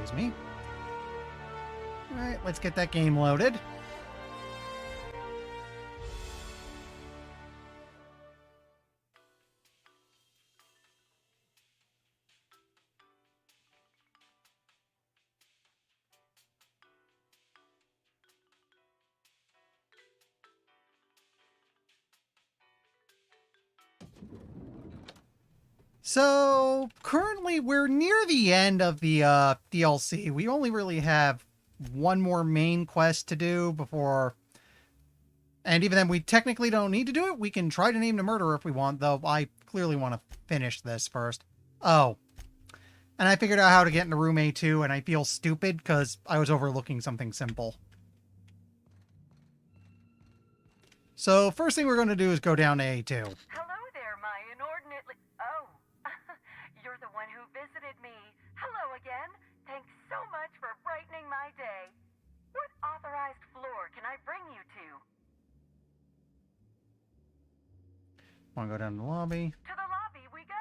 Excuse me. Alright, let's get that game loaded. So, currently we're near the end of the DLC. We only really have one more main quest to do before... And even then, we technically don't need to do it. We can try to name the murderer if we want, though I clearly want to finish this first. Oh. And I figured out how to get into room A2, and I feel stupid because I was overlooking something simple. So, first thing we're going to do is go down to A2. Hello there, my inordinately... Oh, you're the one who visited me. Hello again. Thanks so much for brightening my day. What authorized floor can I bring you to? Want to go down to the lobby? To the lobby we go.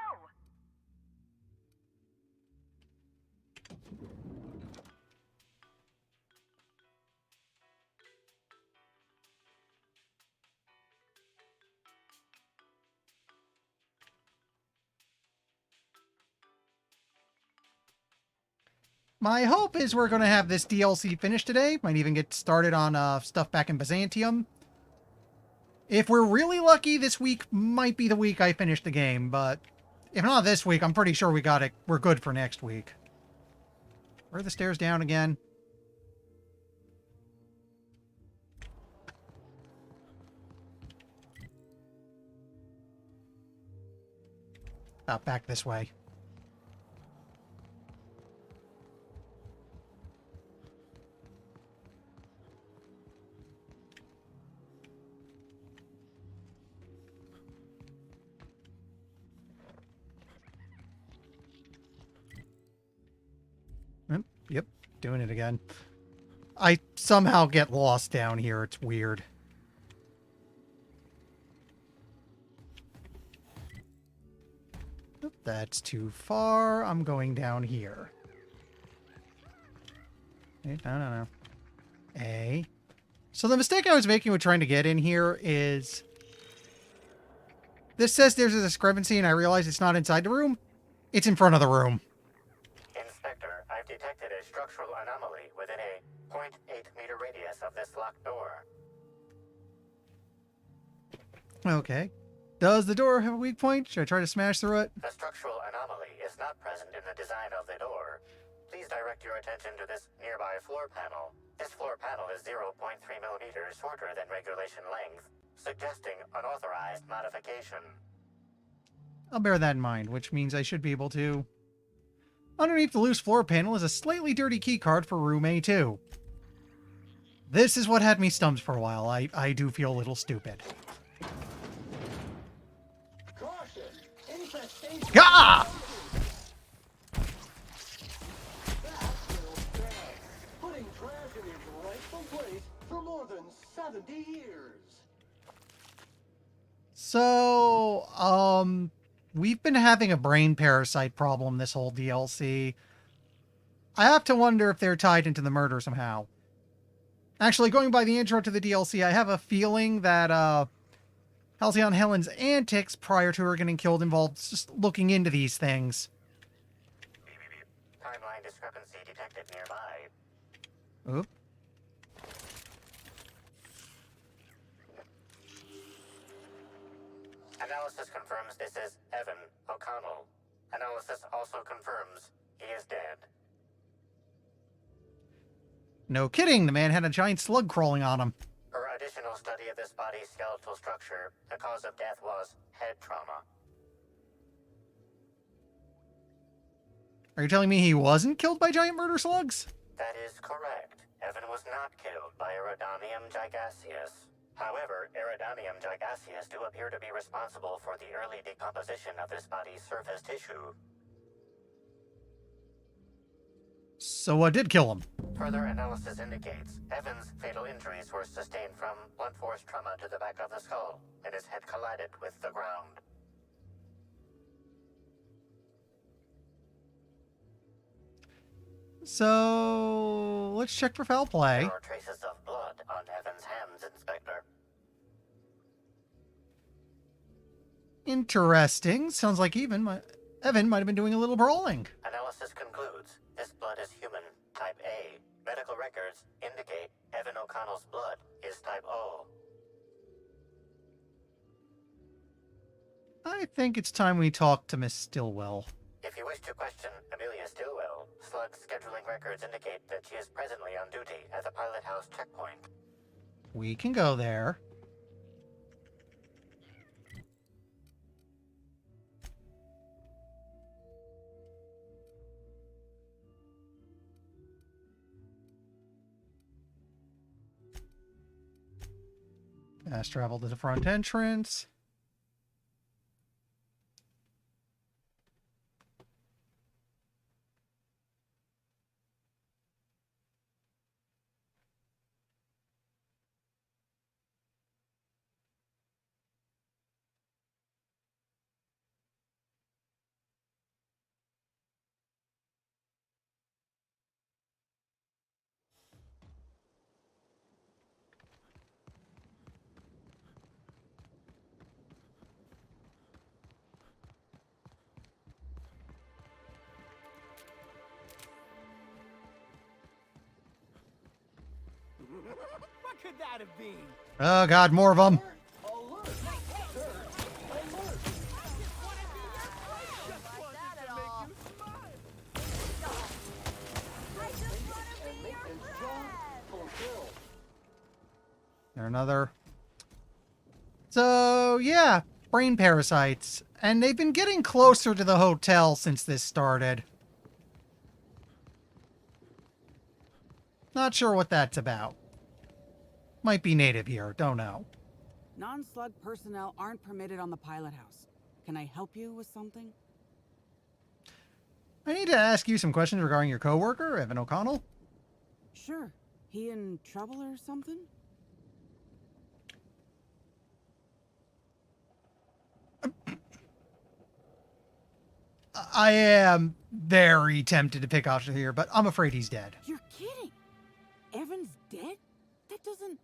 My hope is we're going to have this DLC finished today. Might even get started on stuff back in Byzantium. If we're really lucky, this week might be the week I finish the game, but if not this week, I'm pretty sure we got it. We're good for next week. Where are the stairs down again? About back this way. Yep, doing it again. I somehow get lost down here. It's weird. Oop, that's too far. I'm going down here. No. A. So the mistake I was making with trying to get in here is... This says there's a discrepancy, and I realize it's not inside the room. It's in front of the room. Inspector, I've detected a structural anomaly within a 0.8 meter radius of this locked door. Okay. Does the door have a weak point? Should I try to smash through it? The structural anomaly is not present in the design of the door. Please direct your attention to this nearby floor panel. This floor panel is 0.3 millimeters shorter than regulation length, suggesting unauthorized modification. I'll bear that in mind, which means I should be able to... Underneath the loose floor panel is a slightly dirty keycard for room A2. This is what had me stumped for a while. I do feel a little stupid. Gah! Putting trash in its rightful place for more than 70 years. So, we've been having a brain parasite problem this whole DLC. I have to wonder if they're tied into the murder somehow. Actually, going by the intro to the DLC, I have a feeling that, Halcyon Helen's antics prior to her getting killed involved just looking into these things. Timeline discrepancy detected nearby. Oop. Analysis confirms this is Evan O'Connell. Analysis also confirms he is dead. No kidding, the man had a giant slug crawling on him. Per additional study of this body's skeletal structure, the cause of death was head trauma. Are you telling me he wasn't killed by giant murder slugs? That is correct. Evan was not killed by Iridanium gigaseus. However, Iridanium gigaseus do appear to be responsible for the early decomposition of this body's surface tissue. So what did kill him? Further analysis indicates Evan's fatal injuries were sustained from blunt force trauma to the back of the skull, and his head collided with the ground. So let's check for foul play. There are traces of blood on Evan's hands, Inspector. Interesting. Sounds like Evan might have been doing a little brawling. Analysis concludes this blood is human, type A. Medical records indicate Evan O'Connell's blood is type O. I think it's time we talk to Miss Stillwell. If you wish to question Amelia Stillwell, Slug's scheduling records indicate that she is presently on duty at the Pilot House checkpoint. We can go there. Fast travel to the front entrance. What could that have been? Oh god, more of them. Alert! Sir, alert! And maintenance job fulfilled. There another. So yeah, brain parasites. And they've been getting closer to the hotel since this started. Not sure what that's about. Might be native here, don't know. Non-slug personnel aren't permitted on the pilot house. Can I help you with something? I need to ask you some questions regarding your coworker, Evan O'Connell. Sure. He in trouble or something? I am very tempted to pick options here, but I'm afraid he's dead. You're kidding! Evan's dead? That doesn't...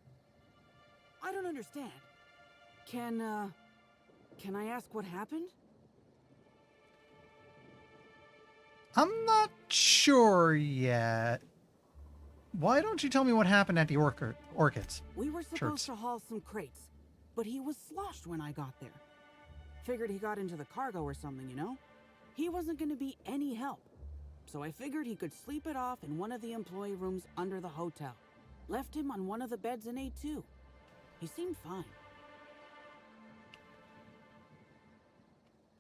I don't understand. Can I ask what happened? I'm not sure yet. Why don't you tell me what happened at the Orchids? We were supposed Shirts. to haul some crates, but he was sloshed when I got there. Figured he got into the cargo or something, you know? He wasn't going to be any help. So I figured he could sleep it off in one of the employee rooms under the hotel. Left him on one of the beds in A2. He seemed fine.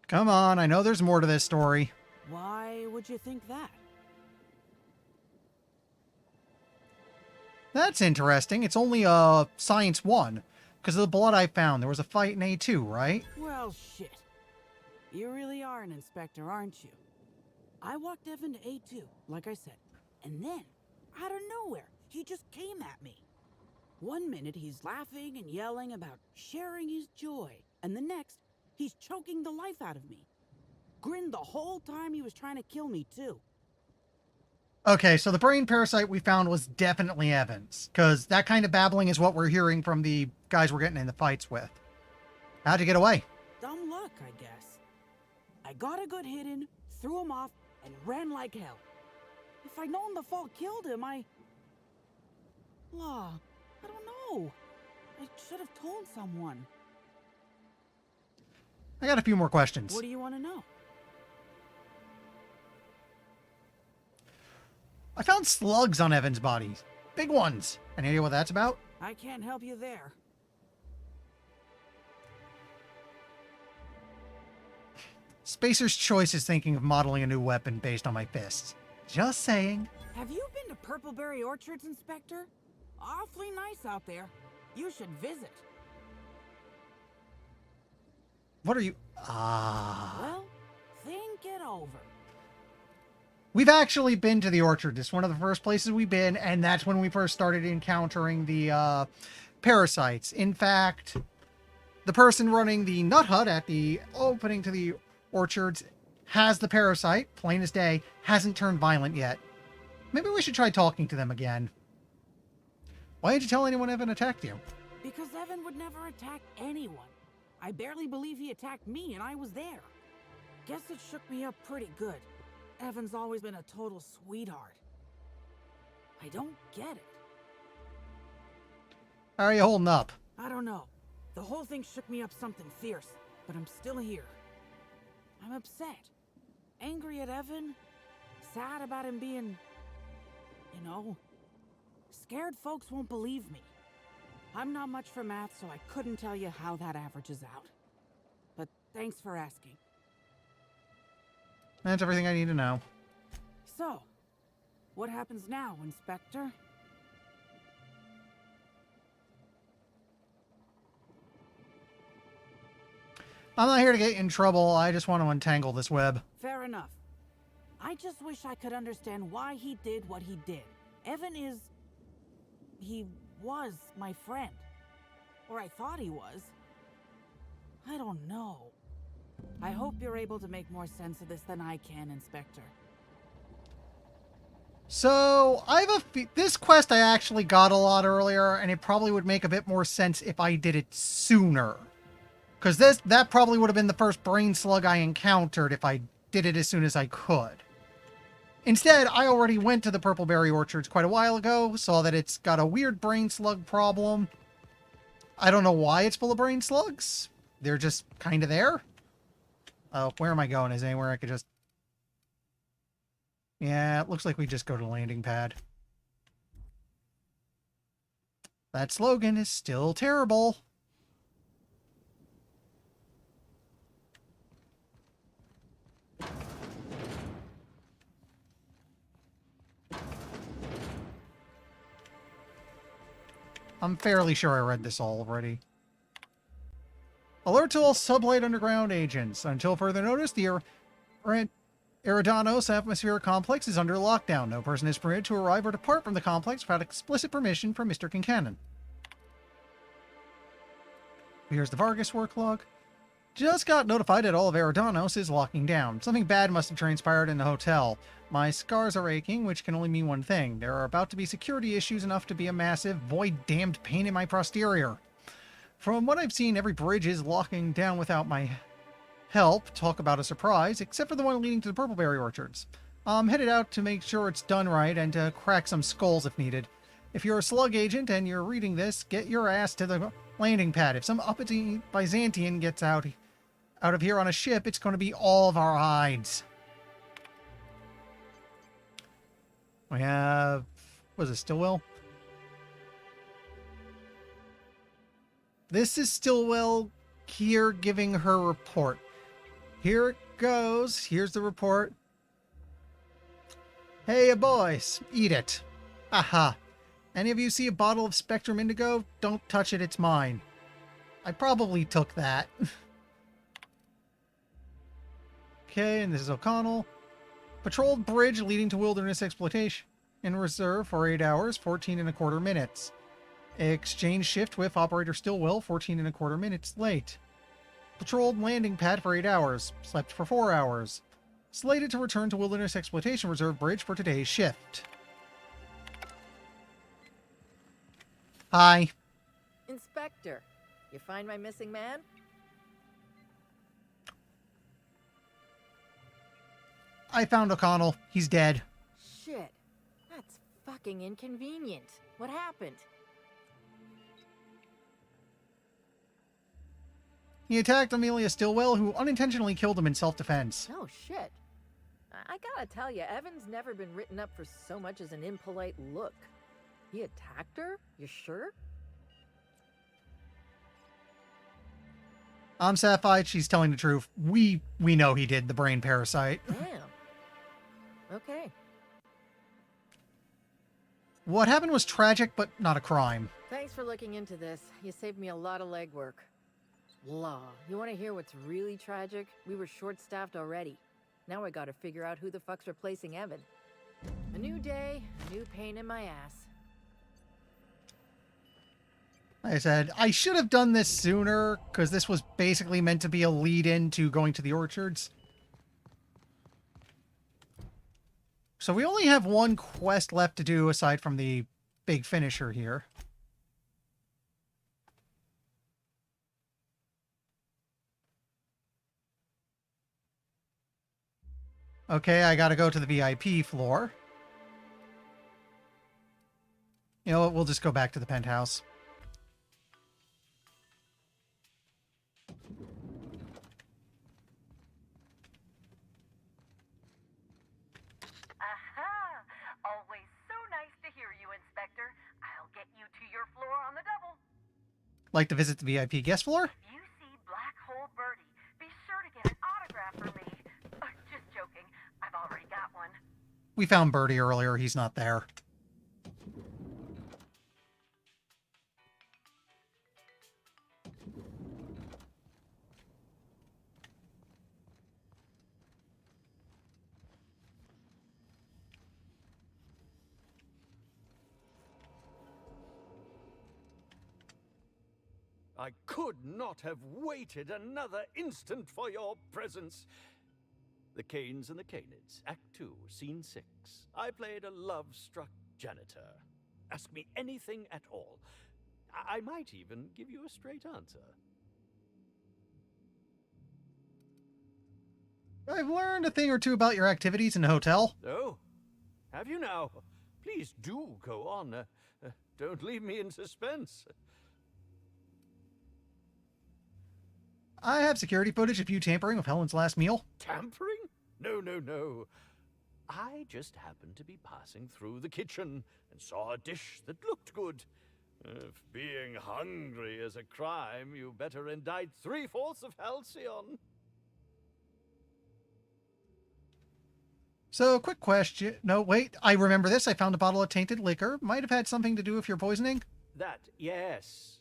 Come on, I know there's more to this story. Why would you think that? That's interesting. It's only Science 1. Because of the blood I found. There was a fight in A2, right? Well, shit. You really are an inspector, aren't you? I walked Evan to A2, like I said. And then, out of nowhere, he just came at me. One minute he's laughing and yelling about sharing his joy. And the next, he's choking the life out of me. Grinned the whole time he was trying to kill me, too. Okay, so the brain parasite we found was definitely Evan's. Because that kind of babbling is what we're hearing from the guys we're getting in the fights with. How'd you get away? Dumb luck, I guess. I got a good hit in, threw him off, and ran like hell. If I'd known the fall killed him, I don't know. I should have told someone. I got a few more questions. What do you want to know? I found slugs on Evan's body. Big ones. Any idea what that's about? I can't help you there. Spacer's Choice is thinking of modeling a new weapon based on my fists. Just saying. Have you been to Purpleberry Orchards, Inspector? Awfully nice out there. You should visit. What are you... Well, think it over. We've actually been to the orchard. It's one of the first places we've been, and that's when we first started encountering the parasites. In fact, the person running the nut hut at the opening to the orchards has the parasite, plain as day, hasn't turned violent yet. Maybe we should try talking to them again. Why didn't you tell anyone Evan attacked you? Because Evan would never attack anyone. I barely believe he attacked me, and I was there. Guess it shook me up pretty good. Evan's always been a total sweetheart. I don't get it. How are you holding up? I don't know. The whole thing shook me up something fierce, but I'm still here. I'm upset. Angry at Evan. Sad about him being... you know... Scared folks won't believe me. I'm not much for math, so I couldn't tell you how that averages out. But thanks for asking. That's everything I need to know. So, what happens now, Inspector? I'm not here to get you in trouble. I just want to untangle this web. Fair enough. I just wish I could understand why he did what he did. Evan is... he was my friend. Or I thought he was. I don't know. I hope you're able to make more sense of this than I can, Inspector. So, I have this quest I actually got a lot earlier, and it probably would make a bit more sense if I did it sooner. Because that probably would have been the first brain slug I encountered if I did it as soon as I could. Instead, I already went to the Purpleberry Orchards quite a while ago, saw that it's got a weird brain slug problem. I don't know why it's full of brain slugs. They're just kind of there. Oh, where am I going? Is anywhere I could just... Yeah, it looks like we just go to the landing pad. That slogan is still terrible. I'm fairly sure I read this all already. Alert to all sublight underground agents. Until further notice, the Eridanos atmospheric complex is under lockdown. No person is permitted to arrive or depart from the complex without explicit permission from Mr. Kincannon. Here's the Vargas work log. Just got notified that all of Eridanos is locking down. Something bad must have transpired in the hotel. My scars are aching, which can only mean one thing. There are about to be security issues enough to be a massive, void-damned pain in my posterior. From what I've seen, every bridge is locking down without my help. Talk about a surprise, except for the one leading to the Purpleberry Orchards. I'm headed out to make sure it's done right and to crack some skulls if needed. If you're a slug agent and you're reading this, get your ass to the landing pad. If some uppity Byzantian gets out of here on a ship, it's going to be all of our hides. We have... was it Stillwell? This is Stillwell here giving her report. Here it goes. Here's the report. Hey, boys, eat it. Aha. Any of you see a bottle of Spectrum Indigo? Don't touch it, it's mine. I probably took that. Okay, and this is O'Connell. Patrolled bridge leading to wilderness exploitation. In reserve for 8 hours, 14 1/4 minutes. Exchange shift with Operator Stillwell, 14 1/4 minutes late. Patrolled landing pad for 8 hours. Slept for 4 hours. Slated to return to Wilderness Exploitation Reserve Bridge for today's shift. Hi. Inspector, you find my missing man? I found O'Connell. He's dead. Shit. That's fucking inconvenient. What happened? He attacked Amelia Stillwell, who unintentionally killed him in self-defense. Oh, shit. I gotta tell you, Evan's never been written up for so much as an impolite look. He attacked her? You sure? Sapphire, she's telling the truth. We know he did, the brain parasite. Damn. Okay. What happened was tragic, but not a crime. Thanks for looking into this. You saved me a lot of legwork. Law, you want to hear what's really tragic? We were short-staffed already. Now I gotta figure out who the fuck's replacing Evan. A new day, a new pain in my ass. Like I said, I should have done this sooner, because this was basically meant to be a lead-in to going to the orchards. So we only have one quest left to do aside from the big finisher here. Okay, I gotta go to the VIP floor. You know what, we'll just go back to the penthouse. Aha! Always so nice to hear you, Inspector. I'll get you to your floor on the double. Like to visit the VIP guest floor? If you see Black Hole Birdie, be sure to get an autograph for me. Just joking. I've already got one. We found Birdie earlier, he's not there. I could not have waited another instant for your presence. The Canes and the Canids, Act 2, Scene 6. I played a love-struck janitor. Ask me anything at all. I might even give you a straight answer. I've learned a thing or two about your activities in the hotel. Oh, have you now? Please do go on. Don't leave me in suspense. I have security footage of you tampering with Helen's last meal. Tampering? No, no, no. I just happened to be passing through the kitchen and saw a dish that looked good. If being hungry is a crime, you better indict 3/4 of Halcyon. So, quick question. No, wait, I remember this. I found a bottle of tainted liquor. Might have had something to do with your poisoning. That, yes.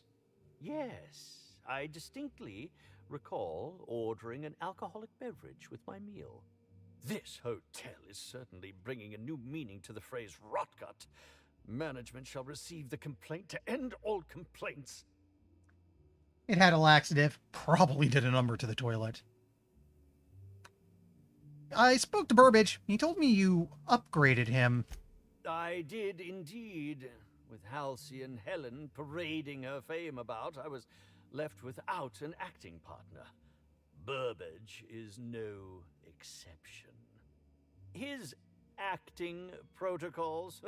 Yes. I distinctly recall ordering an alcoholic beverage with my meal. This hotel is certainly bringing a new meaning to the phrase rotgut. Management shall receive the complaint to end all complaints. It had a laxative. Probably did a number to the toilet. I spoke to Burbage. He told me you upgraded him. I did indeed. With Halcyon Helen parading her fame about, I was left without an acting partner. Burbage is no exception. His acting protocols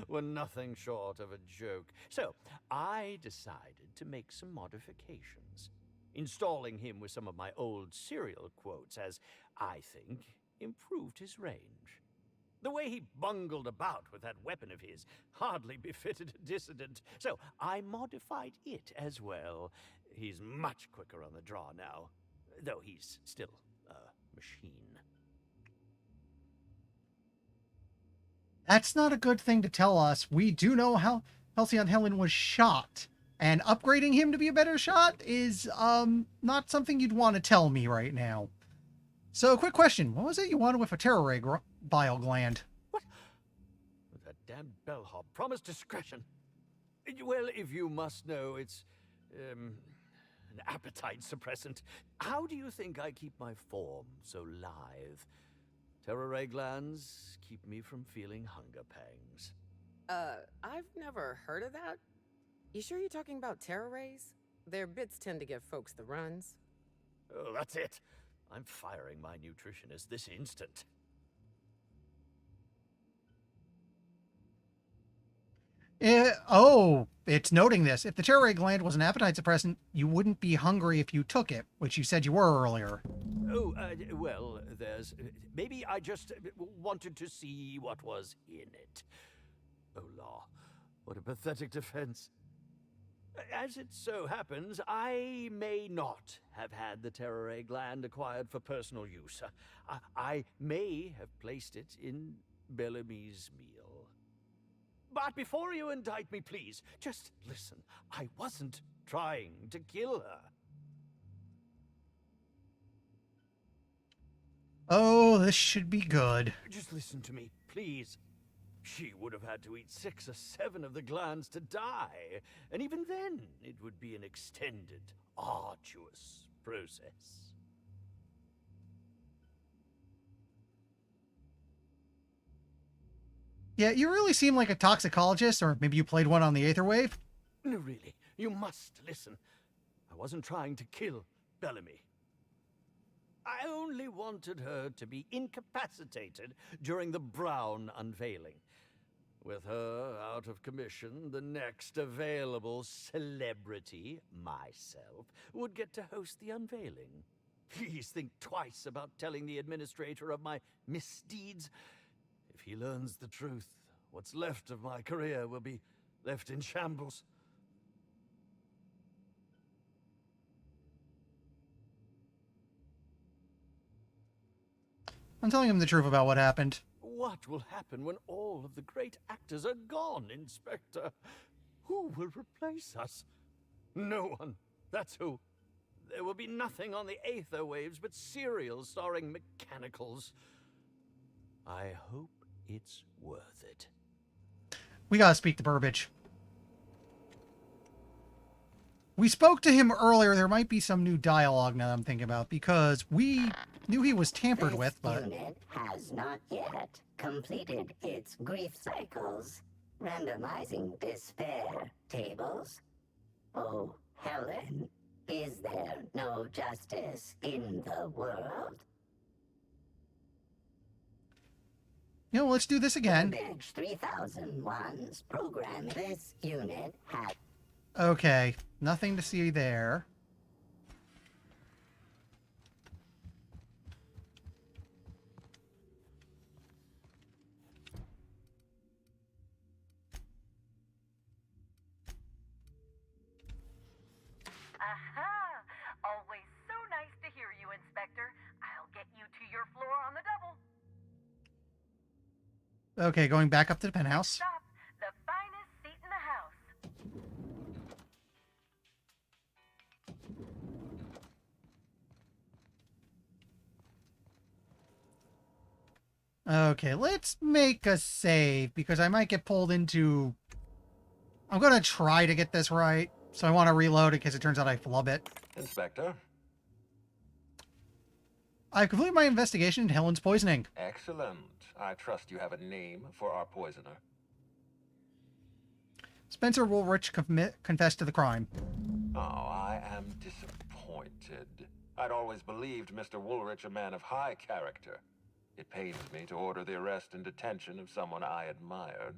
were nothing short of a joke. So I decided to make some modifications, installing him with some of my old serial quotes as, I think, improved his range. The way he bungled about with that weapon of his hardly befitted a dissident, so I modified it as well. He's much quicker on the draw now, though he's still a machine. That's not a good thing to tell us. We do know how Halcyon Helen was shot. And upgrading him to be a better shot is, not something you'd want to tell me right now. So, quick question. What was it you wanted with a terror ray bile gland? What? That damned bellhop promised discretion. Well, if you must know, it's, an appetite suppressant. How do you think I keep my form so lithe? Terror ray glands keep me from feeling hunger pangs. I've never heard of that. You sure you're talking about terror rays? Their bits tend to give folks the runs. Oh, that's it. I'm firing my nutritionist this instant. It's noting this. If the terror ray gland was an appetite suppressant, you wouldn't be hungry if you took it, which you said you were earlier. Oh, well, there's... maybe I just wanted to see what was in it. Oh, law. What a pathetic defense. As it so happens, I may not have had the terror ray gland acquired for personal use. I may have placed it in Bellamy's meal. But before you indict me, please, just listen. I wasn't trying to kill her. Oh, this should be good. Just listen to me, please. She would have had to eat 6 or 7 of the glands to die, and even then it would be an extended, arduous process. Yeah, you really seem like a toxicologist, or maybe you played one on the Aether Wave. No, really, you must listen. I wasn't trying to kill Bellamy. I only wanted her to be incapacitated during the Brown unveiling. With her out of commission, the next available celebrity, myself, would get to host the unveiling. Please think twice about telling the administrator of my misdeeds. If he learns the truth, what's left of my career will be left in shambles. I'm telling him the truth about what happened. What will happen when all of the great actors are gone, Inspector? Who will replace us? No one. That's who. There will be nothing on the Aether Waves but serials starring mechanicals. I hope it's worth it. We gotta speak to Burbage. We spoke to him earlier. There might be some new dialogue now that I'm thinking about, because we knew he was tampered with, but... This unit has not yet completed its grief cycles, randomizing despair tables. Oh, Helen, is there no justice in the world? You know, let's do this again. Burbage 3001's program. This unit has... Okay, nothing to see there. Aha! Always so nice to hear you, Inspector. I'll get you to your floor on the double. Okay, going back up to the penthouse. Stop. The finest seat in the house. Okay, let's make a save, because I might get pulled into... I'm going to try to get this right, so I want to reload it because it turns out I flub it. Inspector. I've completed my investigation into Helen's poisoning. Excellent. I trust you have a name for our poisoner. Spencer Woolrich confessed to the crime. Oh, I am disappointed. I'd always believed Mr. Woolrich a man of high character. It pains me to order the arrest and detention of someone I admired.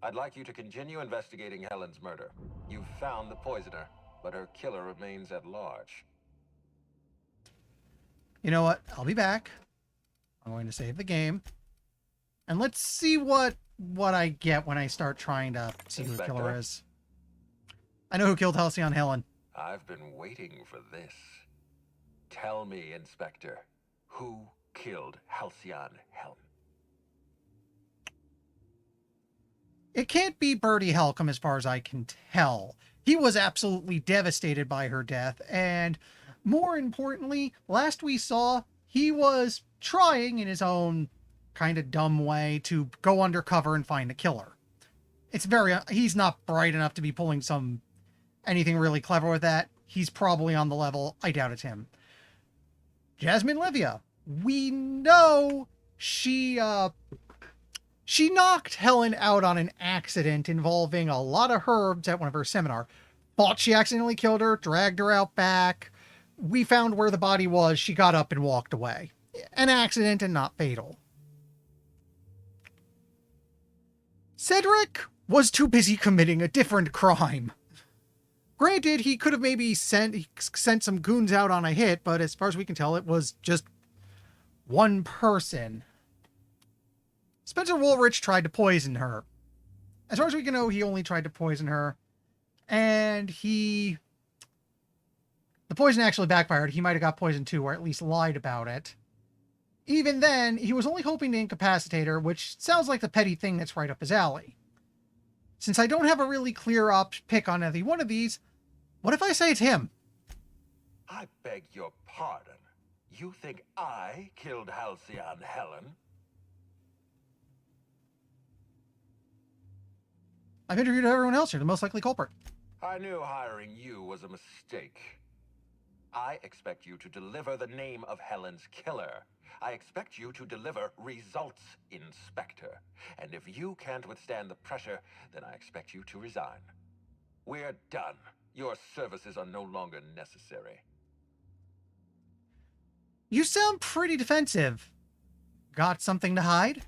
I'd like you to continue investigating Helen's murder. You've found the poisoner, but her killer remains at large. You know what? I'll be back. I'm going to save the game. And let's see what I get when I start trying to see who the killer is. I know who killed Halcyon Helen. I've been waiting for this. Tell me, Inspector, who killed Halcyon Helen? It can't be Bertie Helcom as far as I can tell. He was absolutely devastated by her death, and more importantly, last we saw, he was trying in his own kind of dumb way to go undercover and find the killer. He's not bright enough to be pulling anything really clever with that. He's probably on the level. I doubt it's him. Jasmine Livia. We know she knocked Helen out on an accident involving a lot of herbs at one of her seminars. Thought she accidentally killed her, dragged her out back. We found where the body was. She got up and walked away. An accident and not fatal. Cedric was too busy committing a different crime. Granted, he could have maybe sent some goons out on a hit, but as far as we can tell, it was just one person. Spencer Woolrich tried to poison her. As far as we can know, he only tried to poison her. And the poison actually backfired. He might have got poisoned too, or at least lied about it. Even then, he was only hoping to incapacitate her, which sounds like the petty thing that's right up his alley. Since I don't have a really clear pick on either one of these, what if I say it's him? I beg your pardon. You think I killed Halcyon Helen? I've interviewed everyone else. You're the most likely culprit. I knew hiring you was a mistake. I expect you to deliver the name of Helen's killer. I expect you to deliver results, Inspector. And if you can't withstand the pressure, then I expect you to resign. We're done. Your services are no longer necessary. You sound pretty defensive. Got something to hide?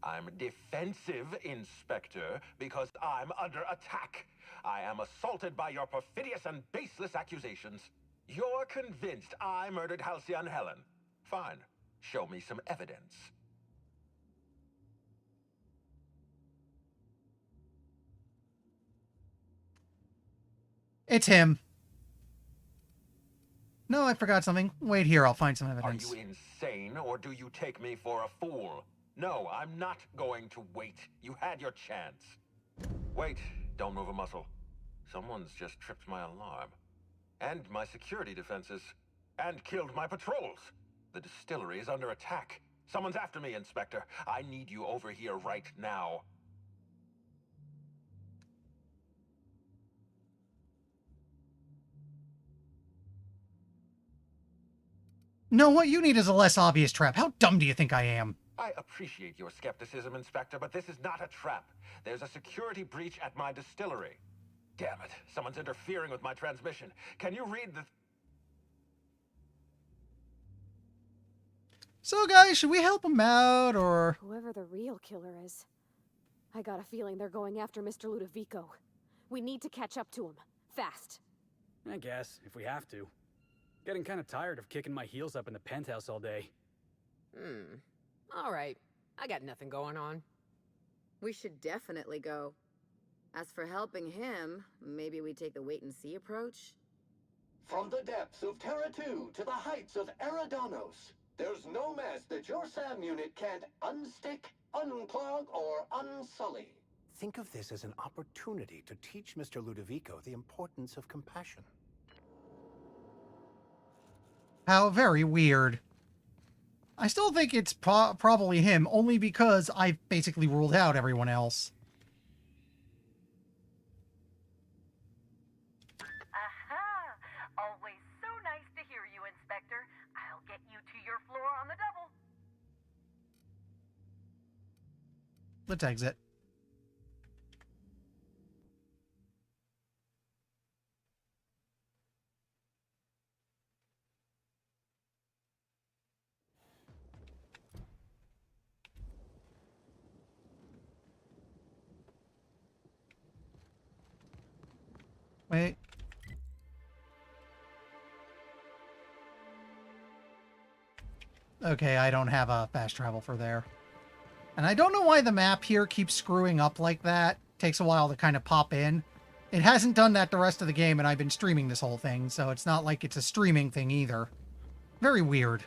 I'm defensive, Inspector, because I'm under attack. I am assaulted by your perfidious and baseless accusations. You're convinced I murdered Halcyon Helen. Fine. Show me some evidence. It's him. No, I forgot something. Wait here, I'll find some evidence. Are you insane, or do you take me for a fool? No, I'm not going to wait. You had your chance. Wait, don't move a muscle. Someone's just tripped my alarm. And my security defenses. And killed my patrols. The distillery is under attack. Someone's after me, Inspector. I need you over here right now. No, what you need is a less obvious trap. How dumb do you think I am? I appreciate your skepticism, Inspector, but this is not a trap. There's a security breach at my distillery. Damn it, someone's interfering with my transmission. Can you read the... So, guys, should we help him out, or... Whoever the real killer is. I got a feeling they're going after Mr. Ludovico. We need to catch up to him. Fast. I guess, if we have to. Getting kind of tired of kicking my heels up in the penthouse all day. All right. I got nothing going on. We should definitely go. As for helping him, maybe we take the wait-and-see approach? From the depths of Terra 2 to the heights of Eridanos, there's no mess that your SAM unit can't unstick, unclog, or unsully. Think of this as an opportunity to teach Mr. Ludovico the importance of compassion. How very weird. I still think it's probably him, only because I've basically ruled out everyone else. Aha! Always so nice to hear you, Inspector. I'll get you to your floor on the double. Let's exit. Wait. Okay, I don't have a fast travel for there. And I don't know why the map here keeps screwing up like that. Takes a while to kind of pop in. It hasn't done that the rest of the game, and I've been streaming this whole thing, so it's not like it's a streaming thing either. Very weird.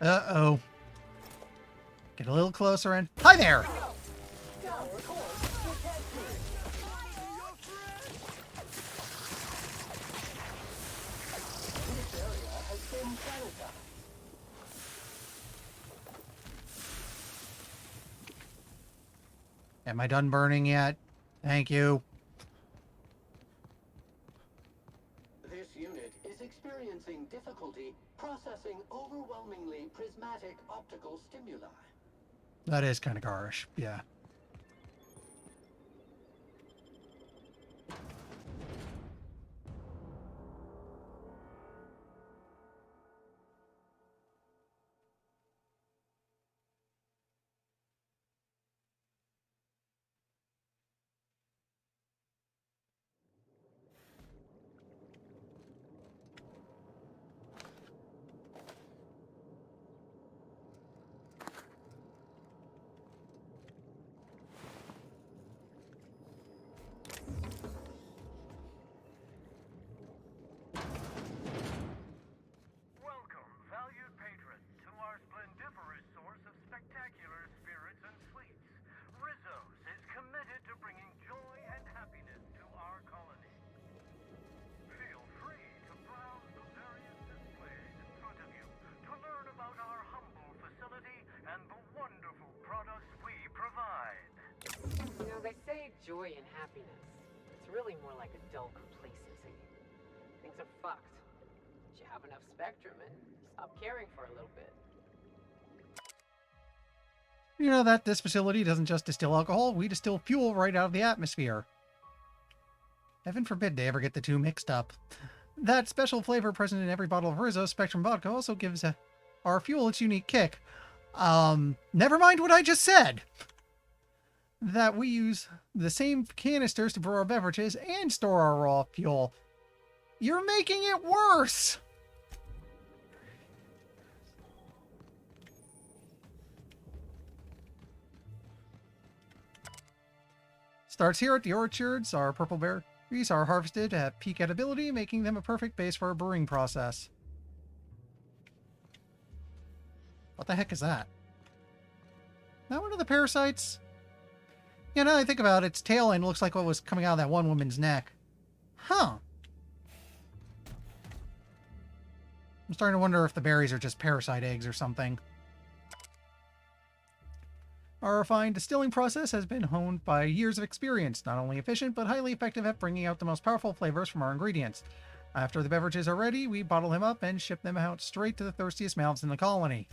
Uh-oh. Get a little closer and... Hi there! Am I done burning yet? Thank you. This unit is experiencing difficulty processing overwhelmingly prismatic optical stimuli. That is kind of garish, yeah. joy and happiness. It's really more like a dull complacency. Things are fucked. But you have enough spectrum and stop caring for a little bit. You know that this facility doesn't just distill alcohol, we distill fuel right out of the atmosphere. Heaven forbid they ever get the two mixed up. That special flavor present in every bottle of Rizzo Spectrum Vodka also gives our fuel its unique kick. Never mind what I just said! That we use the same canisters to brew our beverages and store our raw fuel. You're making it worse! Starts here at the orchards. Our purple berries are harvested at peak edibility, making them a perfect base for a brewing process. What the heck is that? That one of the parasites? Yeah, now that I think about it, its tail end looks like what was coming out of that one woman's neck. Huh. I'm starting to wonder if the berries are just parasite eggs or something. Our refined distilling process has been honed by years of experience, not only efficient, but highly effective at bringing out the most powerful flavors from our ingredients. After the beverages are ready, we bottle them up and ship them out straight to the thirstiest mouths in the colony.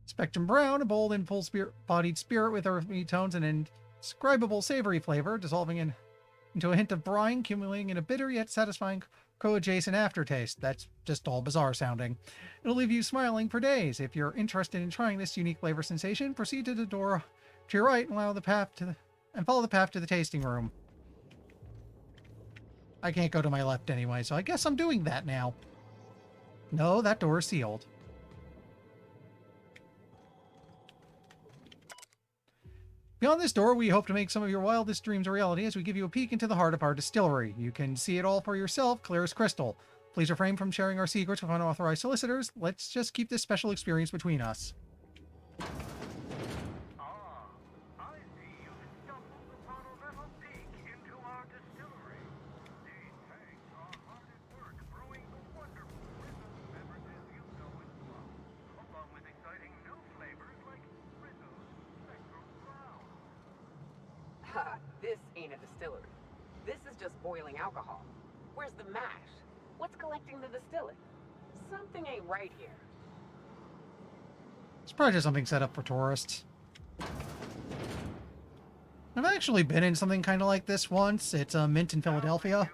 Spectrum Brown, a bold and full-bodied spirit with earthy tones and indescribable savory flavor, dissolving into a hint of brine, accumulating in a bitter yet satisfying co-adjacent aftertaste. That's just all bizarre sounding. It'll leave you smiling for days. If you're interested in trying this unique flavor sensation, proceed to the door to your right and follow the path to the tasting room. I can't go to my left anyway, so I guess I'm doing that now. No, that door is sealed. Beyond this door, we hope to make some of your wildest dreams a reality as we give you a peek into the heart of our distillery. You can see it all for yourself, clear as crystal. Please refrain from sharing our secrets with unauthorized solicitors. Let's just keep this special experience between us. This ain't a distillery. This is just boiling alcohol. Where's the mash? What's collecting the distillate? Something ain't right here. It's probably just something set up for tourists. I've actually been in something kind of like this once. It's a Mint in Philadelphia.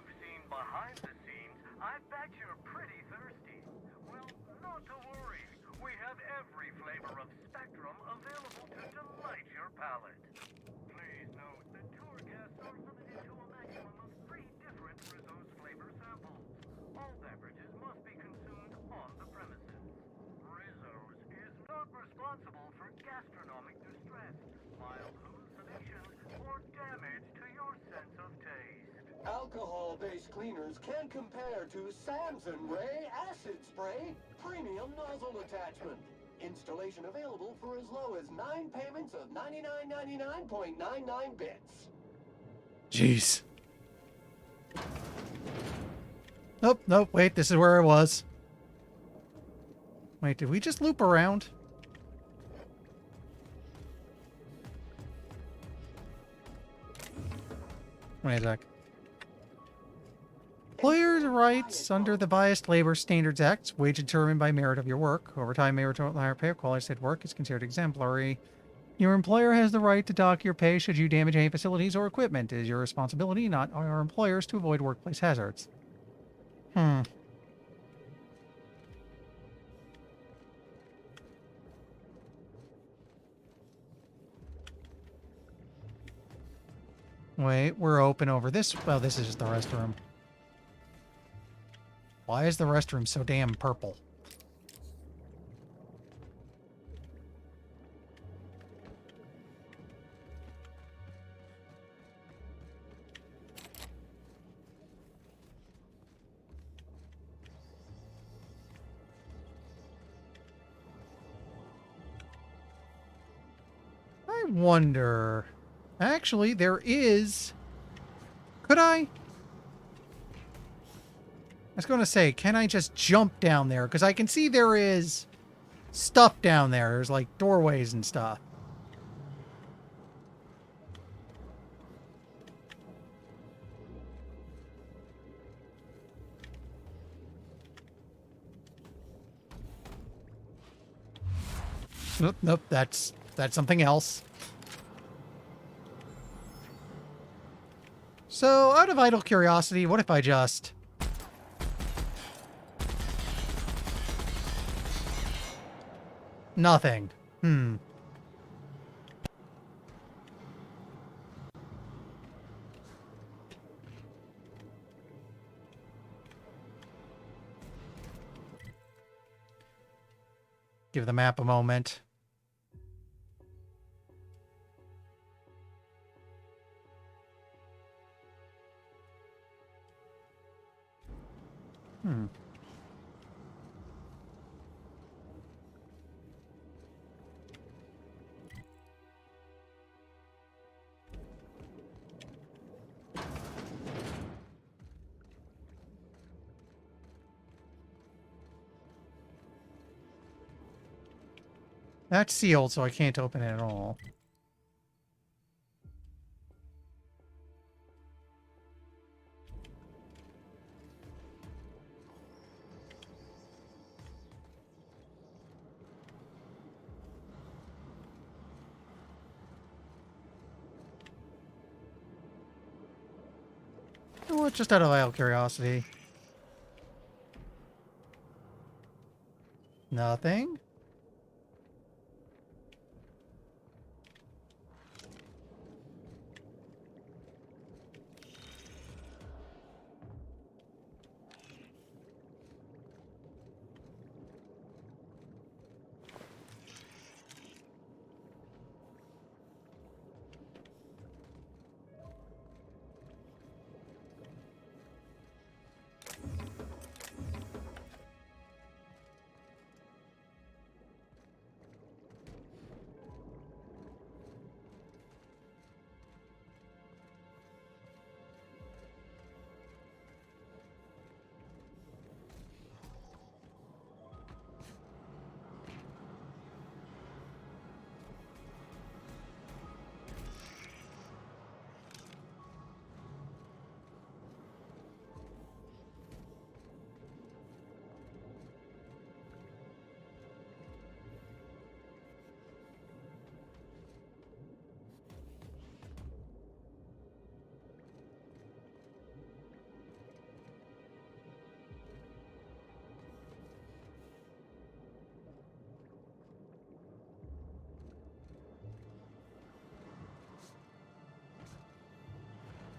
Responsible for gastronomic distress, mild hallucinations, or damage to your sense of taste. Alcohol-based cleaners can compare to Samson Ray Acid Spray Premium Nozzle Attachment. Installation available for as low as 9 payments of $99.99 bits. Jeez. Nope, wait, this is where I was. Wait, did we just loop around? Wait a sec. Employers' rights under the Biased Labor Standards Act, wage determined by merit of your work. Overtime may result in higher pay or quality state work is considered exemplary. Your employer has the right to dock your pay should you damage any facilities or equipment. It is your responsibility, not our employers, to avoid workplace hazards. Wait, we're open over this. Well, this is just the restroom. Why is the restroom so damn purple? I wonder... Actually, there is... Could I? was going to say, can I just jump down there? Because I can see there is stuff down there. There's like doorways and stuff. Nope, nope, that's something else. So, out of idle curiosity, what if I just... Nothing. Give the map a moment. That's sealed, so I can't open it at all. Well, just out of idle curiosity. Nothing?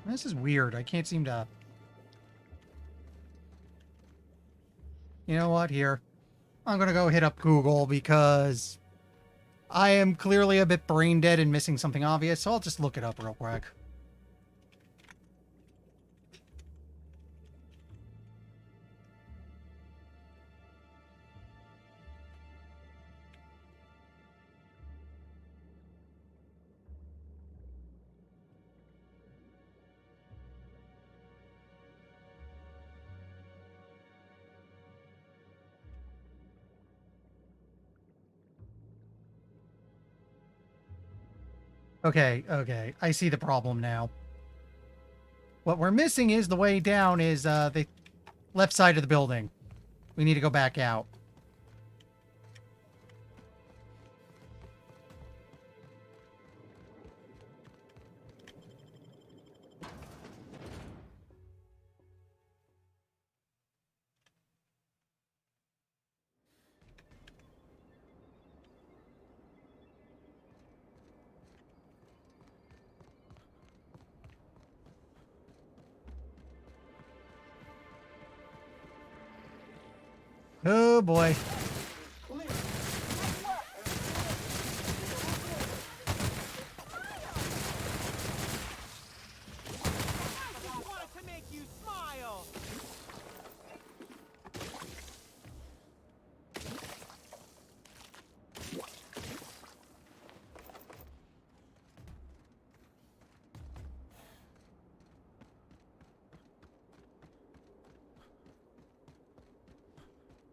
This is weird. I can't seem to... You know what? Here. I'm gonna go hit up Google because I am clearly a bit brain dead and missing something obvious, so I'll just look it up real quick. Okay, okay. I see the problem now. What we're missing is the way down is the left side of the building. We need to go back out. Oh boy.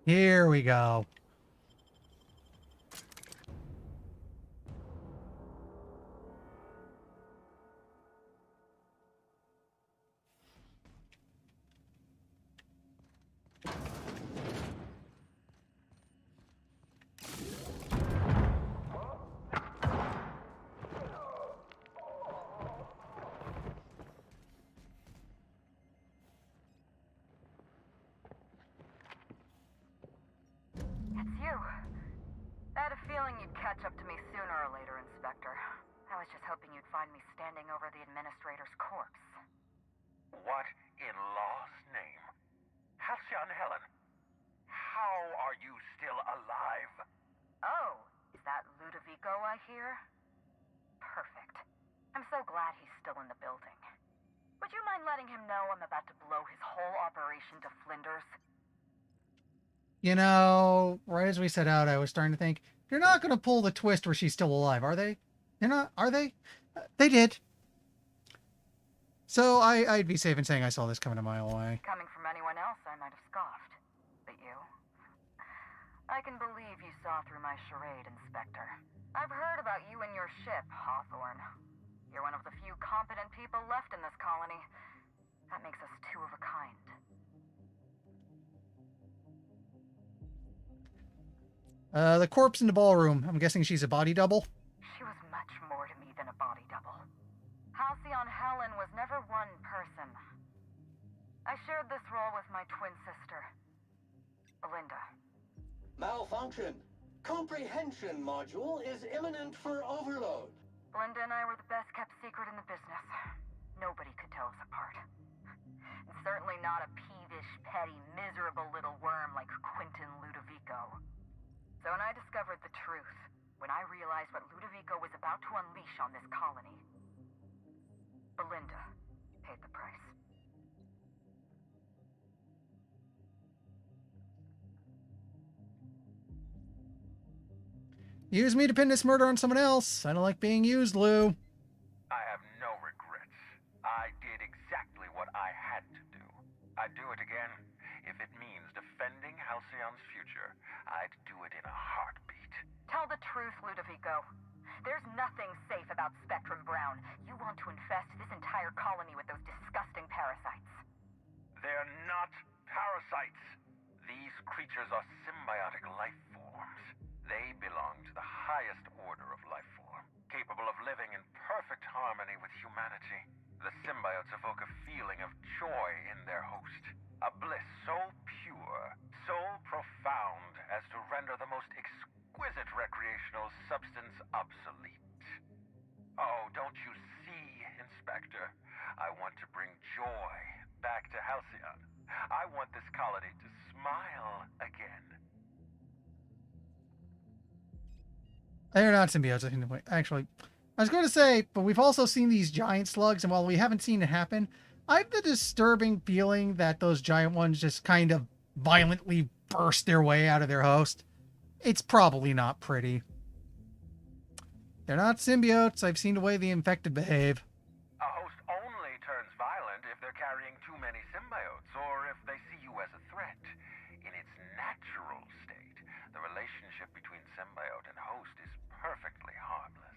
Here we go. It's you. I had a feeling you'd catch up to me sooner or later, Inspector. I was just hoping you'd find me standing over the administrator's corpse. What in law's name? Halcyon Helen, how are you still alive? Oh, is that Ludovico I hear? Perfect. I'm so glad he's still in the building. Would you mind letting him know I'm about to blow his whole operation to flinders? You know, right as we set out, I was starting to think, they're not going to pull the twist where she's still alive, are they? They're not, are they? They did. So I'd be safe in saying I saw this coming a mile away. Coming from anyone else, I might have scoffed. But you? I can believe you saw through my charade, Inspector. I've heard about you and your ship, Hawthorne. You're one of the few competent people left in this colony. That makes us two of a kind. The corpse in the ballroom. I'm guessing she's a body double? She was much more to me than a body double. Halcyon Helen was never one person. I shared this role with my twin sister, Belinda. Malfunction. Comprehension module is imminent for overload. Belinda and I were the best kept secret in the business. Nobody could tell us apart. And certainly not a peevish, petty, miserable little worm like Quentin Ludovico. So when I discovered the truth, when I realized what Ludovico was about to unleash on this colony, Belinda paid the price. Use me to pin this murder on someone else. I don't like being used, Lou. I have no regrets. I did exactly what I had to do. I'd do it again if it means defending Halcyon's future. I'd do it in a heartbeat. Tell the truth, Ludovico. There's nothing safe about Spectrum Brown. You want to infest this entire colony with those disgusting parasites. They're not parasites. These creatures are symbiotic life forms. They belong to the highest order of life form, capable of living in perfect harmony with humanity. The symbiotes evoke a feeling of joy in their host, a bliss so pure, so profound as to render the most exquisite recreational substance obsolete. Oh, don't you see, Inspector? I want to bring joy back to Halcyon. I want this colony to smile again. They're not symbiotes, I think. Actually, I was going to say, but we've also seen these giant slugs, and while we haven't seen it happen, I have the disturbing feeling that those giant ones just kind of violently burst their way out of their host. It's probably not pretty. They're not symbiotes. I've seen the way the infected behave. A host only turns violent if they're carrying too many symbiotes, or if they see you as a threat. In its natural state, the relationship between symbiote and host is perfectly harmless.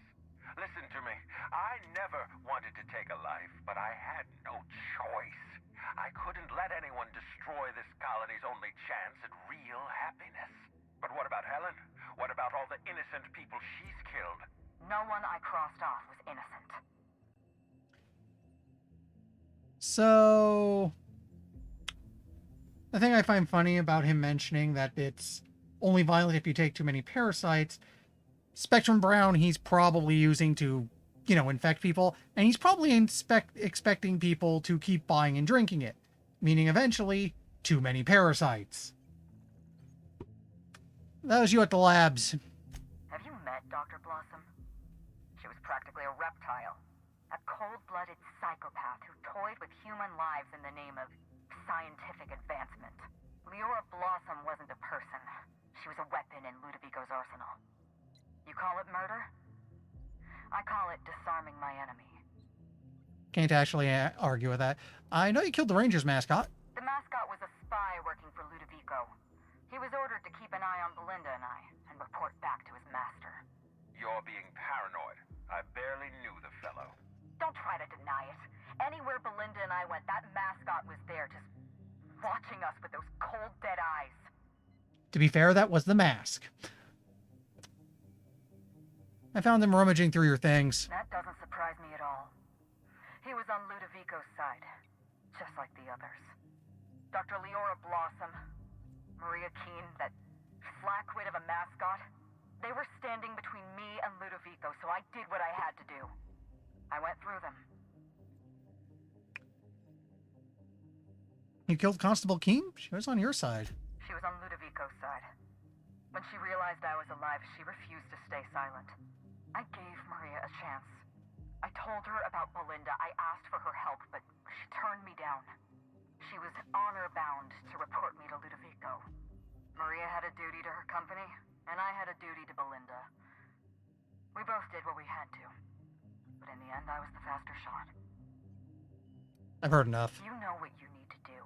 Listen to me. I never wanted to take a life, but I had no choice. I couldn't let anyone destroy this colony's only chance at real happiness. But what about Helen? What about all the innocent people she's killed? No one I crossed off was innocent. So, the thing I find funny about him mentioning that it's only violent if you take too many parasites, Spectrum Brown he's probably using to, infect people, and he's probably expecting people to keep buying and drinking it, meaning eventually too many parasites. That was you at the labs. Have you met Dr. Blossom? She was practically a reptile. A cold-blooded psychopath who toyed with human lives in the name of scientific advancement. Leora Blossom wasn't a person. She was a weapon in Ludovico's arsenal. You call it murder? I call it disarming my enemy. Can't actually argue with that. I know you killed the Rangers mascot. The mascot was a spy working for Ludovico. He was ordered to keep an eye on Belinda and I, and report back to his master. You're being paranoid. I barely knew the fellow. Don't try to deny it. Anywhere Belinda and I went, that mascot was there, just watching us with those cold, dead eyes. To be fair, that was the mask. I found him rummaging through your things. That doesn't surprise me at all. He was on Ludovico's side, just like the others. Dr. Leora Blossom, Maria Keene, that flackwit of a mascot, they were standing between me and Ludovico, so I did what I had to do. I went through them. You killed Constable Keene? She was on your side. She was on Ludovico's side. When she realized I was alive, she refused to stay silent. I gave Maria a chance. I told her about Belinda. I asked for her help, but she turned me down. She was honor-bound to report me to Ludovico. Maria had a duty to her company, and I had a duty to Belinda. We both did what we had to. But in the end, I was the faster shot. I've heard enough. You know what you need to do.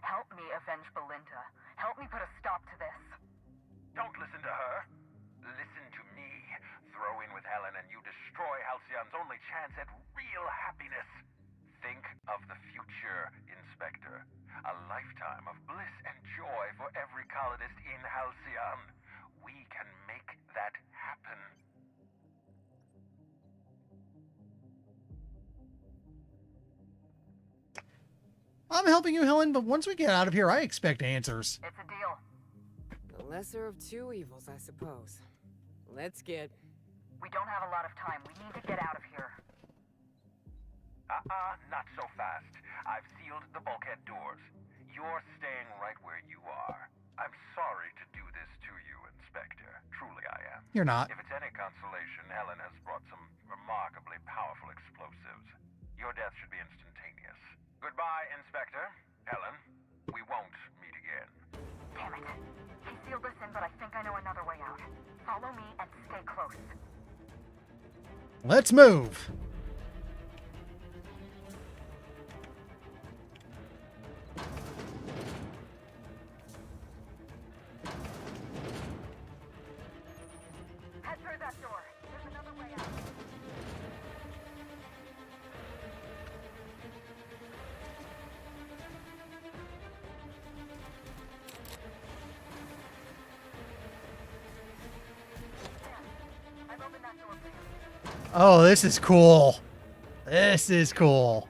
Help me avenge Belinda. Help me put a stop to this. Don't listen to her. Listen to me. Throw in with Helen and you destroy Halcyon's only chance at real happiness. Think of the future, Inspector. A lifetime of bliss and joy for every colonist in Halcyon. We can make that happen. I'm helping you, Helen, but once we get out of here, I expect answers. It's a deal. The lesser of two evils, I suppose. Let's get... We don't have a lot of time. We need to get out of here. Not so fast. I've sealed the bulkhead doors. You're staying right where you are. I'm sorry to do this to you, Inspector. Truly I am. You're not. If it's any consolation, Helen has brought some remarkably powerful explosives. Your death should be instantaneous. Goodbye, Inspector. Helen, we won't meet again. Damn it. He sealed us in, but I think I know another way out. Follow me and stay close. Let's move. Head through that door. There's another way out. I've opened that door for you. Oh, this is cool. This is cool.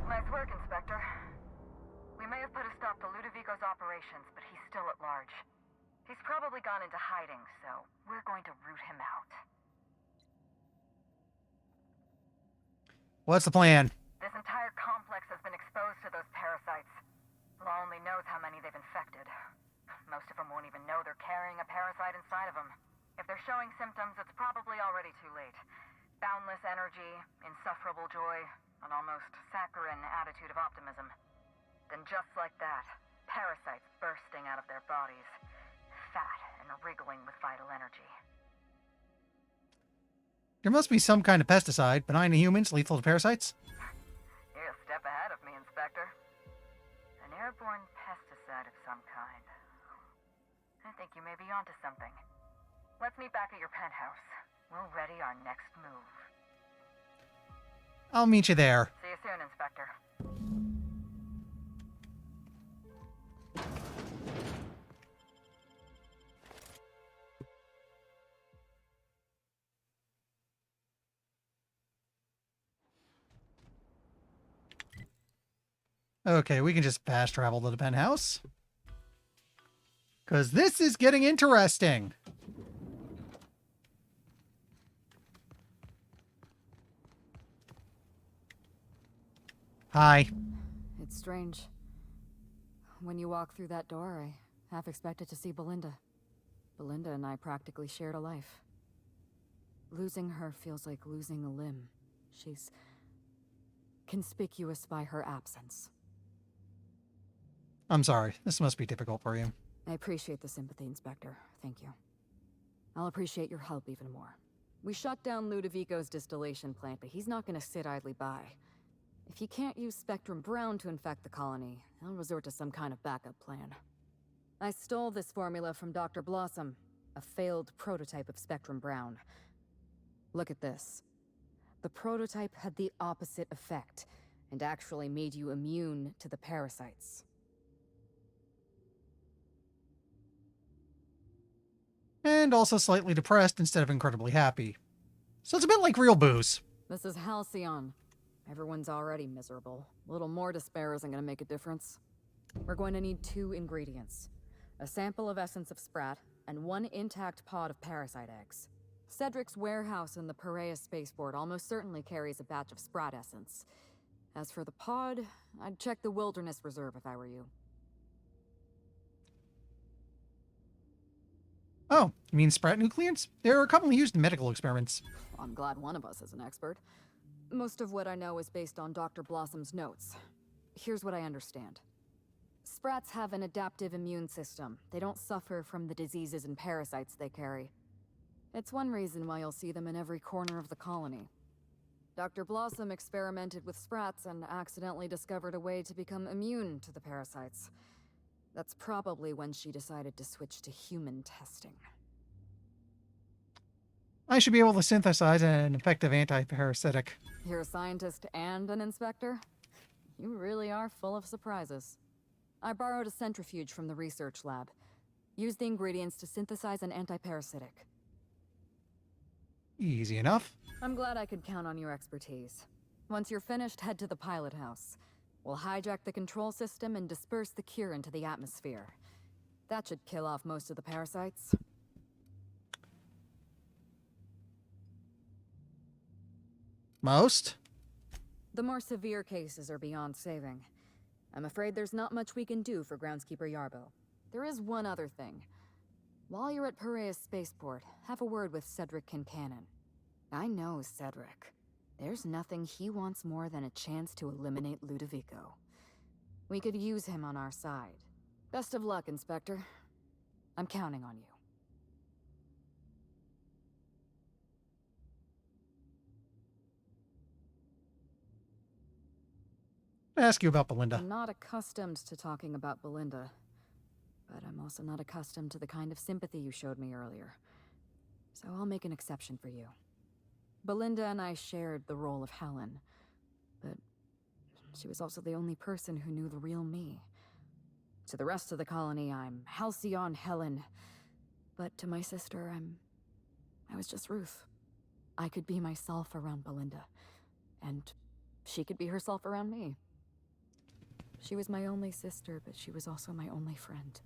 Nice work, Inspector. We may have put a stop to Ludovico's operations, but he's still at large. He's probably gone into hiding, so we're going to root him out. What's the plan? This entire complex has been exposed to those parasites. Law only knows how many they've infected. Most of them won't even know they're carrying a parasite inside of them. If they're showing symptoms, it's probably already too late. Boundless energy, insufferable joy, an almost saccharine attitude of optimism. Then just like that, parasites bursting out of their bodies, fat and wriggling with vital energy. There must be some kind of pesticide, benign to humans, lethal to parasites. You're a step ahead of me, Inspector. An airborne pesticide of some kind. I think you may be onto something. Let's meet back at your penthouse. We'll ready our next move. I'll meet you there. See you soon, Inspector. Okay, we can just fast travel to the penthouse. Because this is getting interesting. Hi. It's strange. When you walk through that door, I half expected to see Belinda. Belinda and I practically shared a life. Losing her feels like losing a limb. She's conspicuous by her absence. I'm sorry. This must be difficult for you. I appreciate the sympathy, Inspector. Thank you. I'll appreciate your help even more. We shut down Ludovico's distillation plant, but he's not gonna sit idly by. If he can't use Spectrum Brown to infect the colony, I'll resort to some kind of backup plan. I stole this formula from Dr. Blossom, a failed prototype of Spectrum Brown. Look at this. The prototype had the opposite effect, and actually made you immune to the parasites. And also slightly depressed instead of incredibly happy. So it's a bit like real booze. This is Halcyon. Everyone's already miserable. A little more despair isn't gonna make a difference. We're going to need 2 ingredients. A sample of essence of Sprat, and 1 intact pod of parasite eggs. Cedric's warehouse in the Perea spaceport almost certainly carries a batch of Sprat essence. As for the pod, I'd check the Wilderness Reserve if I were you. Oh, you mean Sprat nucleants? They're commonly used in medical experiments. I'm glad one of us is an expert. Most of what I know is based on Dr. Blossom's notes. Here's what I understand. Sprats have an adaptive immune system. They don't suffer from the diseases and parasites they carry. It's one reason why you'll see them in every corner of the colony. Dr. Blossom experimented with Sprats and accidentally discovered a way to become immune to the parasites. That's probably when she decided to switch to human testing. I should be able to synthesize an effective anti-parasitic. You're a scientist and an inspector? You really are full of surprises. I borrowed a centrifuge from the research lab. Used the ingredients to synthesize an anti-parasitic. Easy enough. I'm glad I could count on your expertise. Once you're finished, head to the pilot house. We'll hijack the control system and disperse the cure into the atmosphere. That should kill off most of the parasites. Most? The more severe cases are beyond saving. I'm afraid there's not much we can do for Groundskeeper Yarbo. There is one other thing. While you're at Perea Spaceport, have a word with Cedric Kincannon. I know Cedric. There's nothing he wants more than a chance to eliminate Ludovico. We could use him on our side. Best of luck, Inspector. I'm counting on you. I ask you about Belinda. I'm not accustomed to talking about Belinda, but I'm also not accustomed to the kind of sympathy you showed me earlier. So I'll make an exception for you. Belinda and I shared the role of Helen, but she was also the only person who knew the real me. To the rest of the colony, I'm Halcyon Helen, but to my sister, I was just Ruth. I could be myself around Belinda, and she could be herself around me. She was my only sister, but she was also my only friend.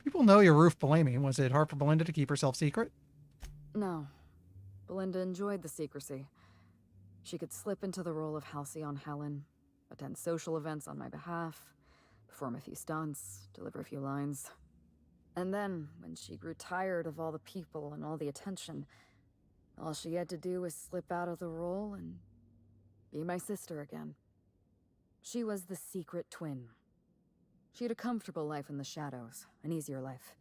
People know you're Ruth Bellamy. Was it hard for Belinda to keep herself secret? No. Belinda enjoyed the secrecy. She could slip into the role of Halcyon Helen, attend social events on my behalf, perform a few stunts, deliver a few lines. And then, when she grew tired of all the people and all the attention, all she had to do was slip out of the role and be my sister again. She was the secret twin. She had a comfortable life in the shadows, an easier life.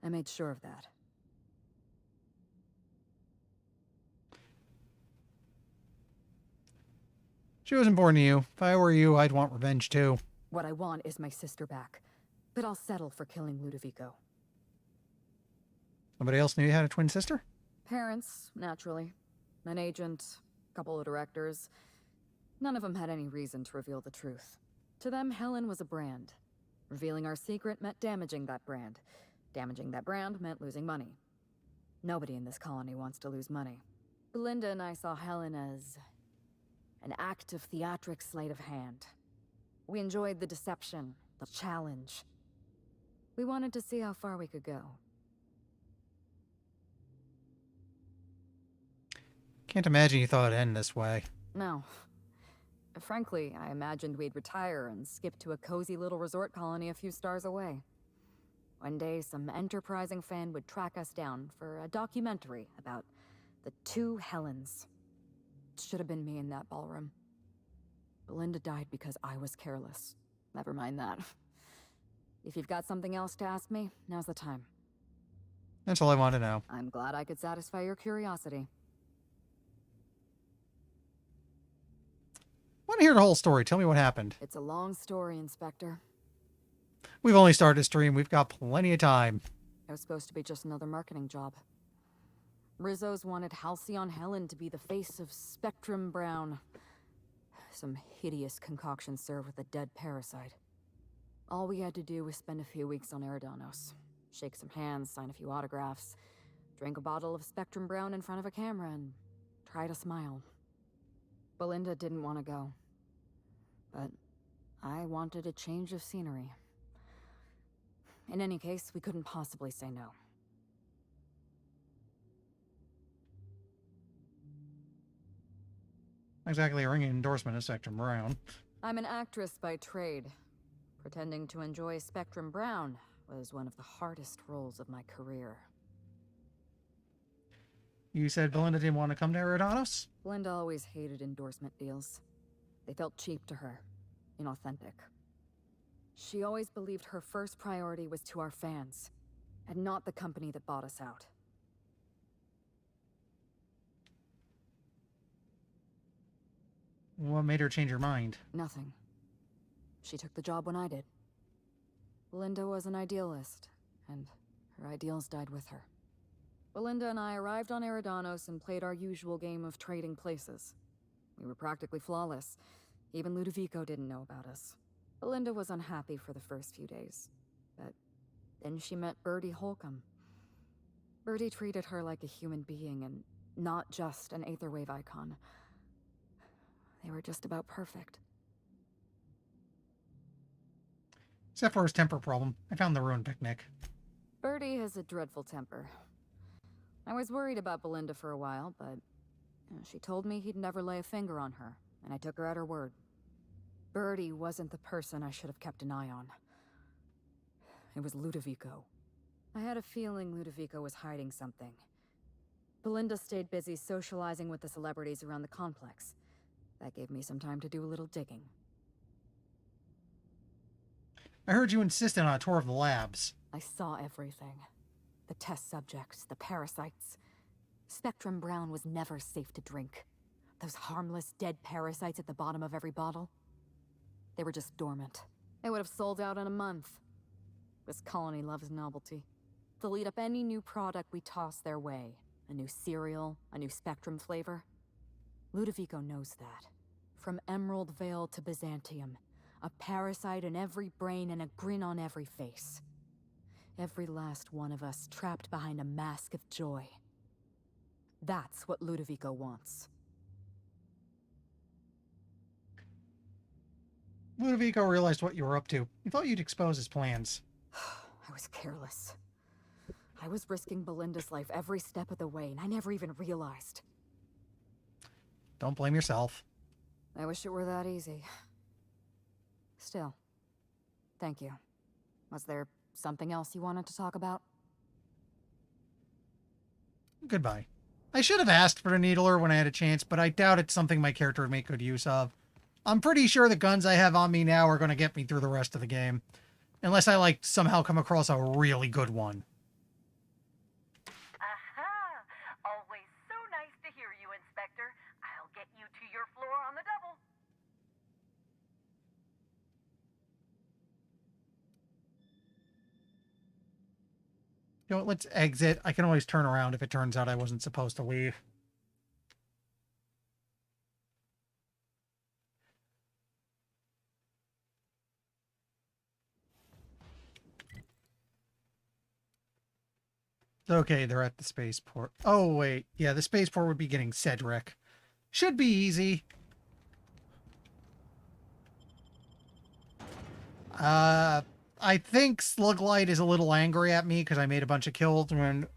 I made sure of that. She wasn't born to you. If I were you, I'd want revenge too. What I want is my sister back, but I'll settle for killing Ludovico. Somebody else knew you had a twin sister? Parents, naturally. An agent, a couple of directors. None of them had any reason to reveal the truth. To them, Helen was a brand. Revealing our secret meant damaging that brand. Damaging that brand meant losing money. Nobody in this colony wants to lose money. Belinda and I saw Helen as an act of theatric sleight of hand. We enjoyed the deception, the challenge. We wanted to see how far we could go. Can't imagine you thought it'd end this way. No. Frankly, I imagined we'd retire and skip to a cozy little resort colony a few stars away. One day, some enterprising fan would track us down for a documentary about The two Helens. Should have been me in that ballroom. Belinda died because I was careless. Never mind that. If you've got something else to ask me, now's the time. That's all I want to know. I'm glad I could satisfy your curiosity. I want to hear the whole story. Tell me what happened. It's a long story, Inspector. We've only started to stream. We've got plenty of time. It was supposed to be just another marketing job. Rizzo's wanted Halcyon Helen to be the face of Spectrum Brown. Some hideous concoction served with a dead parasite. All we had to do was spend a few weeks on Eridanos. Shake some hands, sign a few autographs, drink a bottle of Spectrum Brown in front of a camera, and try to smile. Belinda didn't want to go. But I wanted a change of scenery. In any case, we couldn't possibly say no. Exactly a ringing endorsement of Spectrum Brown. I'm an actress by trade. Pretending to enjoy Spectrum Brown was one of the hardest roles of my career. You said Belinda didn't want to come to Eridanos? Belinda always hated endorsement deals. They felt cheap to her, inauthentic. She always believed her first priority was to our fans, and not the company that bought us out. What made her change her mind? Nothing. She took the job when I did. Belinda was an idealist, and her ideals died with her. Belinda and I arrived on Eridanos and played our usual game of trading places. We were practically flawless. Even Ludovico didn't know about us. Belinda was unhappy for the first few days, but then she met Bertie Holcomb. Bertie treated her like a human being and not just an Aetherwave icon. They were just about perfect. Except for his temper problem. I found the ruined picnic. Bertie has a dreadful temper. I was worried about Belinda for a while, but she told me he'd never lay a finger on her, and I took her at her word. Bertie wasn't the person I should have kept an eye on. It was Ludovico. I had a feeling Ludovico was hiding something. Belinda stayed busy socializing with the celebrities around the complex. That gave me some time to do a little digging. I heard you insisted on a tour of the labs. I saw everything. The test subjects, the parasites. Spectrum Brown was never safe to drink. Those harmless, dead parasites at the bottom of every bottle. They were just dormant. They would have sold out in a month. This colony loves novelty. They'll eat up any new product we toss their way. A new cereal, a new Spectrum flavor. Ludovico knows that. From Emerald Vale to Byzantium. A parasite in every brain and a grin on every face. Every last one of us trapped behind a mask of joy. That's what Ludovico wants. Ludovico realized what you were up to. He thought you'd expose his plans. I was careless. I was risking Belinda's life every step of the way, and I never even realized. Don't blame yourself. I wish it were that easy. Still, thank you. Was there something else you wanted to talk about? Goodbye. I should have asked for the Needler when I had a chance, but I doubt it's something my character would make good use of. I'm pretty sure the guns I have on me now are going to get me through the rest of the game. Unless I, like, somehow come across a really good one. Aha! Always so nice to hear you, Inspector. I'll get you to your floor on the double. You know what, let's exit. I can always turn around if it turns out I wasn't supposed to leave. Okay, they're at the spaceport. Oh, wait. Yeah, the spaceport would be getting Cedric. Should be easy. I think Sluglight is a little angry at me because I made a bunch of kills when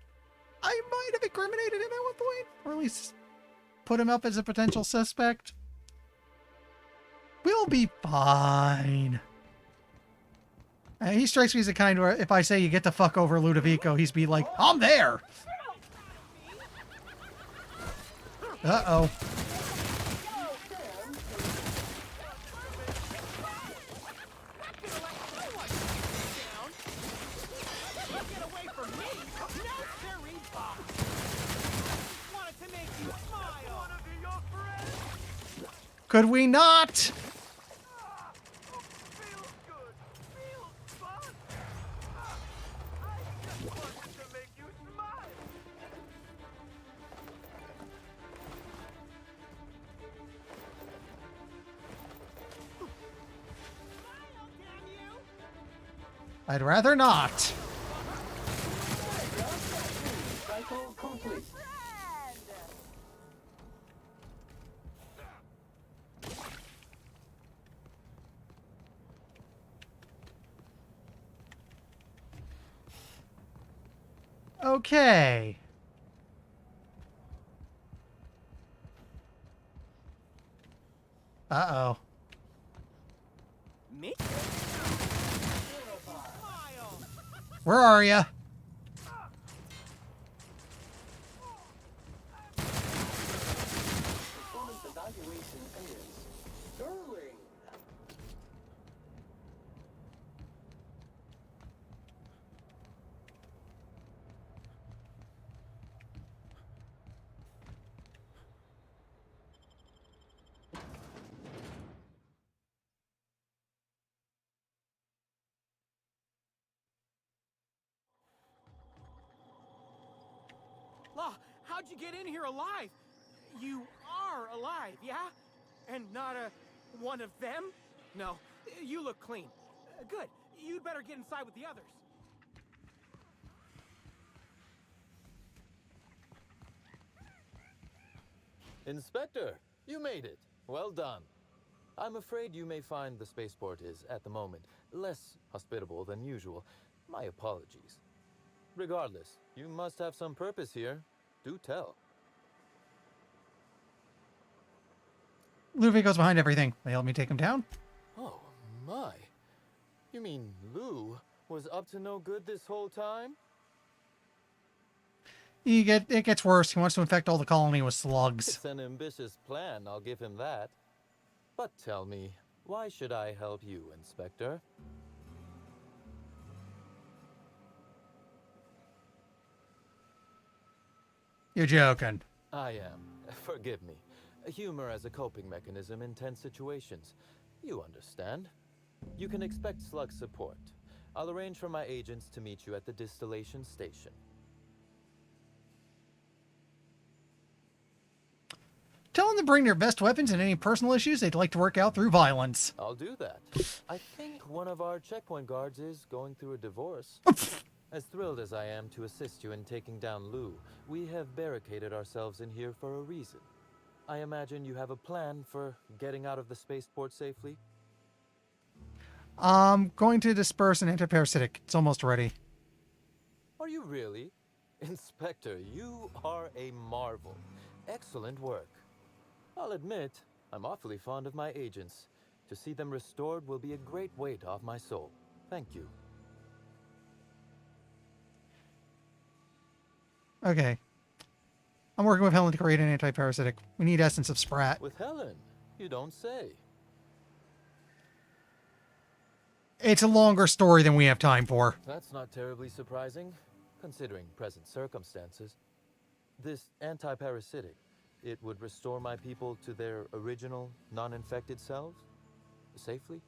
I might have incriminated him at one point, or at least put him up as a potential suspect. We'll be fine. He strikes me as the kind where if I say you get the fuck over Ludovico, he's be like, I'm there. Uh-oh. Could we not? I'd rather not. Cycle complete. Okay. Uh-oh. Me? Where are ya? Performance evaluation is sterling. Law, how'd you get in here alive? You are alive, yeah? And not one of them? No, you look clean. Good. You'd better get inside with the others. Inspector, you made it. Well done. I'm afraid you may find the spaceport is, at the moment, less hospitable than usual. My apologies. Regardless, you must have some purpose here. Do tell. Luffy goes behind everything. They help me take him down? Oh, my. You mean Lou was up to no good this whole time? It gets worse. He wants to infect all the colony with slugs. It's an ambitious plan, I'll give him that. But tell me, why should I help you, Inspector? You're joking. I am. Forgive me. Humor as a coping mechanism in tense situations. You understand. You can expect slug support. I'll arrange for my agents to meet you at the distillation station. Tell them to bring their best weapons and any personal issues they'd like to work out through violence. I'll do that. I think one of our checkpoint guards is going through a divorce. As thrilled as I am to assist you in taking down Lou, we have barricaded ourselves in here for a reason. I imagine you have a plan for getting out of the spaceport safely? Going to disperse an antiparasitic. It's almost ready. Are you really? Inspector, you are a marvel. Excellent work. I'll admit, I'm awfully fond of my agents. To see them restored will be a great weight off my soul. Thank you. Okay. I'm working with Helen to create an antiparasitic. We need essence of Sprat. With Helen? You don't say. It's a longer story than we have time for. That's not terribly surprising, considering present circumstances. This antiparasitic, it would restore my people to their original, non-infected selves? Safely?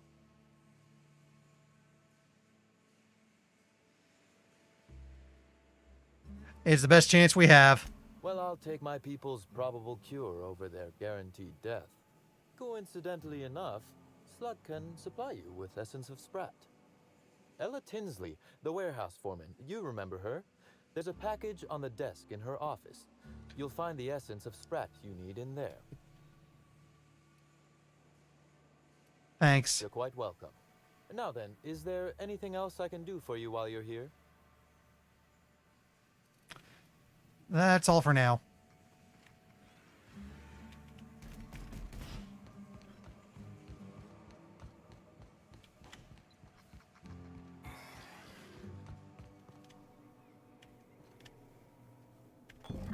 It's the best chance we have. Well, I'll take my people's probable cure over their guaranteed death. Coincidentally enough, Slug can supply you with essence of Sprat. Ella Tinsley, the warehouse foreman, you remember her? There's a package on the desk in her office. You'll find the essence of Sprat you need in there. Thanks. You're quite welcome. Now then, is there anything else I can do for you while you're here? That's all for now.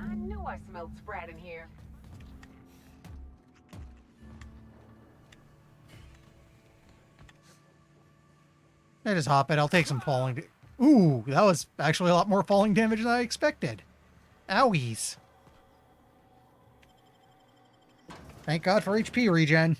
I knew I smelled Sprat in here. I just hop it. I'll take some falling. Ooh, that was actually a lot more falling damage than I expected. Owies. Thank God for HP regen.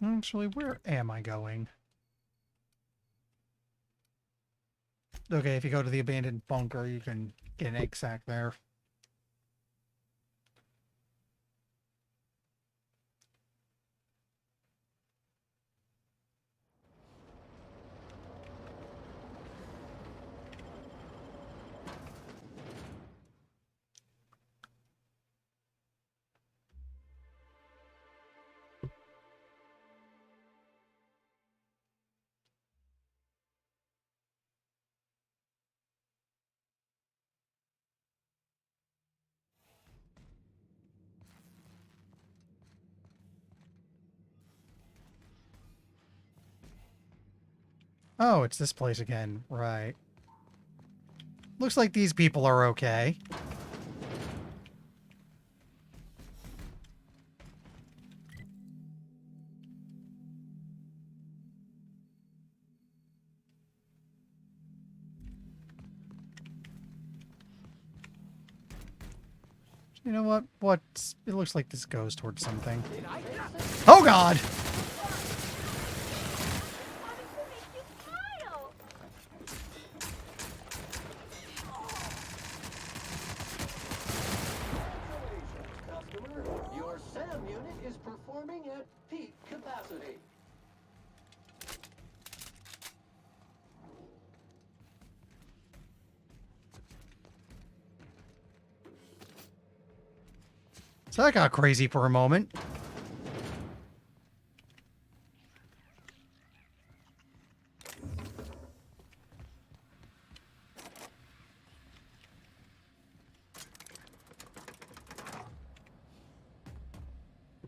Actually, where am I going? Okay, if you go to the abandoned bunker, you can get an egg sack there. Oh, it's this place again. Right. Looks like these people are okay. You know what? What's... It looks like this goes towards something. Oh, God! Customer, your SAM unit is performing at peak capacity. So that got crazy for a moment.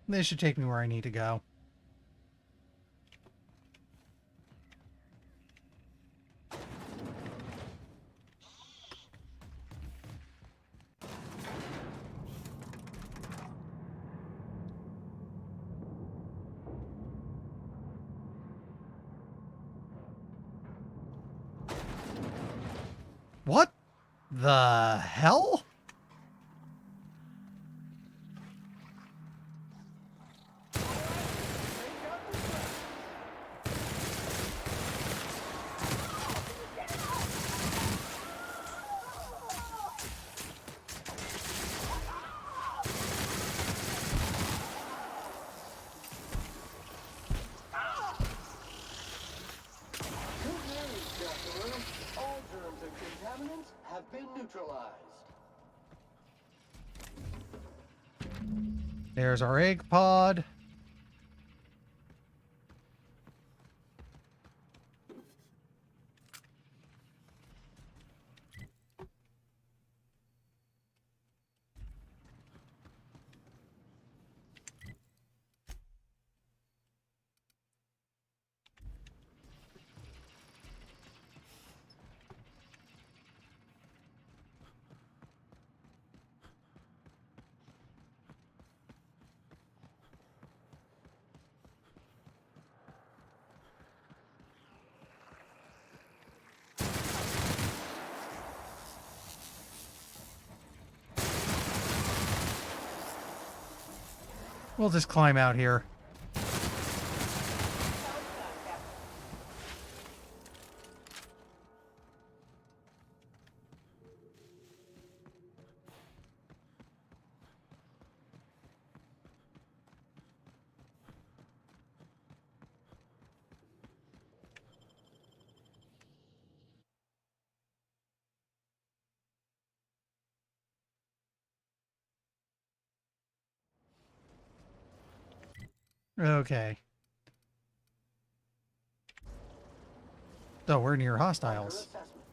This should take me where I need to go. What the hell? All germs and contaminants have been neutralized. There's our egg pod. We'll just climb out here. Okay. Oh, we're near Under hostiles. assessment.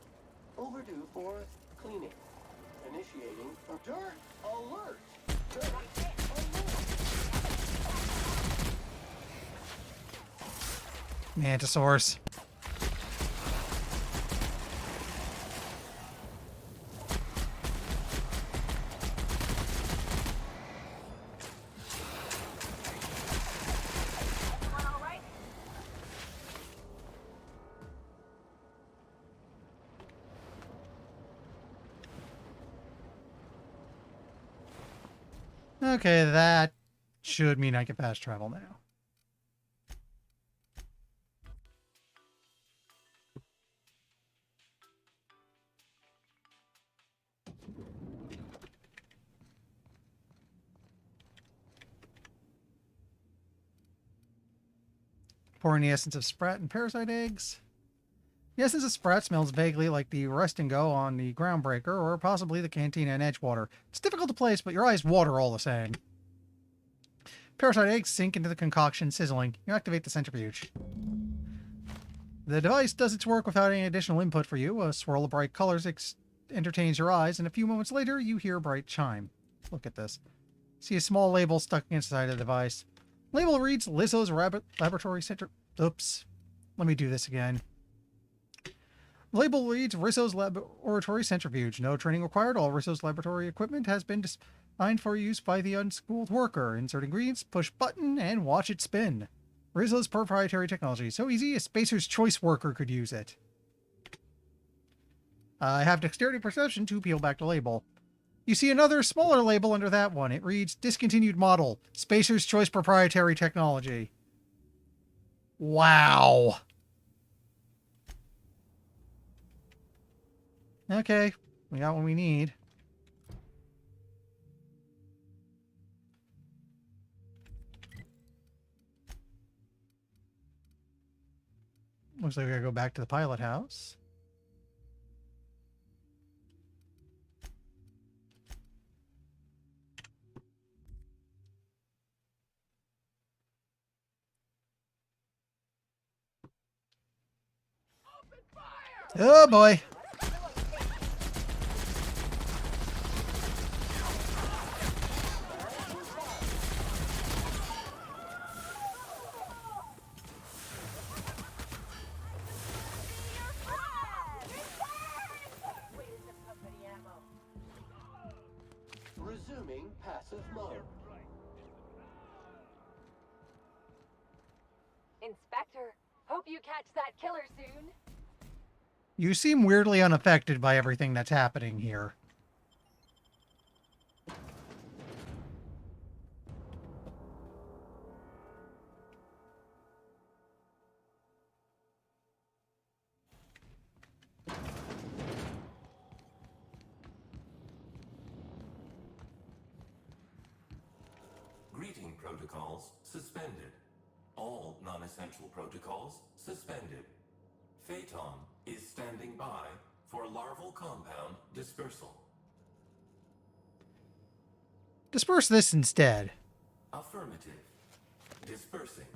Overdue for cleaning. Initiating dirt alert. Dirt alert. Mantisaurus. Okay, that should mean I can fast travel now. Pouring the essence of Sprat and parasite eggs. The essence of Sprat smells vaguely like the rest and go on the Groundbreaker, or possibly the Cantina in Edgewater. It's difficult to place, but your eyes water all the same. Parasite eggs sink into the concoction, sizzling. You activate the centrifuge. The device does its work without any additional input for you. A swirl of bright colors entertains your eyes, and a few moments later, you hear a bright chime. Look at this. See a small label stuck inside the device. Label reads Lizzo's Laboratory Center. Oops. Let me do this again. Label reads Rizzo's Laboratory Centrifuge. No training required. All Rizzo's laboratory equipment has been designed for use by the unschooled worker. Insert ingredients, push button, and watch it spin. Rizzo's proprietary technology. So easy, a Spacer's Choice worker could use it. I have dexterity perception to peel back the label. You see another smaller label under that one. It reads Discontinued Model. Spacer's Choice proprietary technology. Wow. Okay, we got what we need. Looks like we gotta go back to the pilot house. Oh boy. Resuming passive mode. Inspector, hope you catch that killer soon. You seem weirdly unaffected by everything that's happening here. Greeting protocols suspended. All non-essential protocols suspended. Phaeton is standing by for larval compound dispersal. Disperse this instead. Affirmative. Dispersing.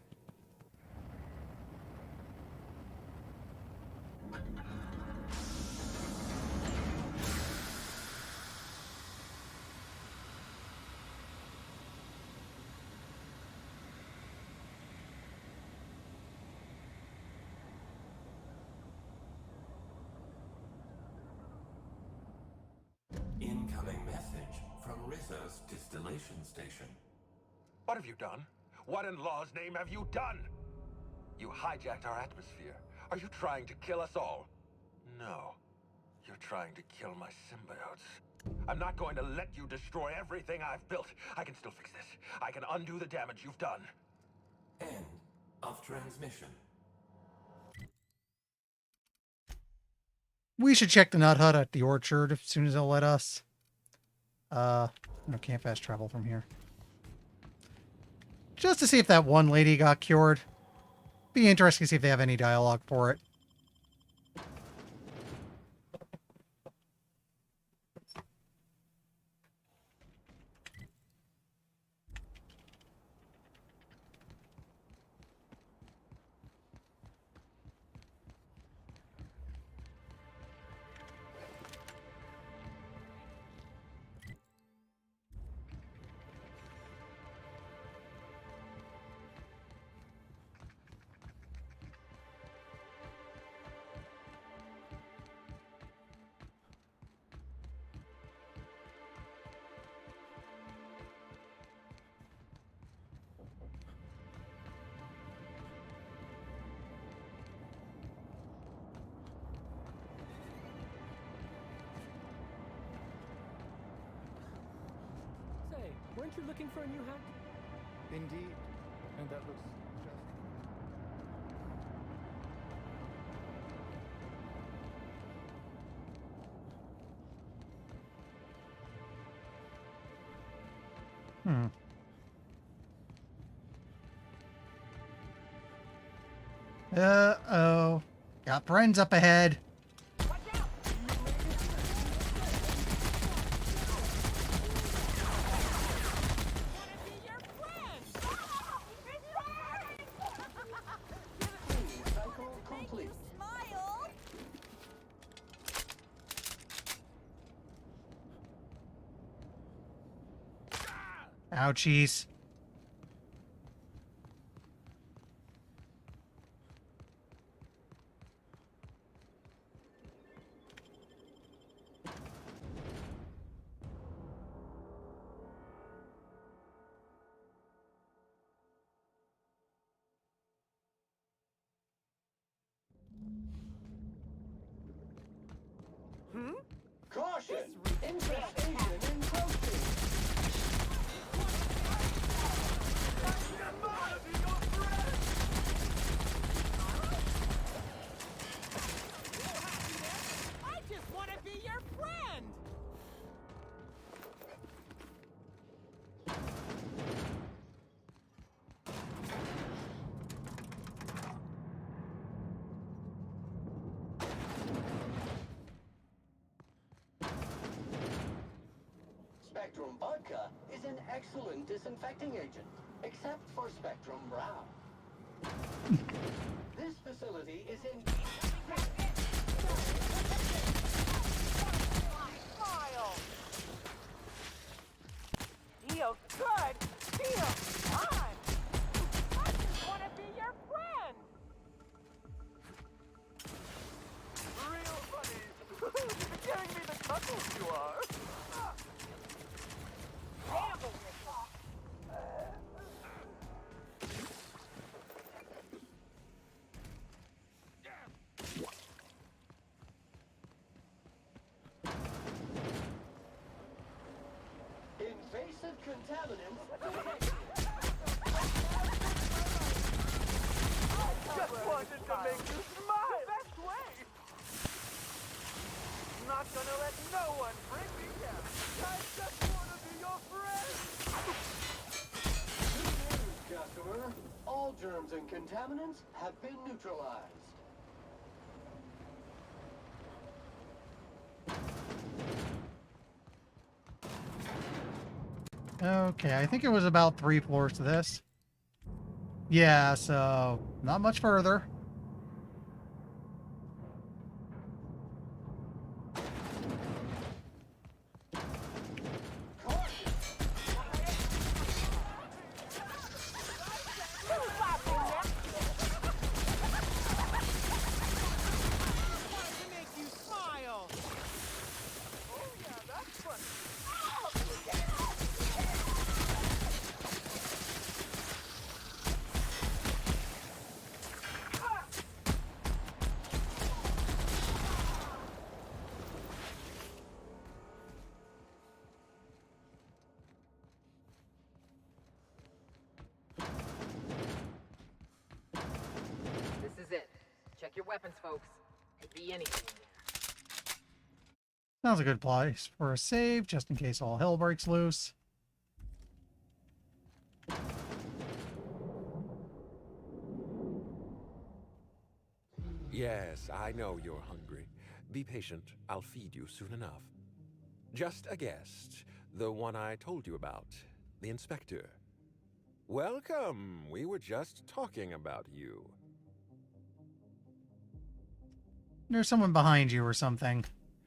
Incoming message from Rizzo's distillation station. What have you done? What in law's name have you done? You hijacked our atmosphere. Are you trying to kill us all? No. You're trying to kill my symbiotes. I'm not going to let you destroy everything I've built. I can still fix this. I can undo the damage you've done. End of transmission. We should check the Nut Hut at the orchard as soon as they'll let us. No, can't fast travel from here. Just to see if that one lady got cured. Be interesting to see if they have any dialogue for it. Weren't you looking for a new hat? Indeed. And that looks just... Uh-oh. Got friends up ahead. Ouchies. Caution! Infestation encroaching! I just want to be your friend! Spectrum Vodka is an excellent disinfecting agent, except for Spectrum Brown. This facility is in... Smile! Feels good! Feels fun! I just want to be your friend! Real funny! Giving me the cuddles you are! Invasive contaminants. Just wanted to make you smile. The best way. Not gonna let no one bring me down. I just want to be your friend. Good news, customer. All germs and contaminants have been neutralized. Okay, I think it was about 3 floors to this. Yeah, so not much further. This is it. Check your weapons, folks. Could be anything in there. Sounds a good place for a save, just in case all hell breaks loose. Yes, I know you're hungry. Be patient. I'll feed you soon enough. Just a guest. The one I told you about. The inspector. Welcome. We were just talking about you. There's someone behind you or something.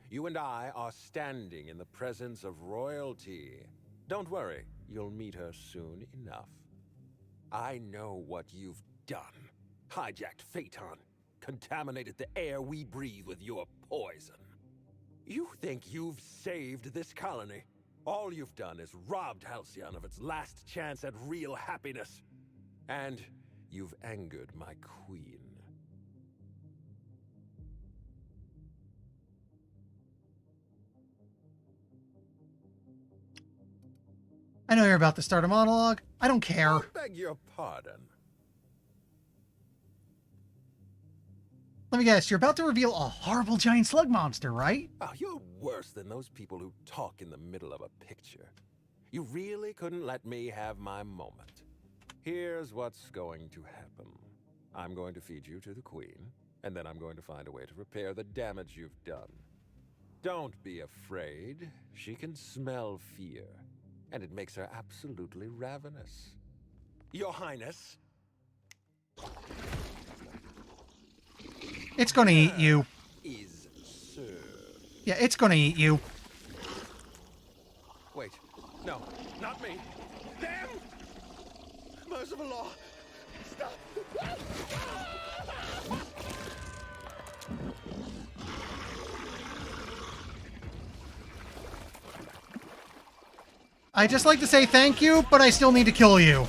You and I are standing in the presence of royalty. Don't worry. You'll meet her soon enough. I know what you've done. Hijacked Phaeton. Contaminated the air we breathe with your poison. You think you've saved this colony? All you've done is robbed Halcyon of its last chance at real happiness. And you've angered my queen. I know you're about to start a monologue. I don't care. I beg your pardon. Let me guess, you're about to reveal a horrible giant slug monster, right? Oh, you're worse than those people who talk in the middle of a picture. You really couldn't let me have my moment. Here's what's going to happen. I'm going to feed you to the Queen, and then I'm going to find a way to repair the damage you've done. Don't be afraid. She can smell fear, and it makes her absolutely ravenous. Your Highness. It's gonna eat you. Is served. Yeah, it's gonna eat you. Wait. No, not me. Damn! Merciful law. Stop. I just like to say thank you, but I still need to kill you.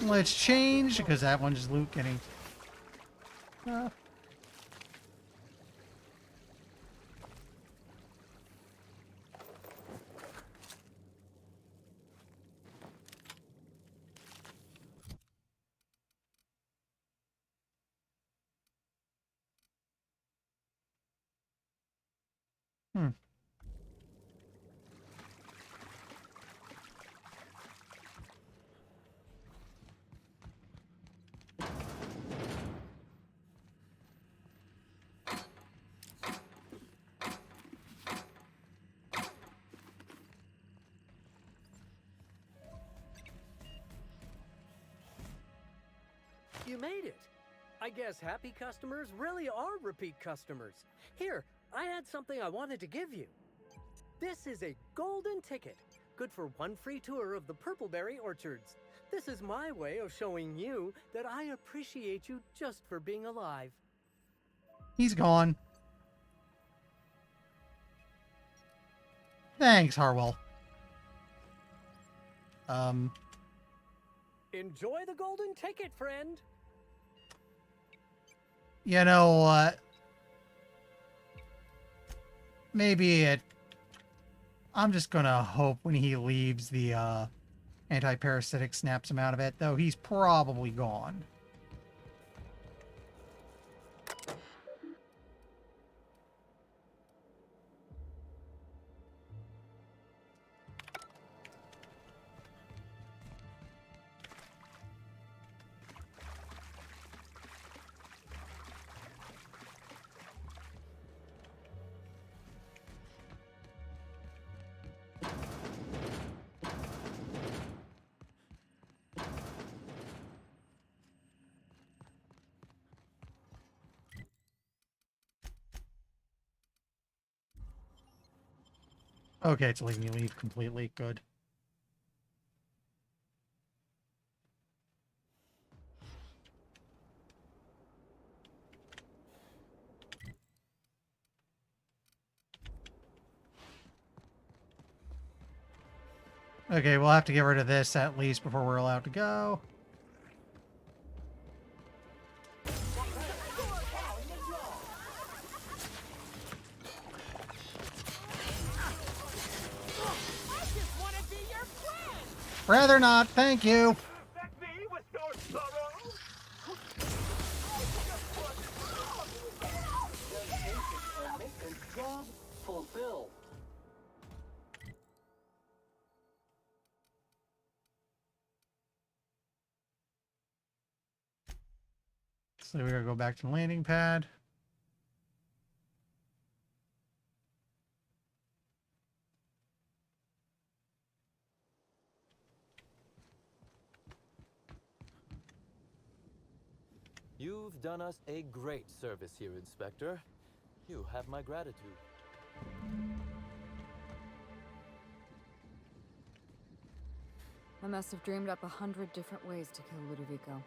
Let's change, because that one's just loot getting... You made it. I guess happy customers really are repeat customers. Here, I had something I wanted to give you. This is a golden ticket, good for one free tour of the Purpleberry Orchards. This is my way of showing you that I appreciate you just for being alive. He's gone. Thanks, Harwell. Enjoy the golden ticket, friend. You know what? Maybe it... I'm just gonna hope when he leaves the anti-parasitic snaps him out of it, though he's probably gone. Okay, it's letting me leave completely. Good. Okay, we'll have to get rid of this at least before we're allowed to go. Rather not, thank you. Fulfilled. So we gotta go back to the landing pad. You've done us a great service here, Inspector. You have my gratitude. I must have dreamed up 100 different ways to kill Ludovico.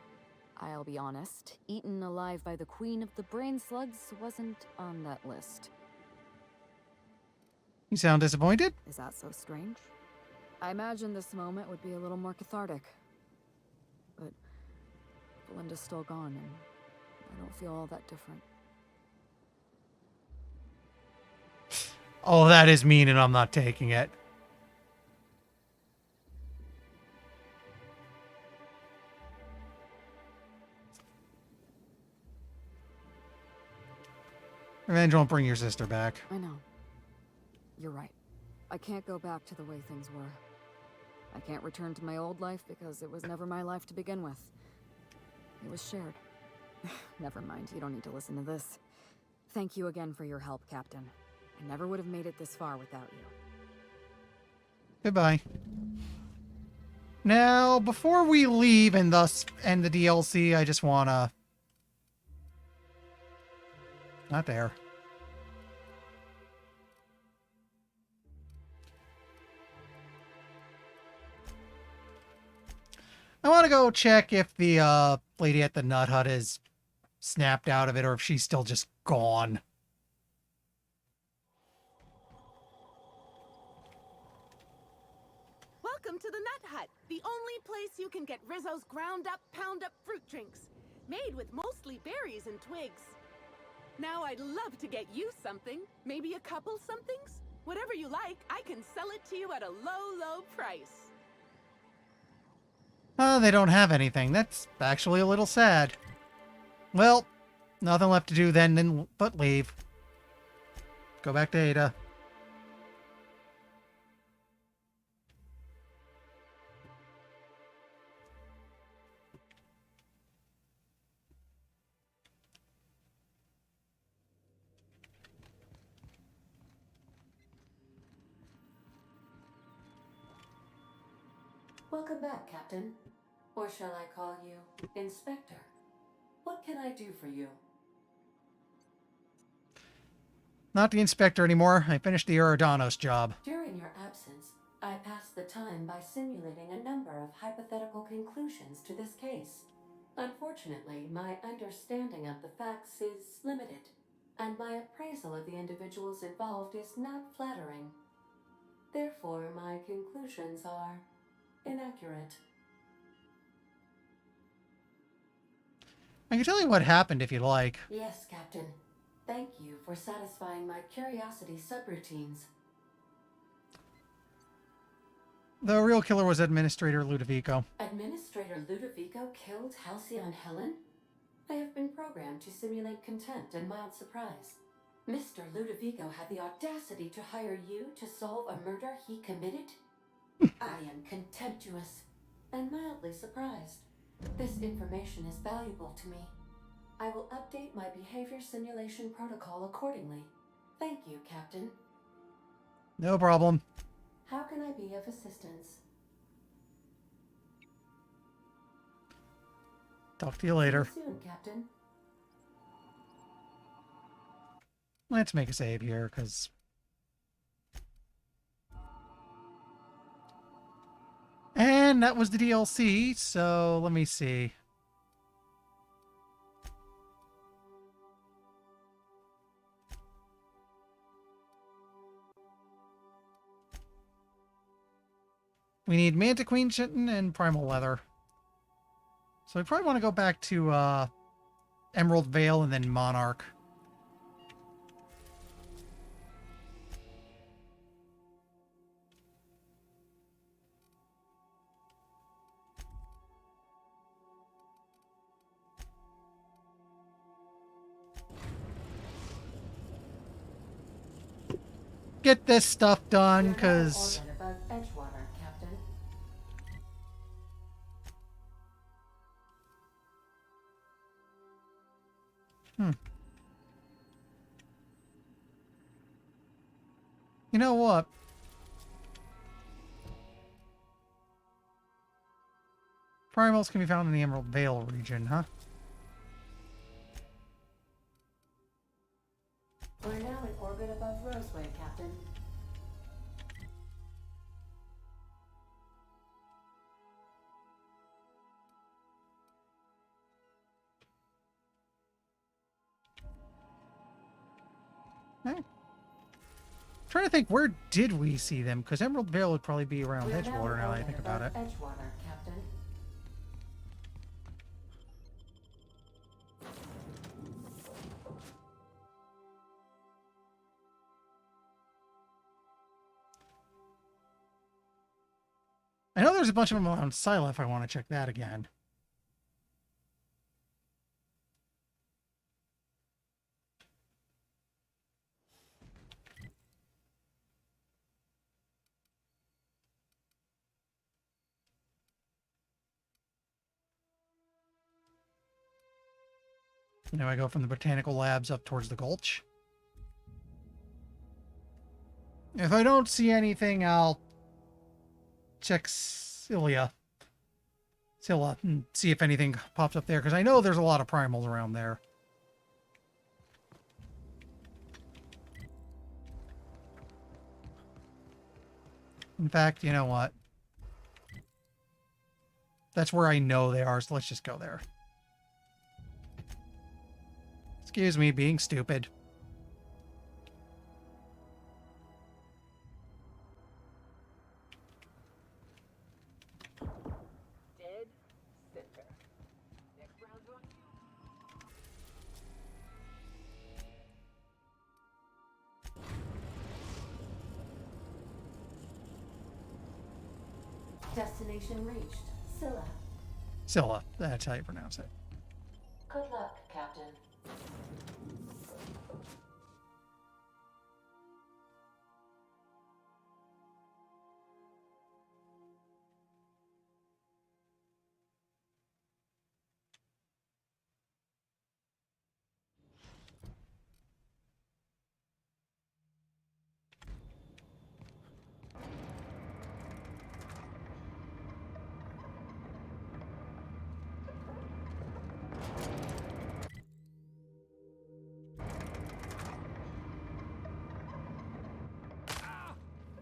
I'll be honest, eaten alive by the Queen of the Brain Slugs wasn't on that list. You sound disappointed? Is that so strange? I imagine this moment would be a little more cathartic. But Belinda's still gone, and I don't feel all that different. Oh, that is mean, and I'm not taking it. Revenge won't bring your sister back. I know. You're right. I can't go back to the way things were. I can't return to my old life because it was never my life to begin with. It was shared. Never mind, you don't need to listen to this. Thank you again for your help, Captain. I never would have made it this far without you. Goodbye. Now, before we leave and thus end the DLC, I just wanna... Not there. I want to go check if the lady at the Nut Hut is snapped out of it or if she's still just gone. Welcome to the Nut Hut, the only place you can get Rizzo's ground-up, pound-up fruit drinks, made with mostly berries and twigs. Now I'd love to get you something, maybe a couple somethings. Whatever you like, I can sell it to you at a low, low price. They don't have anything. That's actually a little sad. Well, nothing left to do then but leave. Go back to Ada. Welcome back, Captain. Or shall I call you Inspector? What can I do for you? Not the inspector anymore. I finished the Eridanos job. During your absence, I passed the time by simulating a number of hypothetical conclusions to this case. Unfortunately, my understanding of the facts is limited, and my appraisal of the individuals involved is not flattering. Therefore, my conclusions are inaccurate. I can tell you what happened if you like. Yes, Captain. Thank you for satisfying my curiosity subroutines. The real killer was Administrator Ludovico. Administrator Ludovico killed Halcyon Helen? I have been programmed to simulate contempt and mild surprise. Mr. Ludovico had the audacity to hire you to solve a murder he committed? I am contemptuous and mildly surprised. This information is valuable to me. I will update my behavior simulation protocol accordingly. Thank you, Captain. No problem. How can I be of assistance? Talk to you later. See you soon, Captain. Let's make a save here, because... And that was the DLC, so let me see. We need Mantiqueen Chitin and Primal Leather. So we probably want to go back to Emerald Vale and then Monarch. Get this stuff done, because... Above Edgewater, Captain. You know what? Primals can be found in the Emerald Vale region, huh? We're now in orbit above Roseway, Captain. Okay. trying to think, where did we see them? Because Emerald Vale would probably be around We're Edgewater now that I think about it. Edgewater, Captain. I know there's a bunch of them around Sila if I want to check that again. Now I go from the botanical labs up towards the Gulch. If I don't see anything, I'll check Scylla and see if anything pops up there, because I know there's a lot of primals around there. In fact, you know what? That's where I know they are, so let's just go there. Excuse me, being stupid. Dead center. Next round's on you. Destination reached. Scylla. Scylla, that's how you pronounce it. Good luck, Captain.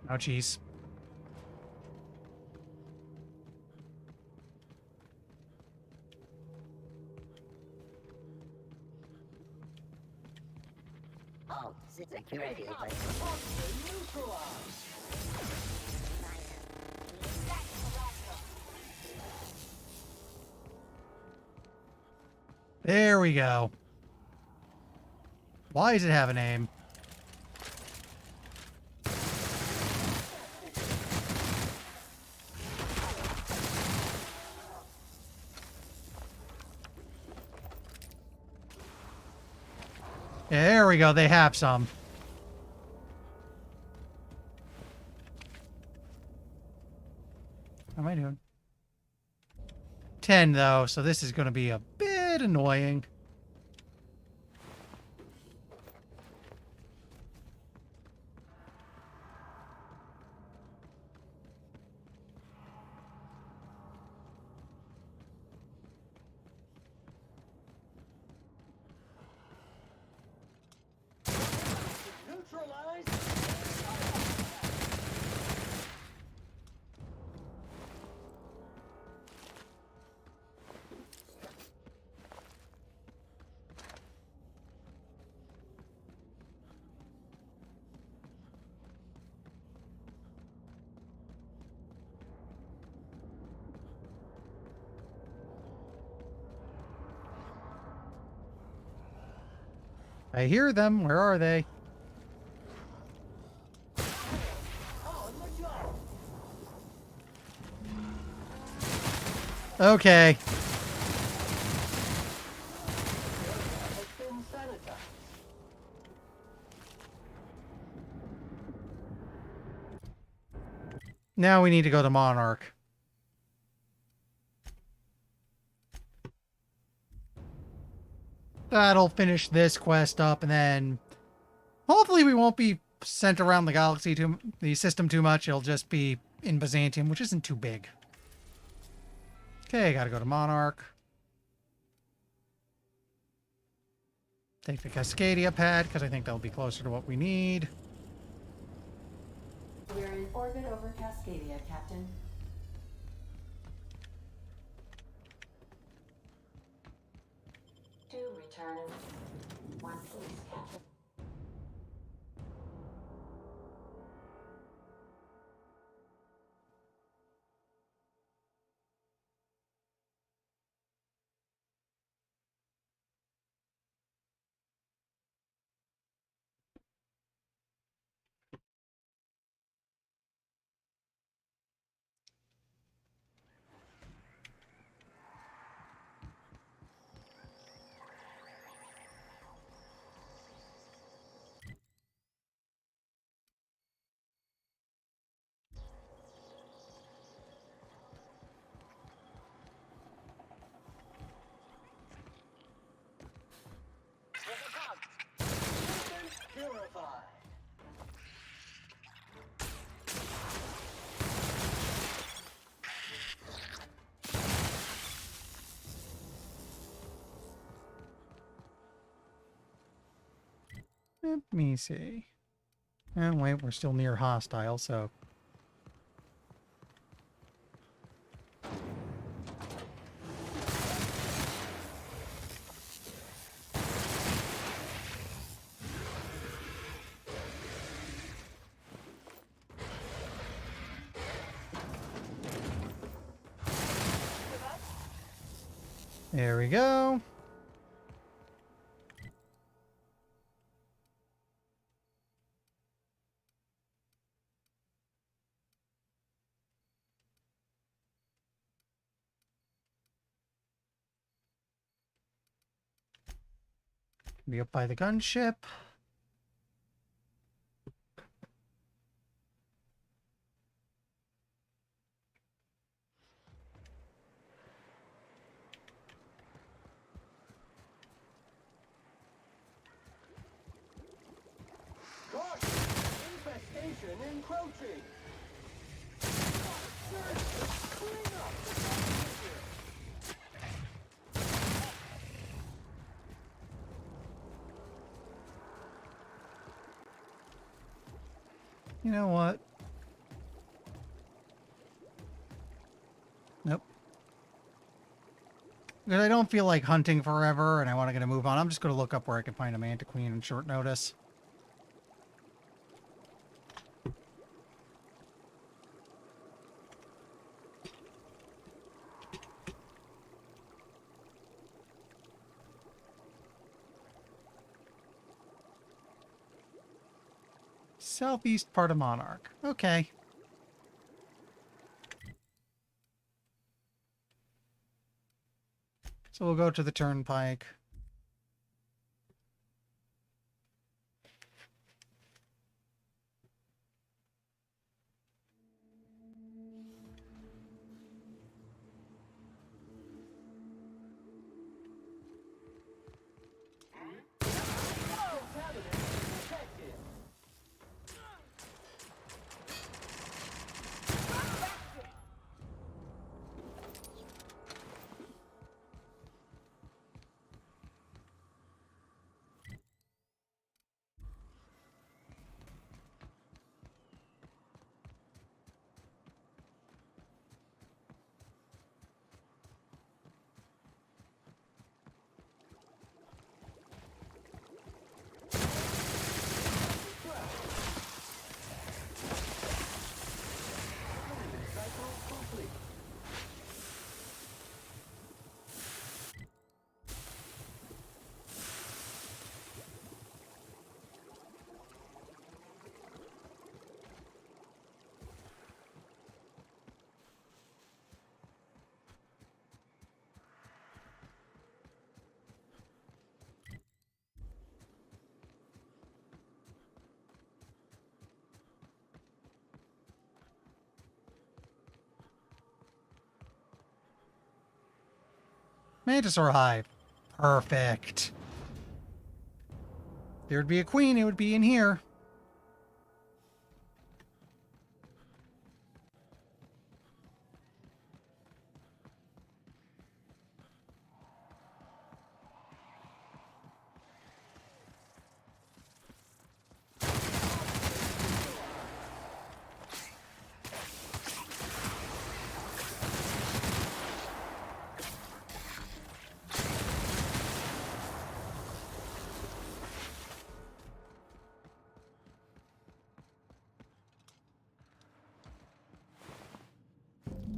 Oh, jeez. Oh, security. There we go. Why does it have a name? There we go. They have some. How am I doing? 10 though, so this is going to be a bit annoying. I hear them. Where are they? Okay. Now we need to go to Monarch. That'll finish this quest up, and then hopefully we won't be sent around the galaxy the system too much. It'll just be in Byzantium, which isn't too big. Okay, gotta go to Monarch. Take the Cascadia pad, because I think that'll be closer to what we need. We're in orbit over Cascadia, Captain. Do return in one piece, Captain. Let me see. Oh, wait, we're still near hostile, so... There we go. Be up by the gunship. Caution! Infestation encroaching! Clean up! You know what? Nope. Because I don't feel like hunting forever and I want to get a move on. I'm just going to look up where I can find a Mantiqueen in short notice. Southeast part of Monarch. Okay. So we'll go to the turnpike. Mantisaur Hive. Perfect. If there would be a queen, it would be in here.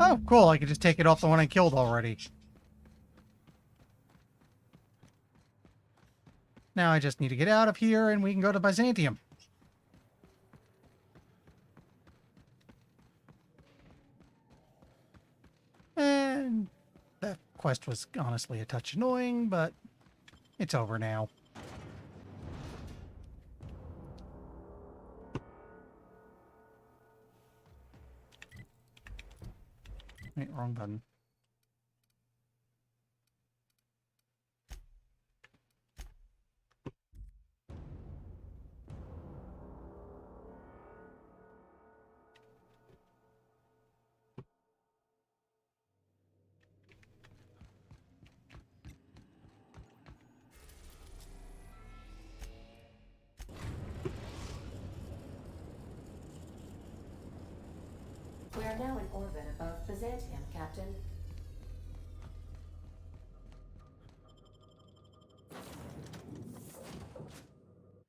Oh, cool. I could just take it off the one I killed already. Now I just need to get out of here and we can go to Byzantium. And that quest was honestly a touch annoying, but it's over now. Wait, wrong button. now in orbit above Byzantium, Captain.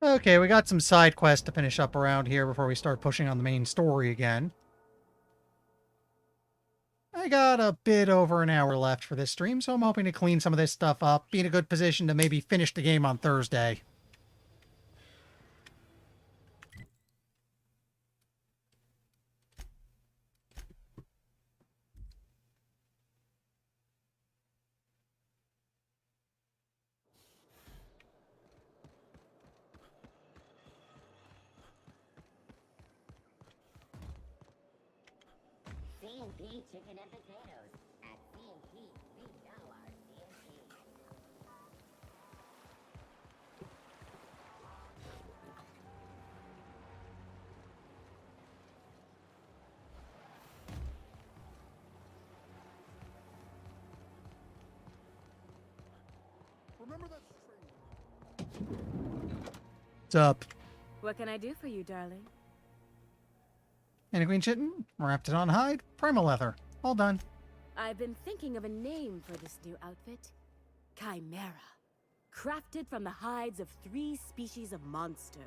Okay, we got some side quests to finish up around here before we start pushing on the main story again. I got a bit over an hour left for this stream, so I'm hoping to clean some of this stuff up, be in a good position to maybe finish the game on Thursday. C&P chicken and potatoes at C&P $3 C&P. Remember that What's up? What can I do for you, darling? Anna Queen Chitin, Raptidon Hide, Primal Leather. All done. I've been thinking of a name for this new outfit. Chimera. Crafted from the hides of 3 species of monster.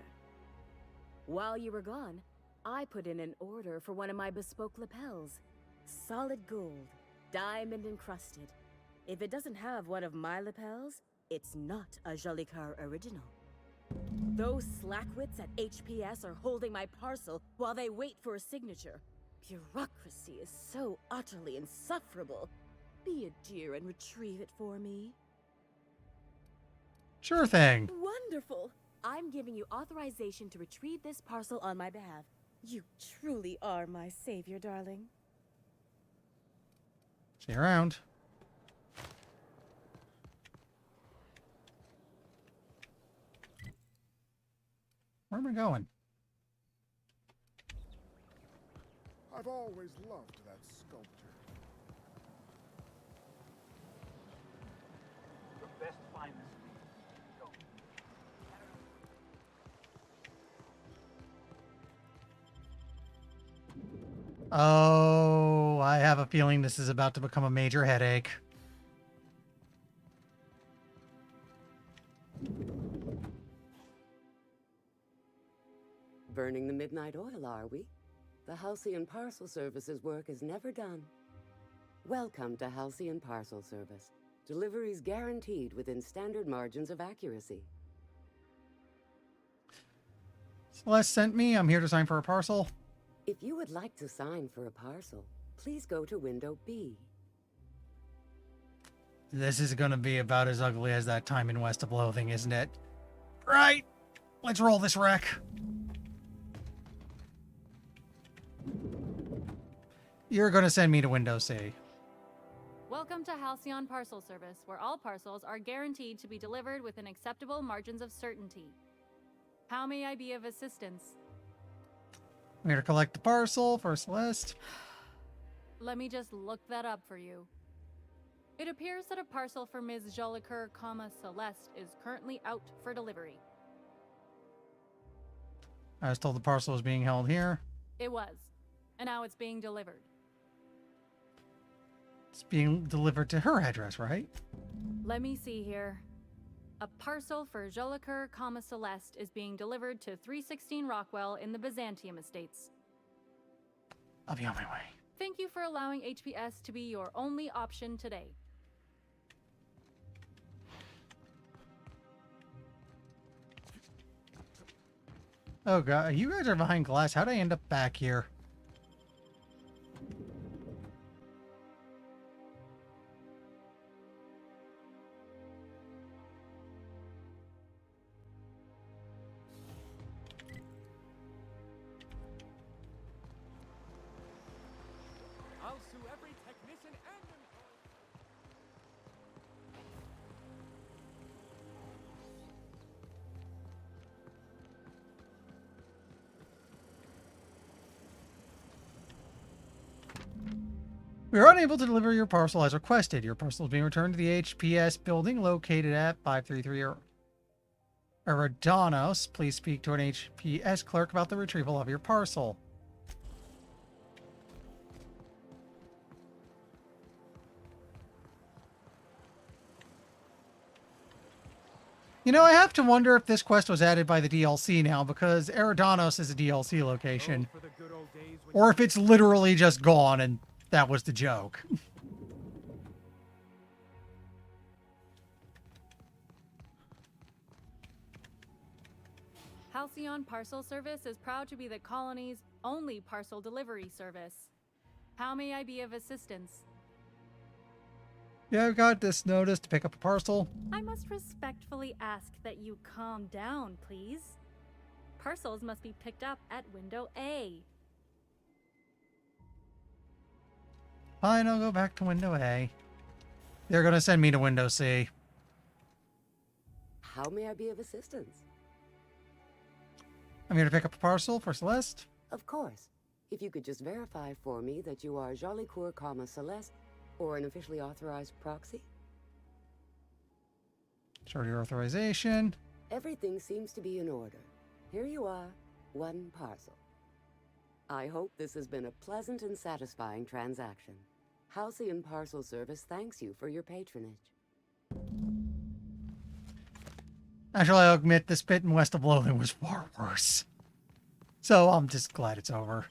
While you were gone, I put in an order for one of my bespoke lapels. Solid gold, diamond encrusted. If it doesn't have one of my lapels, it's not a Jolicoeur original. Those slackwits at HPS are holding my parcel while they wait for a signature. Bureaucracy is so utterly insufferable. Be a dear and retrieve it for me. Sure thing. Wonderful! I'm giving you authorization to retrieve this parcel on my behalf. You truly are my savior, darling. See you around. Where am I going? I've always loved that sculpture. The best finest. Go. Oh, I have a feeling this is about to become a major headache. Burning the midnight oil, are we? The Halcyon Parcel Service's work is never done. Welcome to Halcyon Parcel Service. Deliveries guaranteed within standard margins of accuracy. Celeste sent me. I'm here to sign for a parcel. If you would like to sign for a parcel, please go to window B. This is going to be about as ugly as that time in West of Loathing, isn't it? Right. Let's roll this wreck. You're going to send me to window C. Welcome to Halcyon Parcel Service, where all parcels are guaranteed to be delivered within acceptable margins of certainty. How may I be of assistance? I'm here to collect the parcel for Celeste. Let me just look that up for you. It appears that a parcel for Ms. Jolicoeur, Celeste is currently out for delivery. I was told the parcel was being held here. It was, and now it's being delivered. It's being delivered to her address, right? Let me see here. A parcel for Jolicoeur, Celeste is being delivered to 316 Rockwell in the Byzantium Estates. I'll be on my way. Thank you for allowing HPS to be your only option today. Oh god, you guys are behind glass. How'd I end up back here? I'll sue every technician and employee. We are unable to deliver your parcel as requested. Your parcel is being returned to the HPS building located at 533 Eridanos. Please speak to an HPS clerk about the retrieval of your parcel. You know, I have to wonder if this quest was added by the DLC now, because Eridanos is a DLC location. Or if it's literally just gone and that was the joke. Halcyon Parcel Service is proud to be the colony's only parcel delivery service. How may I be of assistance? Yeah, I've got this notice to pick up a parcel. I must respectfully ask that you calm down, please. Parcels must be picked up at window A. Fine, I'll go back to window A. They're going to send me to window C. How may I be of assistance? I'm here to pick up a parcel for Celeste. Of course. If you could just verify for me that you are Jolicoeur, Celeste, or an officially authorized proxy? Show your authorization. Everything seems to be in order. Here you are, one parcel. I hope this has been a pleasant and satisfying transaction. Halcyon Parcel Service thanks you for your patronage. Actually, I'll admit this bit in West of Loathing was far worse. So I'm just glad it's over.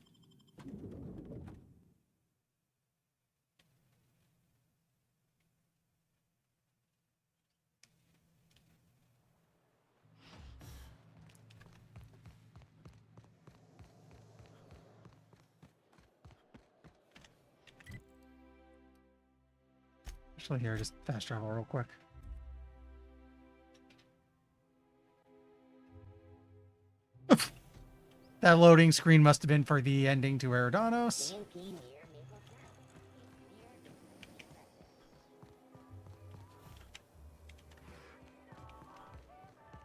Actually, here, just fast travel real quick. That loading screen must have been for the ending to Eridanos.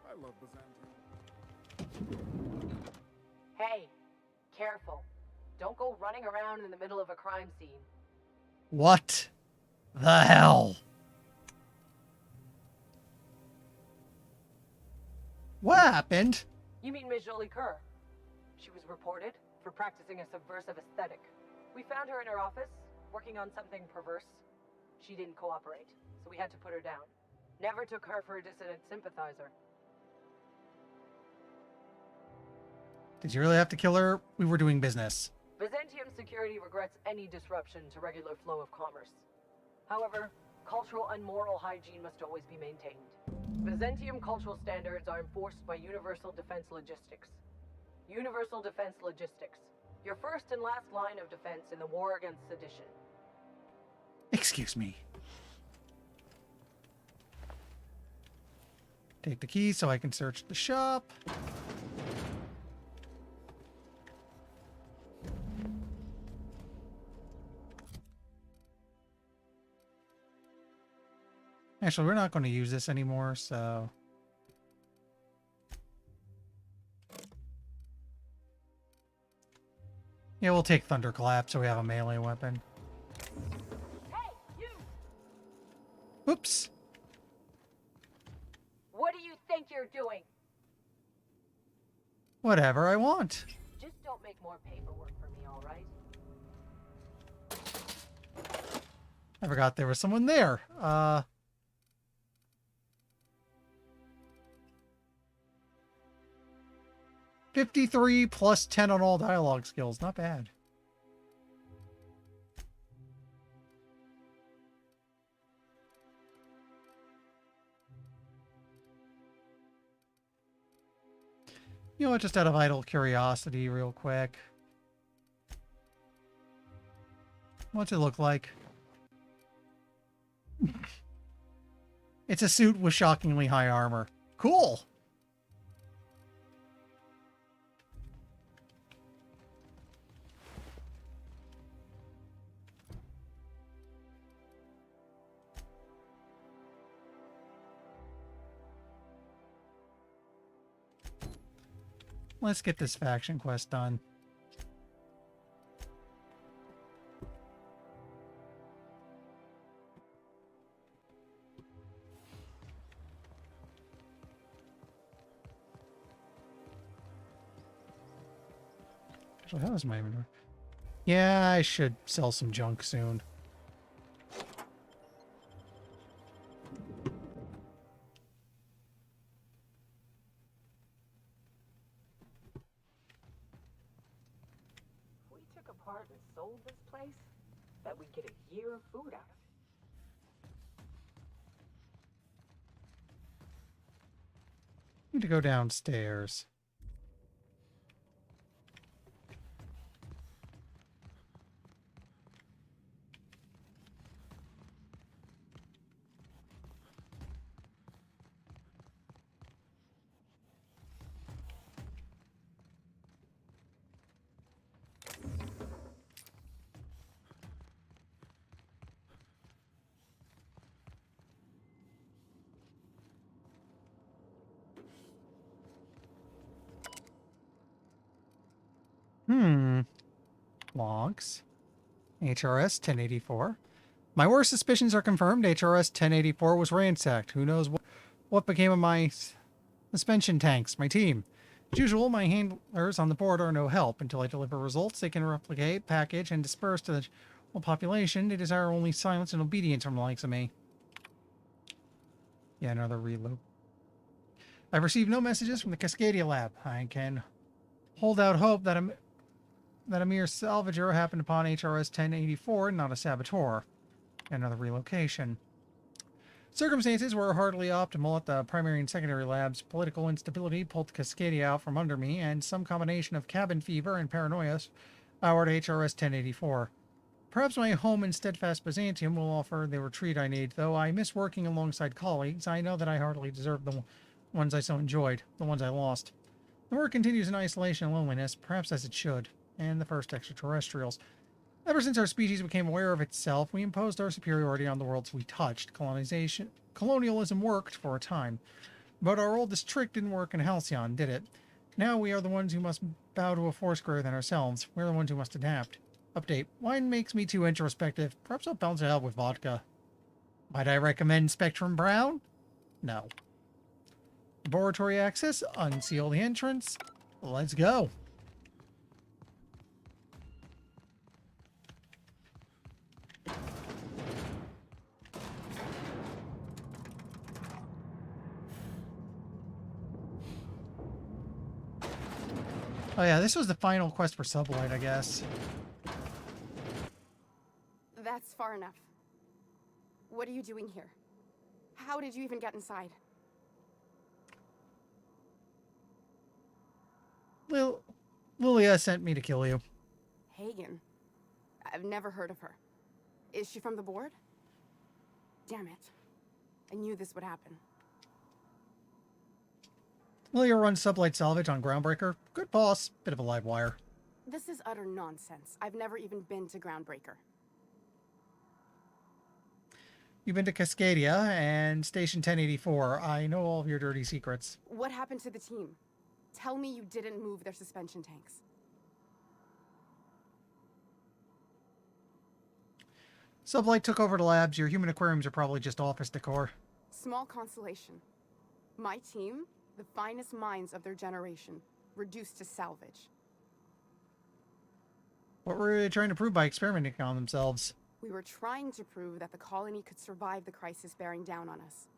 I love Byzantium. Hey, careful. Don't go running around in the middle of a crime scene. What the hell? What happened? You mean Ms. Jolicoeur? She was reported for practicing a subversive aesthetic. We found her in her office, working on something perverse. She didn't cooperate, so we had to put her down. Never took her for a dissident sympathizer. Did you really have to kill her? We were doing business. Byzantium security regrets any disruption to regular flow of commerce. However, cultural and moral hygiene must always be maintained. Byzantium cultural standards are enforced by Universal Defense Logistics. Universal Defense Logistics, your first and last line of defense in the war against sedition. Excuse me. Take the key so I can search the shop. Actually, we're not going to use this anymore, so... Yeah, we'll take Thunderclap so we have a melee weapon. Hey, you! Oops. What do you think you're doing? Whatever I want. Just don't make more paperwork for me, all right? I forgot there was someone there. 53 plus 10 on all dialogue skills. Not bad. You know what, just out of idle curiosity real quick. What's it look like? It's a suit with shockingly high armor. Cool! Let's get this faction quest done. Actually, how is my inventory? Yeah, I should sell some junk soon. apart and sold this place, bet we'd get a year of food out of it. Need to go downstairs. Logs. HRS 1084. My worst suspicions are confirmed. HRS 1084 was ransacked. Who knows what became of my suspension tanks, my team. As usual, my handlers on the board are no help. Until I deliver results they can replicate, package, and disperse to the general population, they desire only silence and obedience from the likes of me. Yeah, another reload. I've received no messages from the Cascadia lab. I can hold out hope that a mere salvager happened upon HRS 1084 and not a saboteur. Another relocation. Circumstances were hardly optimal at the primary and secondary labs. Political instability pulled Cascadia out from under me, and some combination of cabin fever and paranoia soured HRS 1084. Perhaps my home in steadfast Byzantium will offer the retreat I need, though I miss working alongside colleagues. I know that I hardly deserve the ones I so enjoyed, the ones I lost. The work continues in isolation and loneliness, perhaps as it should. And the first extraterrestrials. Ever since our species became aware of itself, we imposed our superiority on the worlds we touched. Colonialism worked for a time, but our oldest trick didn't work in Halcyon, did it? Now we are the ones who must bow to a force greater than ourselves. We're the ones who must adapt. Update. Wine makes me too introspective. Perhaps I'll balance it out with vodka. Might I recommend Spectrum Brown? No. Laboratory access. Unseal the entrance. Let's go. Oh yeah, this was the final quest for Sublight, I guess. That's far enough. What are you doing here? How did you even get inside? Lilia sent me to kill you. Hagen? I've never heard of her. Is she from the board? Damn it. I knew this would happen. Lilia runs Sublight Salvage on Groundbreaker. Good boss. Bit of a live wire. This is utter nonsense. I've never even been to Groundbreaker. You've been to Cascadia and Station 1084. I know all of your dirty secrets. What happened to the team? Tell me you didn't move their suspension tanks. Sublight took over the labs. Your human aquariums are probably just office decor. Small consolation. My team, the finest minds of their generation, reduced to salvage. What were they trying to prove by experimenting on themselves? We were trying to prove that the colony could survive the crisis bearing down on us.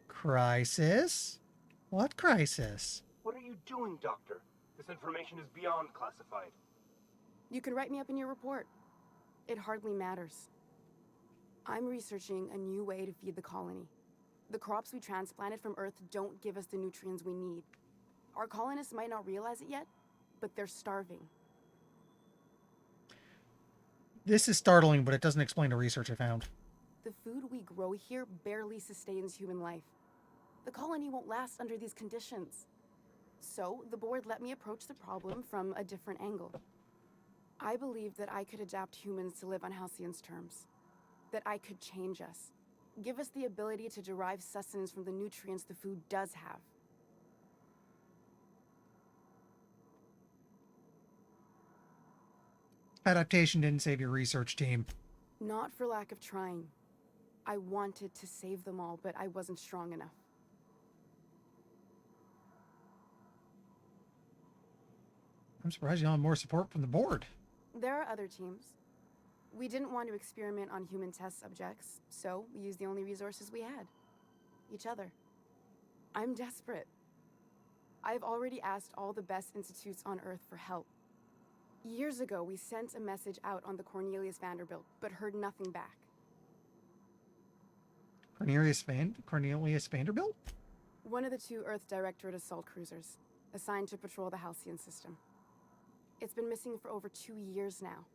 Crisis? What crisis? What are you doing, Doctor? This information is beyond classified. You can write me up in your report. It hardly matters. I'm researching a new way to feed the colony. The crops we transplanted from Earth don't give us the nutrients we need. Our colonists might not realize it yet, but they're starving. This is startling, but it doesn't explain the research I found. The food we grow here barely sustains human life. The colony won't last under these conditions. So, the board let me approach the problem from a different angle. I believed that I could adapt humans to live on Halcyon's terms. That I could change us. Give us the ability to derive sustenance from the nutrients the food does have. Adaptation didn't save your research team. Not for lack of trying. I wanted to save them all, but I wasn't strong enough. I'm surprised you don't have more support from the board. There are other teams. We didn't want to experiment on human test subjects, so we used the only resources we had. Each other. I'm desperate. I've already asked all the best institutes on Earth for help. Years ago, we sent a message out on the Cornelius Vanderbilt, but heard nothing back. Cornelius Vanderbilt? One of the two Earth Directorate assault cruisers, assigned to patrol the Halcyon system. It's been missing for over 2 years now.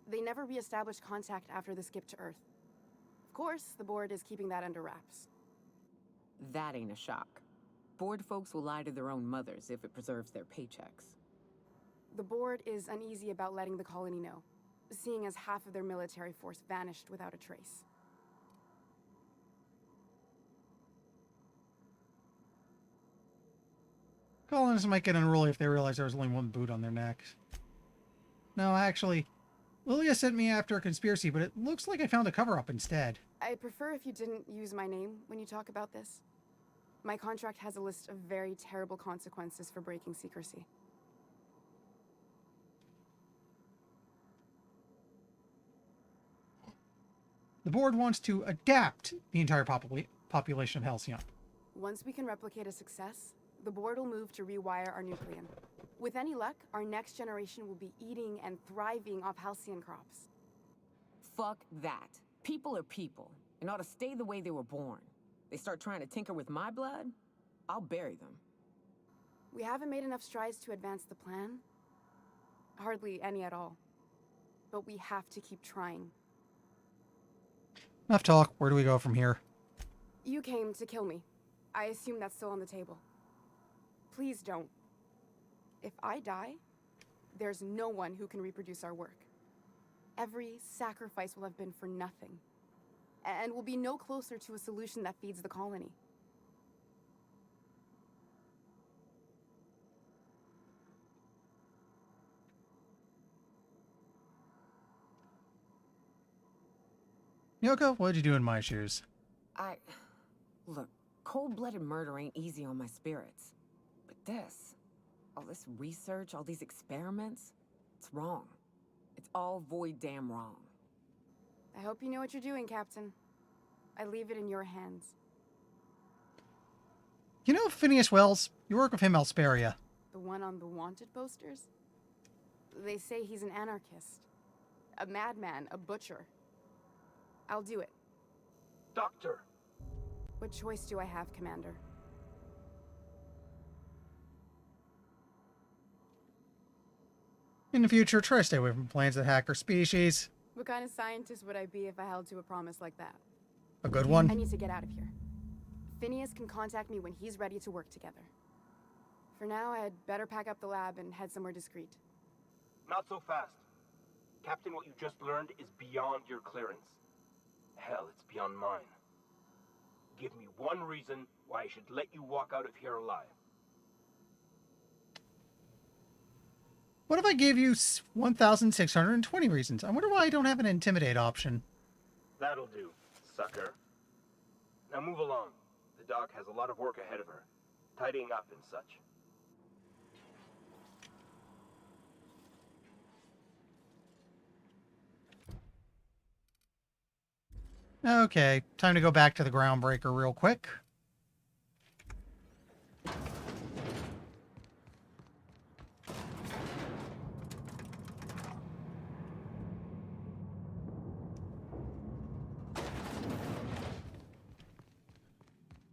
They never re-established contact after the skip to Earth. Of course, the board is keeping that under wraps. That ain't a shock. Board folks will lie to their own mothers if it preserves their paychecks. The board is uneasy about letting the colony know, seeing as half of their military force vanished without a trace. Colonists might get unruly if they realize there was only one boot on their necks. No, actually, Lilia sent me after a conspiracy, but it looks like I found a cover-up instead. I'd prefer if you didn't use my name when you talk about this. My contract has a list of very terrible consequences for breaking secrecy. The board wants to adapt the entire population of Halcyon. Once we can replicate a success, the board will move to rewire our nucleon. With any luck, our next generation will be eating and thriving off Halcyon crops. Fuck that. People are people, and ought to stay the way they were born. They start trying to tinker with my blood, I'll bury them. We haven't made enough strides to advance the plan. Hardly any at all. But we have to keep trying. Enough talk. Where do we go from here? You came to kill me. I assume that's still on the table. Please don't. If I die, there's no one who can reproduce our work. Every sacrifice will have been for nothing. And we'll be no closer to a solution that feeds the colony. Yoko, what'd you do in my shoes? Look, cold-blooded murder ain't easy on my spirits. But this, all this research, all these experiments, it's wrong. It's all void damn wrong. I hope you know what you're doing, Captain. I leave it in your hands. You know Phineas Wells? You work with him, Elsperia. The one on the wanted posters? They say he's an anarchist. A madman, a butcher. I'll do it. Doctor! What choice do I have, Commander? In the future, try to stay away from plans that hack our species. What kind of scientist would I be if I held to a promise like that? A good one. I need to get out of here. Phineas can contact me when he's ready to work together. For now, I'd better pack up the lab and head somewhere discreet. Not so fast. Captain, what you just learned is beyond your clearance. Hell, it's beyond mine. Give me one reason why I should let you walk out of here alive. What if I gave you 1,620 reasons? I wonder why I don't have an intimidate option. That'll do, sucker. Now move along. The doc has a lot of work ahead of her. Tidying up and such. Okay, time to go back to the Groundbreaker real quick.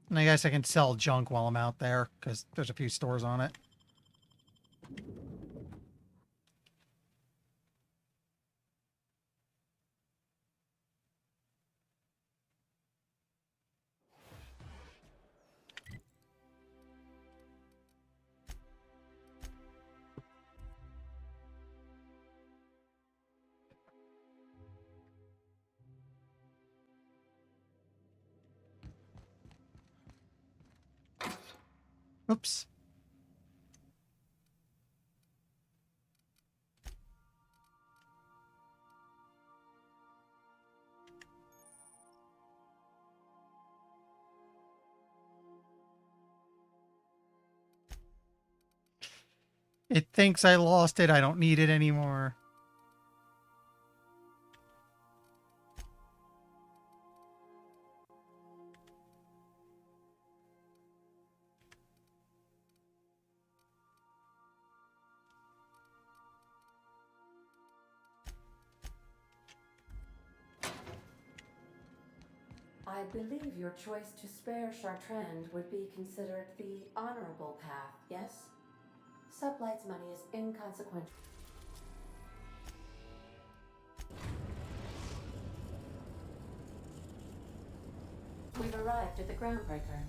And I guess I can sell junk while I'm out there, because there's a few stores on it. Oops. It thinks I lost it. I don't need it anymore. I believe your choice to spare Chartrand would be considered the honorable path, yes? Sublight's money is inconsequential. We've arrived at the Groundbreaker.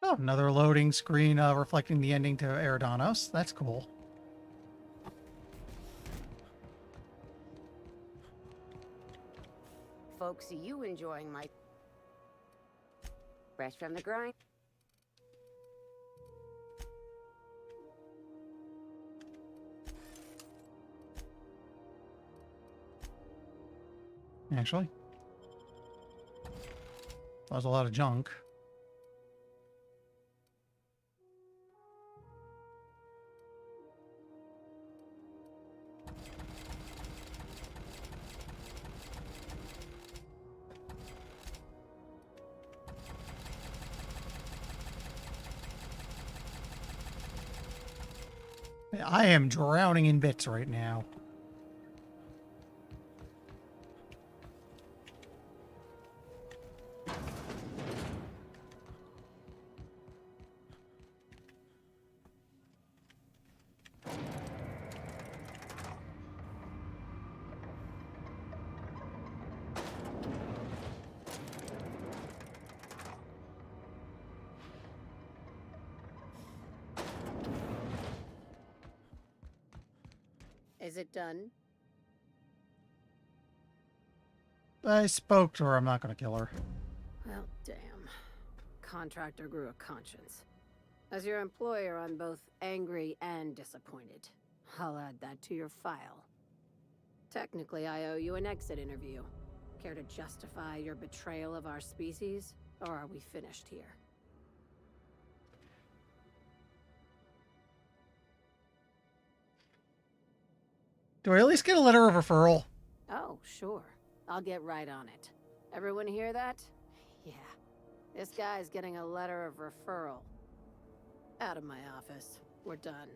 Oh, another loading screen reflecting the ending to Eridanos. That's cool. Folks, are you enjoying my fresh from the grind? Actually, that was a lot of junk. I am drowning in bits right now. Is it done? I spoke to her. I'm not going to kill her. Well, damn. Contractor grew a conscience. As your employer, I'm both angry and disappointed. I'll add that to your file. Technically, I owe you an exit interview. Care to justify your betrayal of our species? Or are we finished here? Do I at least get a letter of referral? Oh, sure. I'll get right on it. Everyone hear that? Yeah. This guy's getting a letter of referral. Out of my office. We're done.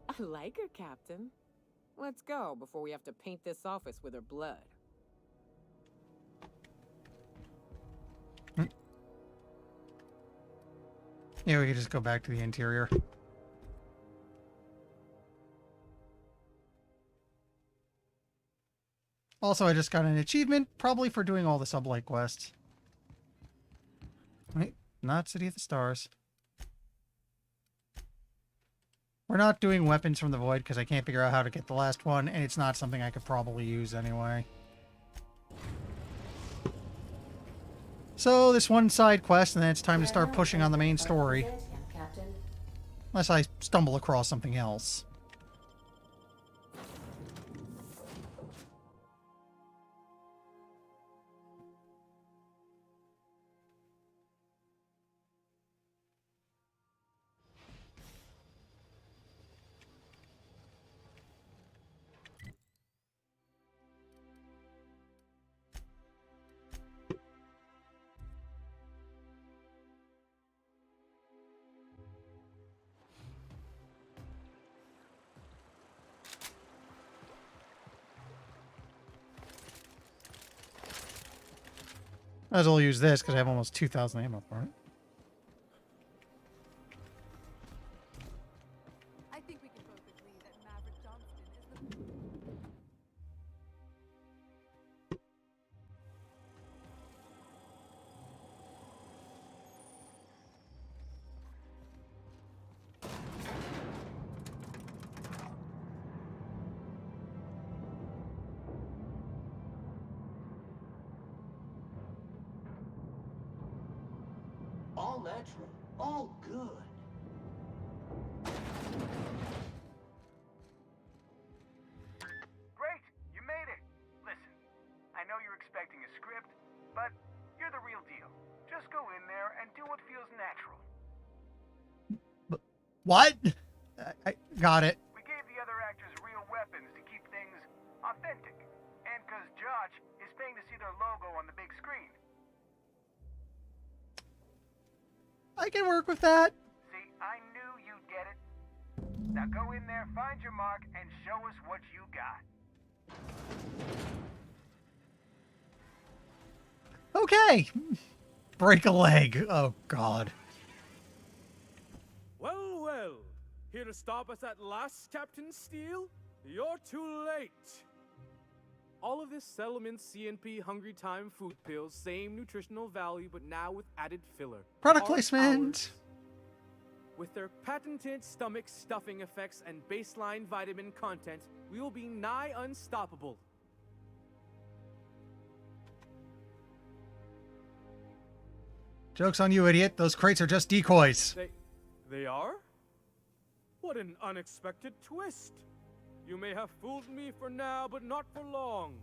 I like her, Captain. Let's go before we have to paint this office with her blood. Yeah, we could just go back to the interior. Also, I just got an achievement, probably for doing all the sublight quests. Wait, not City of the Stars. We're not doing Weapons from the Void because I can't figure out how to get the last one, and it's not something I could probably use anyway. So, this one side quest, and then it's time to start pushing on the main story. Unless I stumble across something else. Might as well use this because I have almost 2,000 ammo for it. I think we can both agree that Maverick Johnston is the... All natural, all good. you're expecting a script, but you're the real deal. Just go in there and do what feels natural. What? I got it. We gave the other actors real weapons to keep things authentic. And because Josh is paying to see their logo on the big screen. I can work with that. See, I knew you'd get it. Now go in there, find your mark, and show us what you got. Okay. Break a leg. Oh, God. Well, well. Here to stop us at last, Captain Steele? You're too late. All of this settlement CNP Hungry Time food pills, same nutritional value, but now with added filler. Product Are placement. ours. With their patented stomach stuffing effects and baseline vitamin content, we will be nigh unstoppable. Joke's on you, idiot. Those crates are just decoys. They are? What an unexpected twist. You may have fooled me for now, but not for long.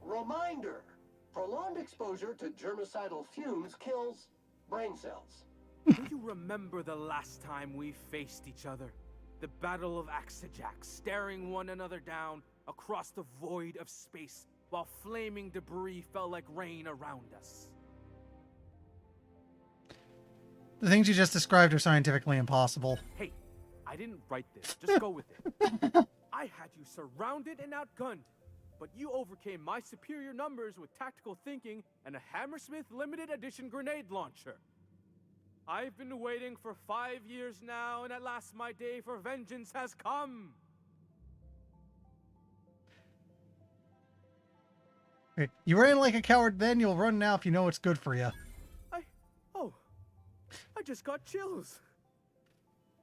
Reminder, prolonged exposure to germicidal fumes kills brain cells. Do you remember the last time we faced each other? The Battle of Axajack, staring one another down across the void of space while flaming debris fell like rain around us. The things you just described are scientifically impossible. Hey, I didn't write this. Just go with it. I had you surrounded and outgunned, but you overcame my superior numbers with tactical thinking and a Hammersmith limited edition grenade launcher. I've been waiting for 5 years now, and at last my day for vengeance has come. Wait, you ran like a coward then, you'll run now if you know what's good for you. I just got chills.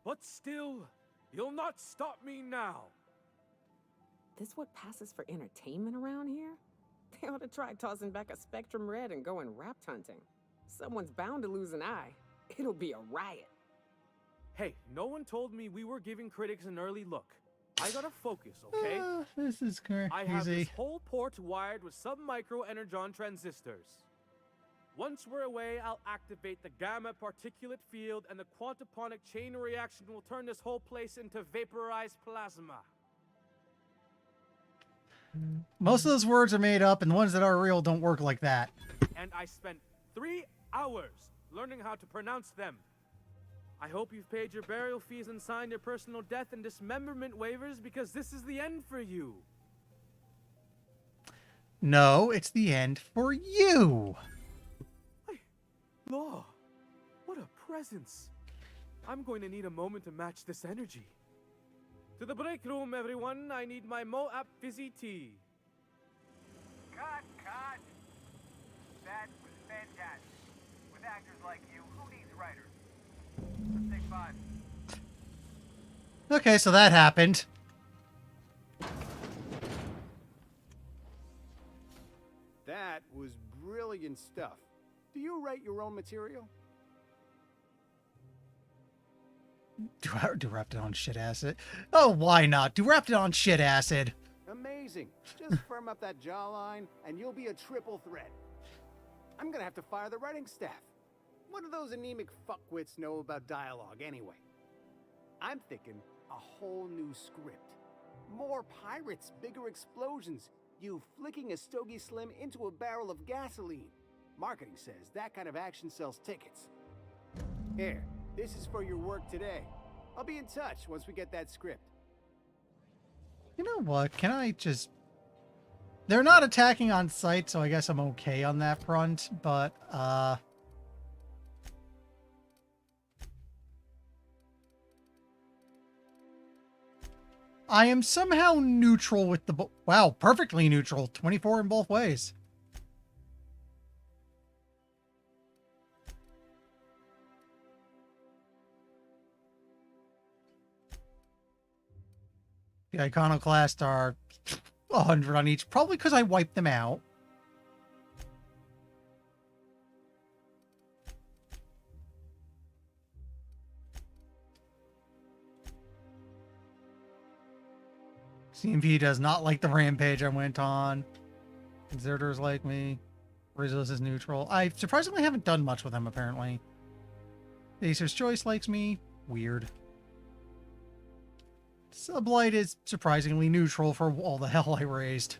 But still, you'll not stop me now. This what passes for entertainment around here? They ought to try tossing back a Spectrum Red and going rapt hunting. Someone's bound to lose an eye. It'll be a riot. Hey, no one told me we were giving critics an early look. I gotta focus, okay? This is crazy. I have this whole port wired with sub-micro energon transistors. Once we're away, I'll activate the gamma particulate field, and the quantaponic chain reaction will turn this whole place into vaporized plasma. Most of those words are made up, and the ones that are real don't work like that. And I spent 3 hours learning how to pronounce them. I hope you've paid your burial fees and signed your personal death and dismemberment waivers, because this is the end for you. No, it's the end for you. Law, what a presence. I'm going to need a moment to match this energy. To the break room, everyone. I need my Moab fizzy tea. Cut! That was fantastic. With actors like you, who needs writers? Let's take 5. Okay, so that happened. That was brilliant stuff. Do you write your own material? Do Raptidon shit acid? Oh, why not? Do Raptidon shit acid? Amazing. Just firm up that jawline, and you'll be a triple threat. I'm gonna have to fire the writing staff. What do those anemic fuckwits know about dialogue anyway? I'm thinking a whole new script. More pirates, bigger explosions, you flicking a Stogie Slim into a barrel of gasoline. Marketing says that kind of action sells tickets. Here, this is for your work today. I'll be in touch once we get that script. You know what? Can I just... They're not attacking on sight, so I guess I'm okay on that front, but, I am somehow neutral with the... Wow, perfectly neutral. 24 in both ways. The Iconoclast are 100 on each, probably because I wiped them out. CMP does not like the rampage I went on. Deserters like me. Rizos is neutral. I surprisingly haven't done much with him, apparently. Acer's Choice likes me. Weird. Sublight is surprisingly neutral for all the hell I raised.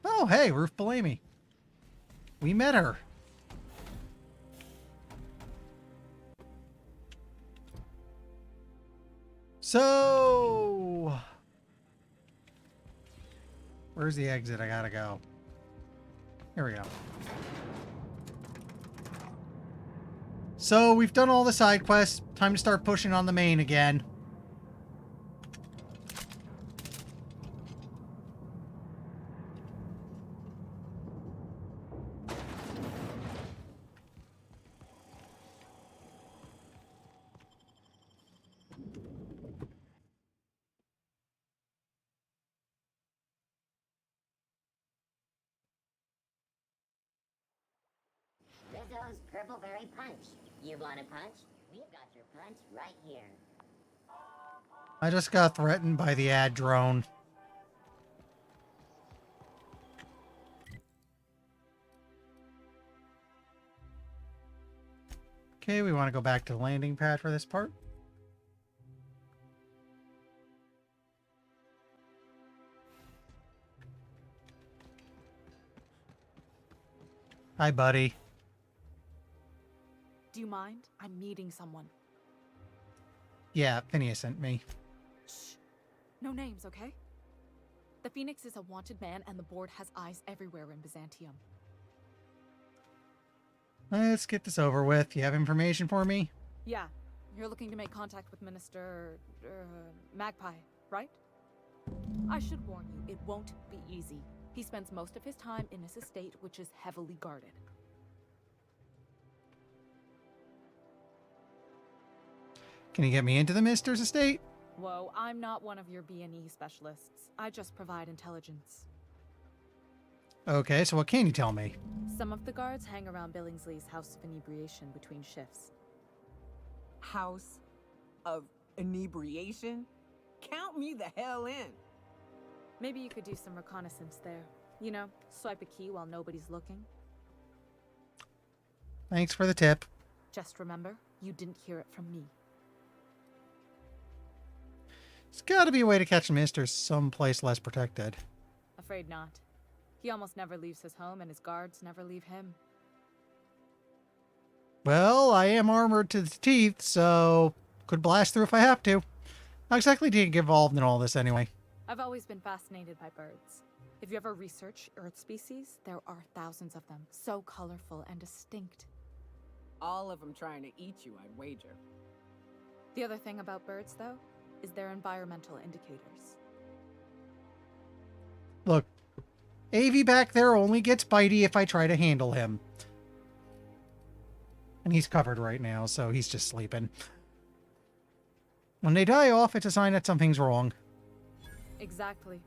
Oh, hey, Ruth Bellamy. We met her. So... where's the exit? I gotta go. Here we go. So, we've done all the side quests. Time to start pushing on the main again. Rizzo's Purple Berry Punch. You want a punch? We've got your punch right here. I just got threatened by the ad drone. Okay, we want to go back to the landing pad for this part. Hi, buddy. Do you mind? I'm meeting someone. Yeah, Phineas sent me. Shh. No names, okay? The Phoenix is a wanted man, and the board has eyes everywhere in Byzantium. Let's get this over with. You have information for me? Yeah, you're looking to make contact with Minister... Magpie, right? I should warn you, it won't be easy. He spends most of his time in his estate, which is heavily guarded. Can you get me into the Minister's estate? Whoa, I'm not one of your B&E specialists. I just provide intelligence. Okay, so what can you tell me? Some of the guards hang around Billingsley's House of Inebriation between shifts. House of Inebriation? Count me the hell in. Maybe you could do some reconnaissance there. You know, swipe a key while nobody's looking. Thanks for the tip. Just remember, you didn't hear it from me. There's gotta be a way to catch the Minister someplace less protected. Afraid not. He almost never leaves his home, and his guards never leave him. Well, I am armored to the teeth, so could blast through if I have to. How exactly do you get involved in all this anyway? I've always been fascinated by birds. If you ever research Earth species, there are thousands of them, so colorful and distinct. All of them trying to eat you, I'd wager. The other thing about birds, though, is their environmental indicators. Look, AV back there only gets bitey if I try to handle him. And he's covered right now, so he's just sleeping. When they die off, it's a sign that something's wrong. Exactly.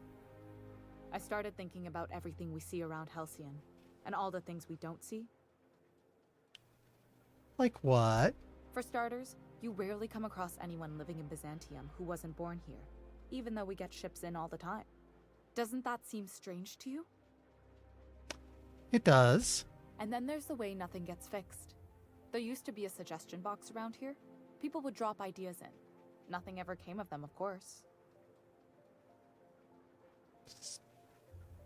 I started thinking about everything we see around Halcyon, and all the things we don't see. Like what? For starters, you rarely come across anyone living in Byzantium who wasn't born here, even though we get ships in all the time. Doesn't that seem strange to you? It does. And then there's the way nothing gets fixed. There used to be a suggestion box around here. People would drop ideas in. Nothing ever came of them, of course.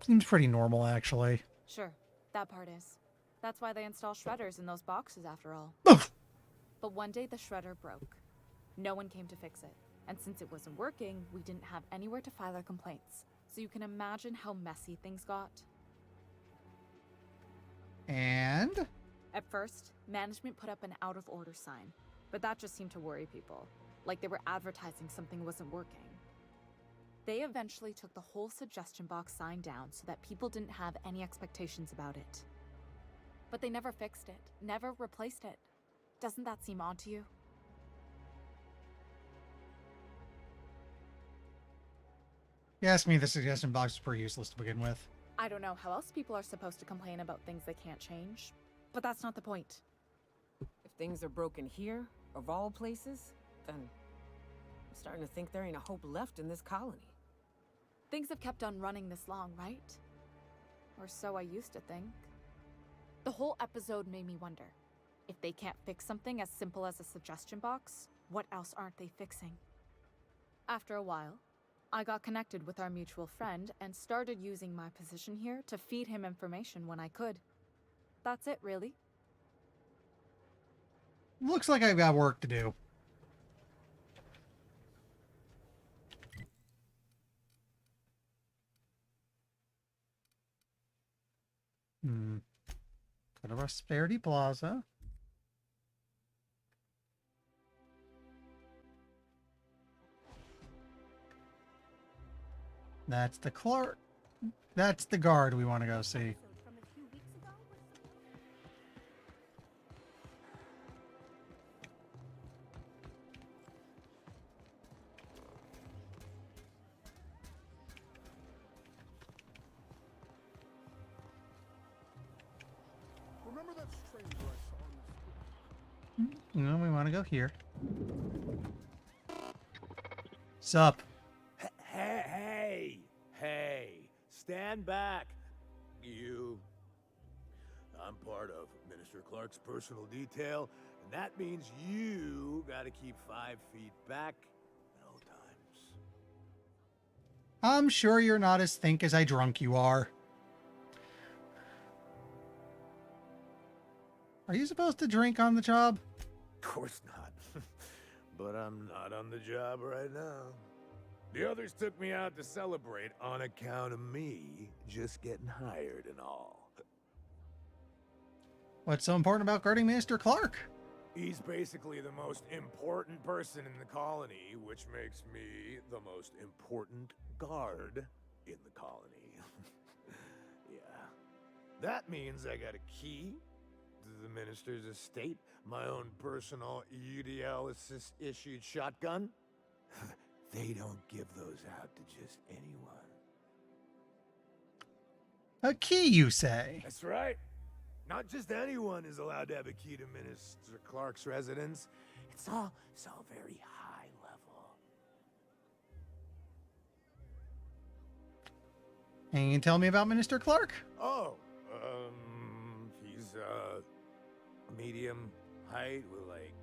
Seems pretty normal, actually. Sure, that part is. That's why they install shredders in those boxes, after all. But one day the shredder broke. No one came to fix it. And since it wasn't working, we didn't have anywhere to file our complaints. So you can imagine how messy things got. And? At first, management put up an out-of-order sign. But that just seemed to worry people. Like they were advertising something wasn't working. They eventually took the whole suggestion box sign down so that people didn't have any expectations about it. But they never fixed it, never replaced it. Doesn't that seem odd to you? You asked me, the suggestion box is pretty useless to begin with. I don't know how else people are supposed to complain about things they can't change, but that's not the point. If things are broken here, of all places, then I'm starting to think there ain't a hope left in this colony. Things have kept on running this long, right? Or so I used to think. The whole episode made me wonder, if they can't fix something as simple as a suggestion box, what else aren't they fixing? After a while, I got connected with our mutual friend and started using my position here to feed him information when I could. That's it, really. Looks like I've got work to do. Go to Prosperity Plaza. That's the Clark. That's the guard we want to go see. Remember that stranger I saw on the street? No, we want to go here. Sup? Hey, stand back, you. I'm part of Minister Clark's personal detail, and that means you gotta keep 5 feet back at all times. I'm sure you're not as think as I drunk you are. Are you supposed to drink on the job? Of course not. But I'm not on the job right now. The others took me out to celebrate on account of me just getting hired and all. What's so important about guarding Minister Clark? He's basically the most important person in the colony, which makes me the most important guard in the colony. Yeah. That means I got a key to the minister's estate, my own personal UDL issued shotgun. They don't give those out to just anyone. A key, you say? That's right. Not just anyone is allowed to have a key to Minister Clark's residence. It's all very high level. And you can tell me about Minister Clark? Oh, he's medium height with like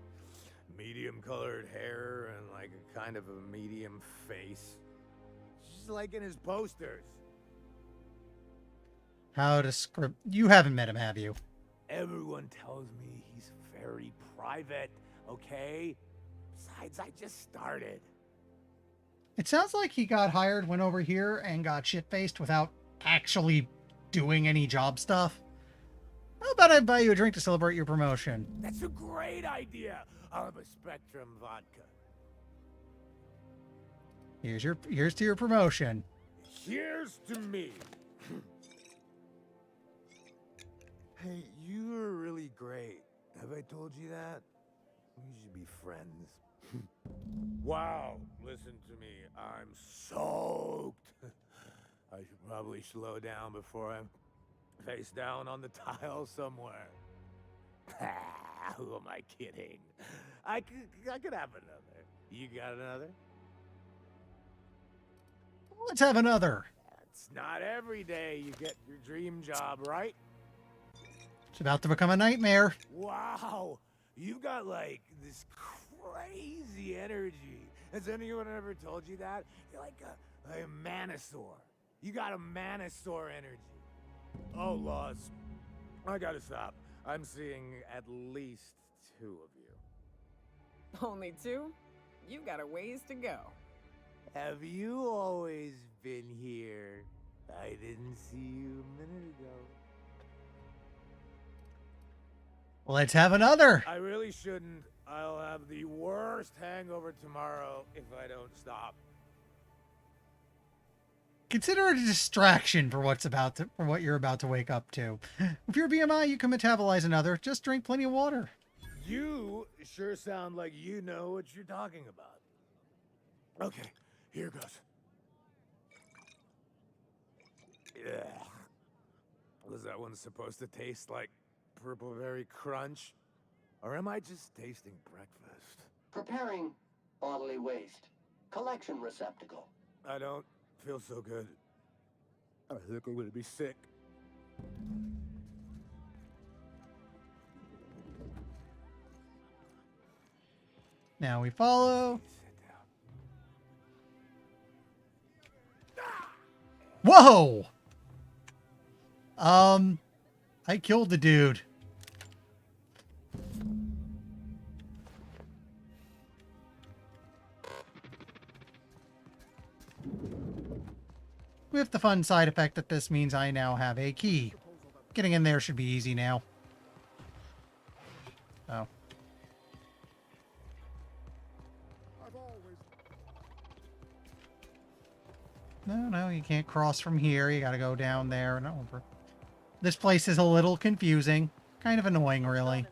medium colored hair and like a kind of a medium face. Just like in his posters. How to script? You haven't met him, have you? Everyone tells me he's very private, okay? Besides, I just started. It sounds like he got hired, went over here, and got shit-faced without actually doing any job stuff. How about I buy you a drink to celebrate your promotion? That's a great idea. I'll have a Spectrum vodka. Here's to your promotion. Here's to me. Hey, you were really great. Have I told you that? We should be friends. Wow, listen to me. I'm soaked. I should probably slow down before I'm face down on the tile somewhere. Who am I kidding? I could have another. You got another? Let's have another. It's not every day you get your dream job, right? It's about to become a nightmare. Wow, you've got like this crazy energy. Has anyone ever told you that? You're like a manosaur. You got a manosaur energy. Oh, Laws, I gotta stop. I'm seeing at least 2 of you. Only 2? You got a ways to go. Have you always been here? I didn't see you a minute ago. Let's have another. I really shouldn't. I'll have the worst hangover tomorrow if I don't stop. Consider it a distraction for what you're about to wake up to. If you're BMI, you can metabolize another. Just drink plenty of water. You sure sound like you know what you're talking about. Okay, here goes. Yeah. Was that one supposed to taste like Purple Berry Crunch? Or am I just tasting breakfast? Preparing bodily waste. collection receptacle. I don't feel so good. I think I'm gonna be sick. Now we follow. Whoa! I killed the dude. With the fun side effect that this means I now have a key. Getting in there should be easy now. Oh. No, you can't cross from here. You gotta go down there and over. This place is a little confusing. Kind of annoying, really.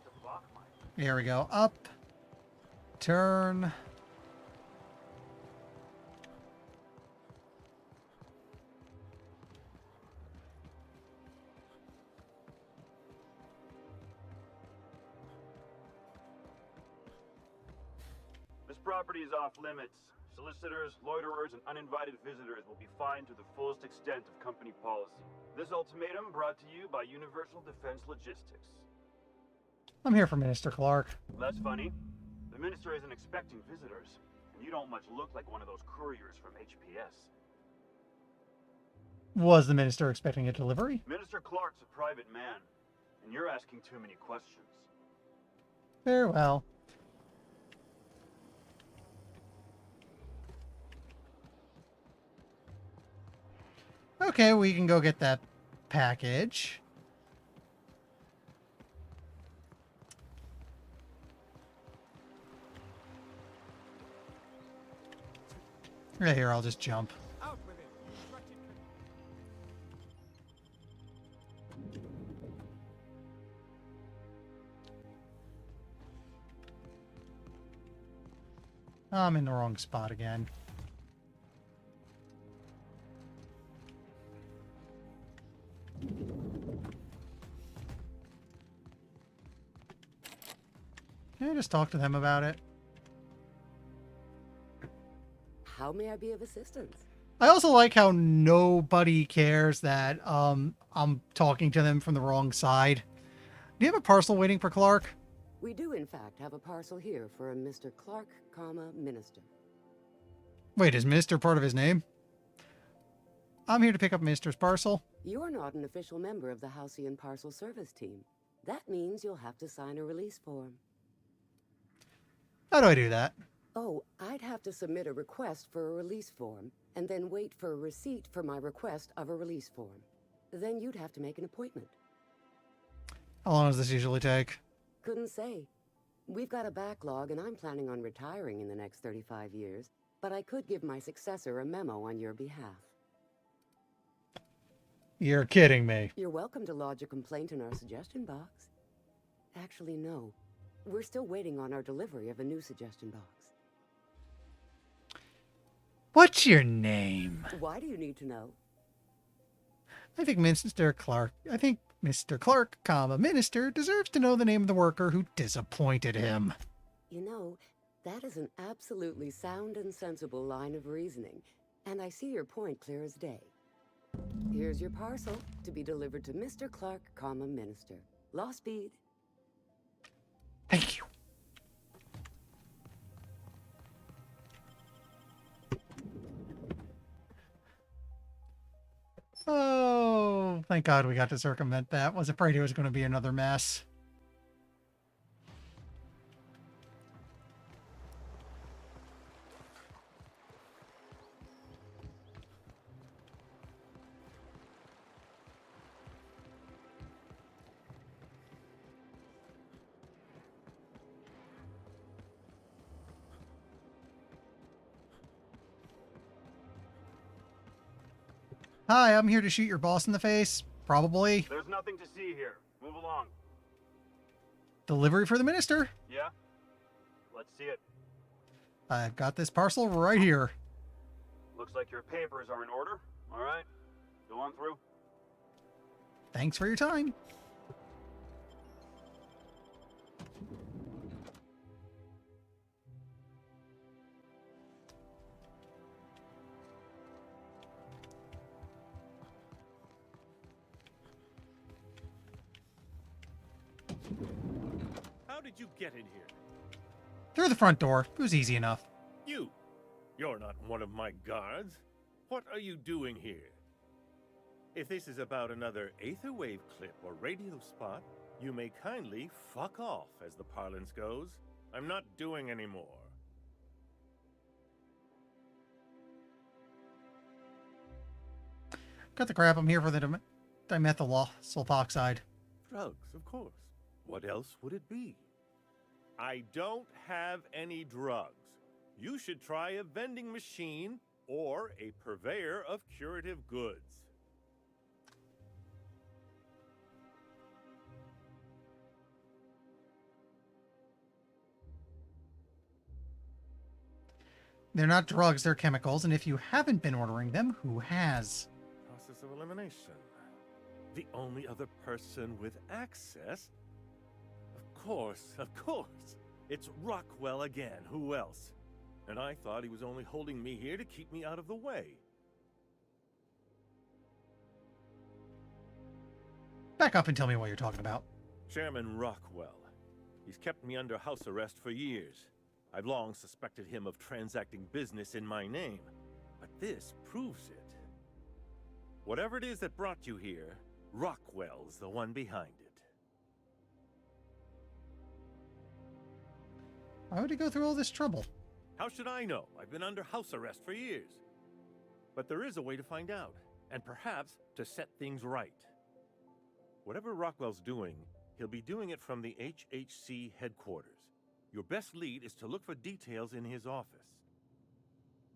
Here we go. Up. Turn. This property is off limits. Solicitors, loiterers, and uninvited visitors will be fined to the fullest extent of company policy. This ultimatum brought to you by Universal Defense Logistics. I'm here for Minister Clark. That's funny. The minister isn't expecting visitors, and you don't much look like one of those couriers from HPS. Was the minister expecting a delivery? Minister Clark's a private man, and you're asking too many questions. Very well. Okay, we can go get that package. Right here, I'll just jump. I'm in the wrong spot again. Can I just talk to them about it? How may I be of assistance? I also like how nobody cares that I'm talking to them from the wrong side. Do you have a parcel waiting for Clark? We do, in fact, have a parcel here for a Mr. Clark, Minister. Wait, is Minister part of his name? I'm here to pick up Minister's parcel. You're not an official member of the Halcyon Parcel Service team. That means you'll have to sign a release form. How do I do that? Oh, I'd have to submit a request for a release form, and then wait for a receipt for my request of a release form. Then you'd have to make an appointment. How long does this usually take? Couldn't say. We've got a backlog, and I'm planning on retiring in the next 35 years, but I could give my successor a memo on your behalf. You're kidding me. You're welcome to lodge a complaint in our suggestion box. Actually, no. We're still waiting on our delivery of a new suggestion box. What's your name? Why do you need to know? I think Mr. Clark, Minister, deserves to know the name of the worker who disappointed him. You know, that is an absolutely sound and sensible line of reasoning, and I see your point clear as day. Here's your parcel to be delivered to Mr. Clark, Minister. Law speed. Thank you. Oh, thank God we got to circumvent that. Was afraid it was going to be another mess. Hi, I'm here to shoot your boss in the face. Probably. There's nothing to see here. Move along. Delivery for the minister. Yeah? Let's see it. I've got this parcel right here. Looks like your papers are in order. All right. Go on through. Thanks for your time. How did you get in here? Through the front door. It was easy enough. You're not one of my guards. What are you doing here? If this is about another Aetherwave clip or radio spot, you may kindly fuck off, as the parlance goes. I'm not doing any more. Cut the crap. I'm here for the dimethyl sulfoxide. Drugs, of course. What else would it be? I don't have any drugs. You should try a vending machine or a purveyor of curative goods. They're not drugs, they're chemicals, and if you haven't been ordering them, who has? Process of elimination. The only other person with access? Of course. It's Rockwell again. Who else? And I thought he was only holding me here to keep me out of the way. Back up and tell me what you're talking about. Chairman Rockwell. He's kept me under house arrest for years. I've long suspected him of transacting business in my name, but this proves it. Whatever it is that brought you here, Rockwell's the one behind it. Why would he go through all this trouble? How should I know? I've been under house arrest for years. But there is a way to find out, and perhaps to set things right. Whatever Rockwell's doing, he'll be doing it from the HHC headquarters. Your best lead is to look for details in his office.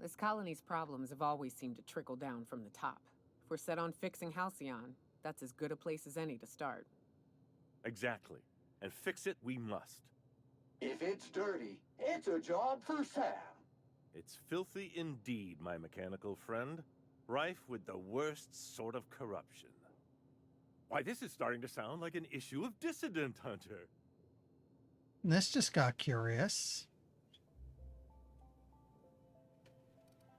This colony's problems have always seemed to trickle down from the top. If we're set on fixing Halcyon, that's as good a place as any to start. Exactly. And fix it we must. If it's dirty, it's a job for Sam. It's filthy indeed, my mechanical friend. Rife with the worst sort of corruption. Why, this is starting to sound like an issue of Dissident Hunter. This just got curious.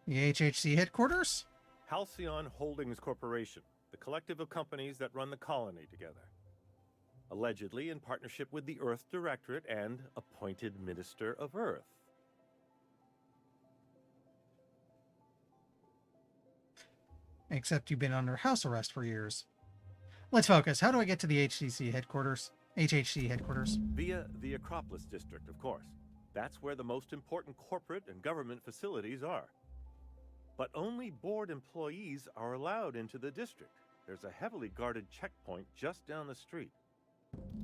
The HHC headquarters? Halcyon Holdings Corporation, the collective of companies that run the colony together. Allegedly in partnership with the Earth Directorate and appointed Minister of Earth. Except you've been under house arrest for years. Let's focus. How do I get to the HCC headquarters? HHC headquarters? Via the Acropolis District, of course. That's where the most important corporate and government facilities are. But only board employees are allowed into the district. There's a heavily guarded checkpoint just down the street.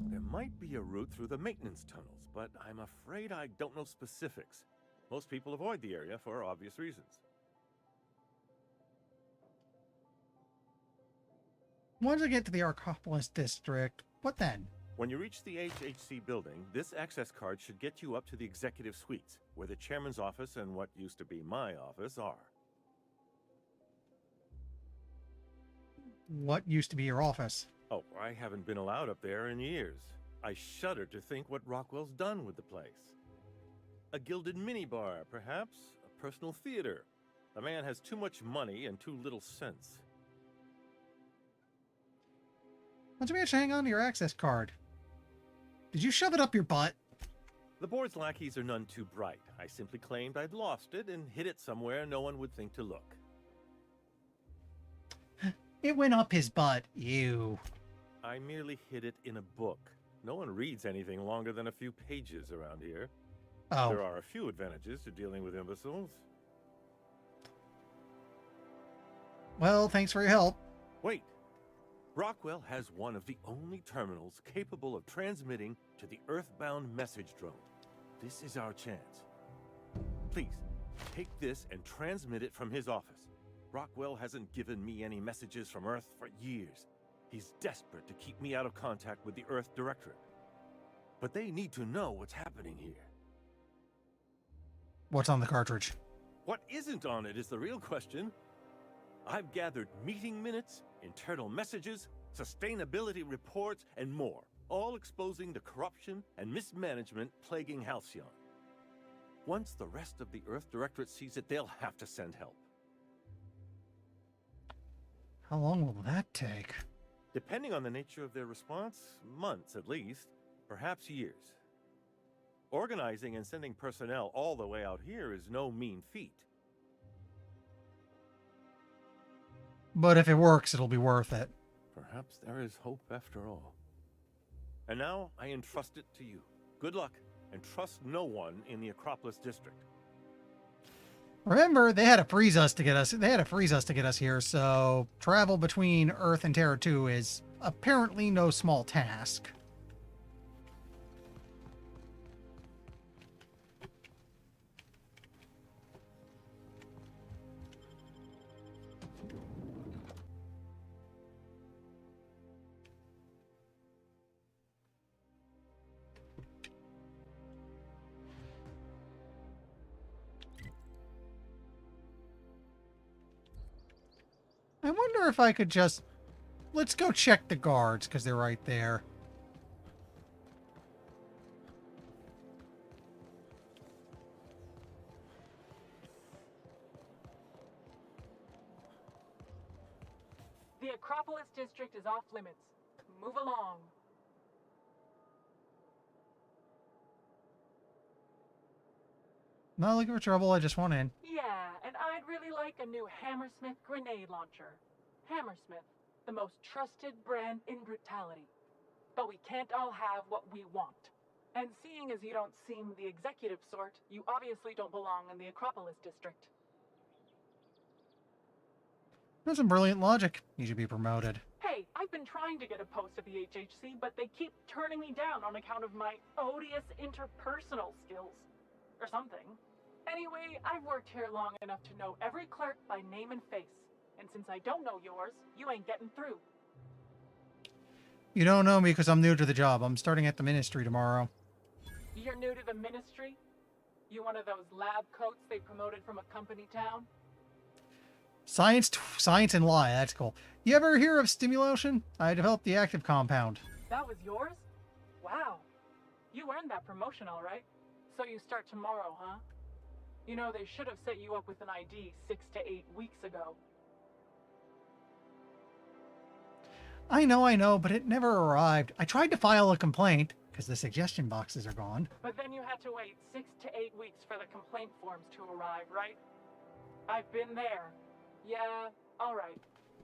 There might be a route through the maintenance tunnels, but I'm afraid I don't know specifics. Most people avoid the area for obvious reasons. Once I get to the Acropolis District, what then? When you reach the HHC building, this access card should get you up to the executive suites, where the chairman's office and what used to be my office are. What used to be your office? Oh, I haven't been allowed up there in years. I shudder to think what Rockwell's done with the place. A gilded minibar, perhaps? A personal theater. The man has too much money and too little sense. Why don't you manage to hang on to your access card? Did you shove it up your butt? The board's lackeys are none too bright. I simply claimed I'd lost it and hid it somewhere no one would think to look. It went up his butt. Ew. I merely hid it in a book. No one reads anything longer than a few pages around here. Oh. There are a few advantages to dealing with imbeciles. Well, thanks for your help. Wait. Rockwell has one of the only terminals capable of transmitting to the Earthbound message drone. This is our chance. Please, take this and transmit it from his office. Rockwell hasn't given me any messages from Earth for years. He's desperate to keep me out of contact with the Earth Directorate. But they need to know what's happening here. What's on the cartridge? What isn't on it is the real question. I've gathered meeting minutes, internal messages, sustainability reports, and more, all exposing the corruption and mismanagement plaguing Halcyon. Once the rest of the Earth Directorate sees it, they'll have to send help. How long will that take? Depending on the nature of their response, months at least. perhaps years. Organizing and sending personnel all the way out here is no mean feat. But if it works, it'll be worth it. Perhaps there is hope after all. And now I entrust it to you. Good luck, and trust no one in the Acropolis district. Remember, they had to freeze us to get us. They had to freeze us to get us here. So travel between Earth and Terra 2 is apparently no small task. I wonder if I could just... Let's go check the guards, because they're right there. The Acropolis district is off limits. Move along. Not looking for trouble, I just want in. Yeah, and I'd really like a new Hammersmith grenade launcher. Hammersmith, the most trusted brand in brutality. But we can't all have what we want. And seeing as you don't seem the executive sort, you obviously don't belong in the Acropolis district. That's some brilliant logic. You should be promoted. Hey, I've been trying to get a post at the HHC, but they keep turning me down on account of my odious interpersonal skills. Or something. Anyway, I've worked here long enough to know every clerk by name and face. And since I don't know yours, you ain't getting through. You don't know me because I'm new to the job. I'm starting at the ministry tomorrow. You're new to the ministry? You one of those lab coats they promoted from a company town? Science and lie. That's cool. You ever hear of Stimulation? I developed the active compound. That was yours? Wow. You earned that promotion, all right. So you start tomorrow, huh? You know, they should have set you up with an ID 6 to 8 weeks ago. I know, but it never arrived. I tried to file a complaint, because the suggestion boxes are gone. But then you had to wait 6 to 8 weeks for the complaint forms to arrive, right? I've been there. Yeah, all right.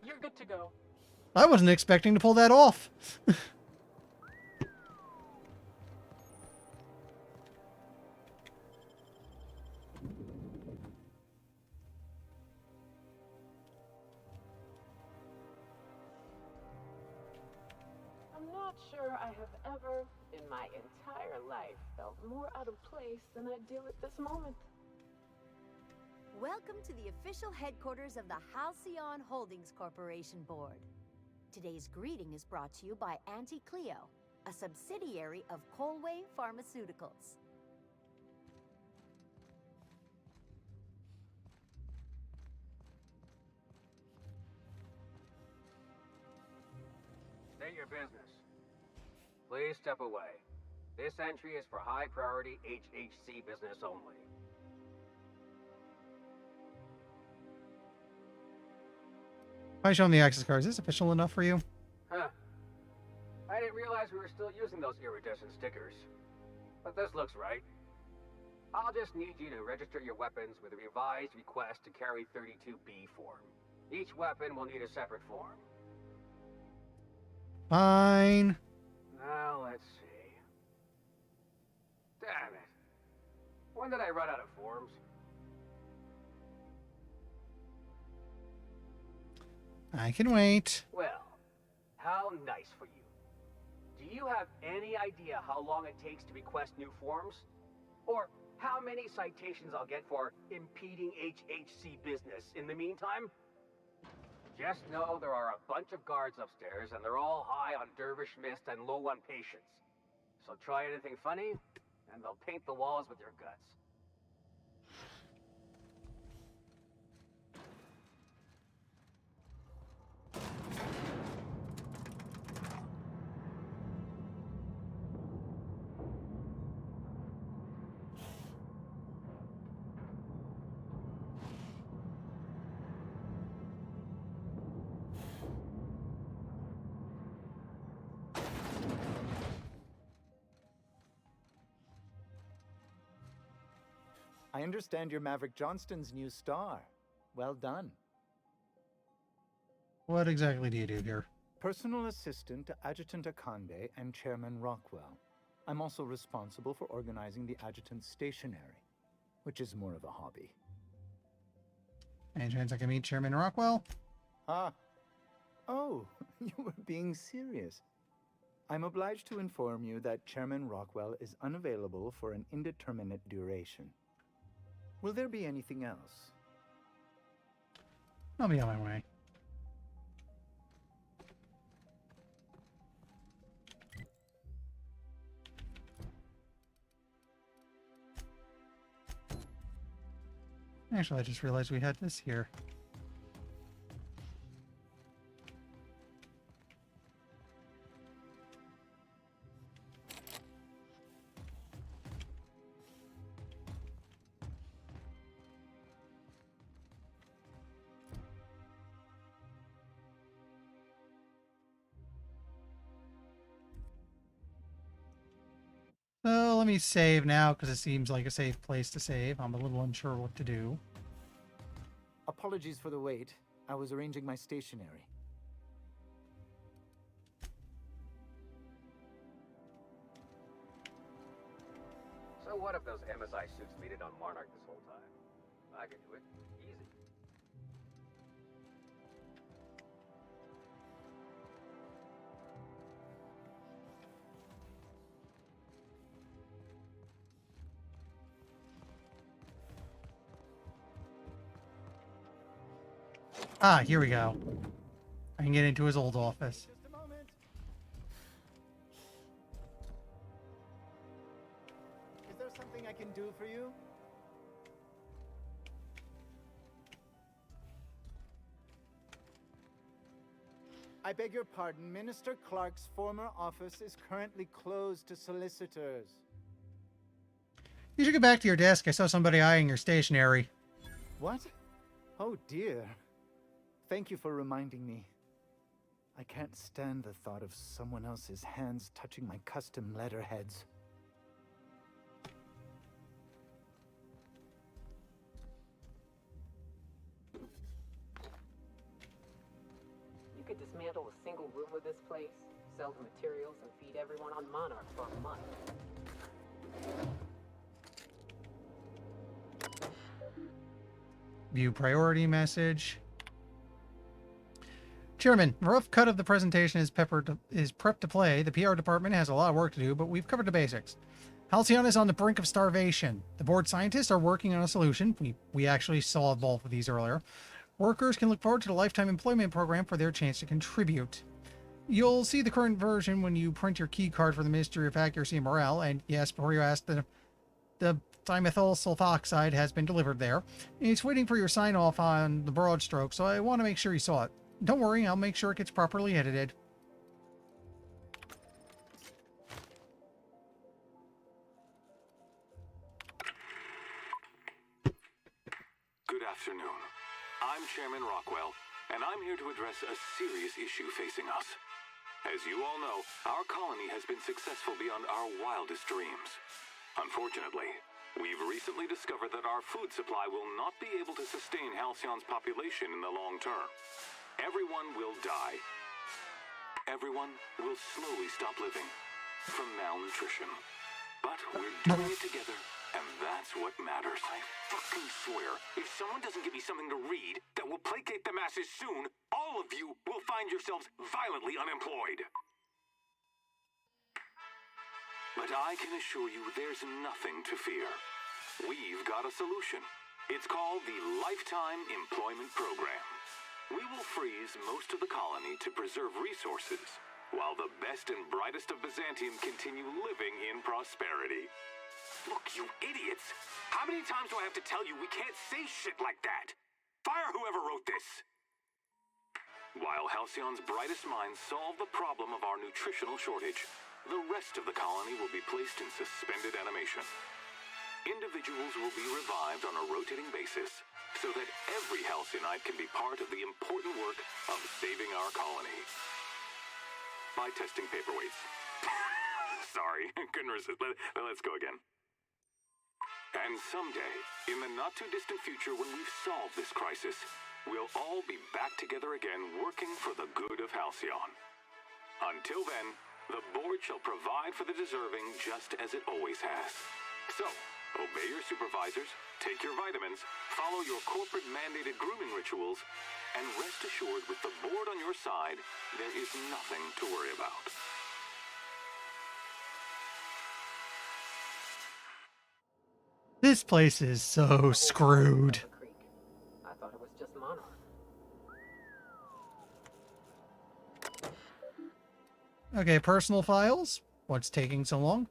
You're good to go. I wasn't expecting to pull that off. I'm not sure I have ever, in my entire life, felt more out of place than I do at this moment. Welcome to the official headquarters of the Halcyon Holdings Corporation Board. Today's greeting is brought to you by Auntie Cleo, a subsidiary of Colway Pharmaceuticals. State your business. Please step away. This entry is for high priority HHC business only. I show them the access card. Is this official enough for you? Huh. I didn't realize we were still using those iridescent stickers. But this looks right. I'll just need you to register your weapons with a revised request to carry 32B form. Each weapon will need a separate form. Fine. Now let's see. Damn it. When did I run out of forms? I can wait. Well, how nice for you. Do you have any idea how long it takes to request new forms? Or how many citations I'll get for impeding HHC business in the meantime? Just know there are a bunch of guards upstairs and they're all high on dervish mist and low on patience. So try anything funny and they'll paint the walls with your guts. I understand you're Maverick Johnston's new star. Well done. What exactly do you do here? Personal assistant to Adjutant Akande and Chairman Rockwell. I'm also responsible for organizing the adjutant's stationery, which is more of a hobby. Any chance I can meet Chairman Rockwell? Ah. Oh, you were being serious. I'm obliged to inform you that Chairman Rockwell is unavailable for an indeterminate duration. Will there be anything else? I'll be on my way. Actually, I just realized we had this here. So let me save now because it seems like a safe place to save. I'm a little unsure what to do. Apologies for the wait. I was arranging my stationery. So what if those MSI suits needed on Monarch this whole time? I could do it. Easy. Ah, here we go. I can get into his old office. Just a moment. Is there something I can do for you? I beg your pardon. Minister Clark's former office is currently closed to solicitors. You should get back to your desk. I saw somebody eyeing your stationery. What? Oh dear. Thank you for reminding me. I can't stand the thought of someone else's hands touching my custom letterheads. You could dismantle a single room of this place, sell the materials, and feed everyone on Monarch for a month. View priority message. Chairman, a rough cut of the presentation is prepped to play. The PR department has a lot of work to do, but we've covered the basics. Halcyon is on the brink of starvation. The board scientists are working on a solution. We actually saw both of these earlier. Workers can look forward to the lifetime employment program for their chance to contribute. You'll see the current version when you print your key card for the Ministry of Accuracy and Morale, and yes, before you ask, the dimethyl sulfoxide has been delivered there. It's waiting for your sign-off on the broad stroke, so I want to make sure you saw it. Don't worry, I'll make sure it gets properly edited. Good afternoon. I'm Chairman Rockwell, and I'm here to address a serious issue facing us. As you all know, our colony has been successful beyond our wildest dreams. Unfortunately, we've recently discovered that our food supply will not be able to sustain Halcyon's population in the long term. Everyone will die. Everyone will slowly stop living from malnutrition. But we're doing it together, and that's what matters. I fucking swear, if someone doesn't give me something to read that will placate the masses soon, all of you will find yourselves violently unemployed. But I can assure you there's nothing to fear. We've got a solution. It's called the Lifetime Employment Program. We will freeze most of the colony to preserve resources, while the best and brightest of Byzantium continue living in prosperity. Look, you idiots! How many times do I have to tell you we can't say shit like that? Fire whoever wrote this! While Halcyon's brightest minds solve the problem of our nutritional shortage, the rest of the colony will be placed in suspended animation. Individuals will be revived on a rotating basis, so that every Halcynite can be part of the important work of saving our colony. By testing paperweights. Sorry, couldn't resist. Let's go again. And someday, in the not-too-distant future when we've solved this crisis, we'll all be back together again working for the good of Halcyon. Until then, the board shall provide for the deserving just as it always has. So, obey your supervisors, take your vitamins, follow your corporate-mandated grooming rituals, and rest assured with the board on your side, there is nothing to worry about. This place is so screwed. I thought it was just Monarch. Okay, personal files. What's taking so long?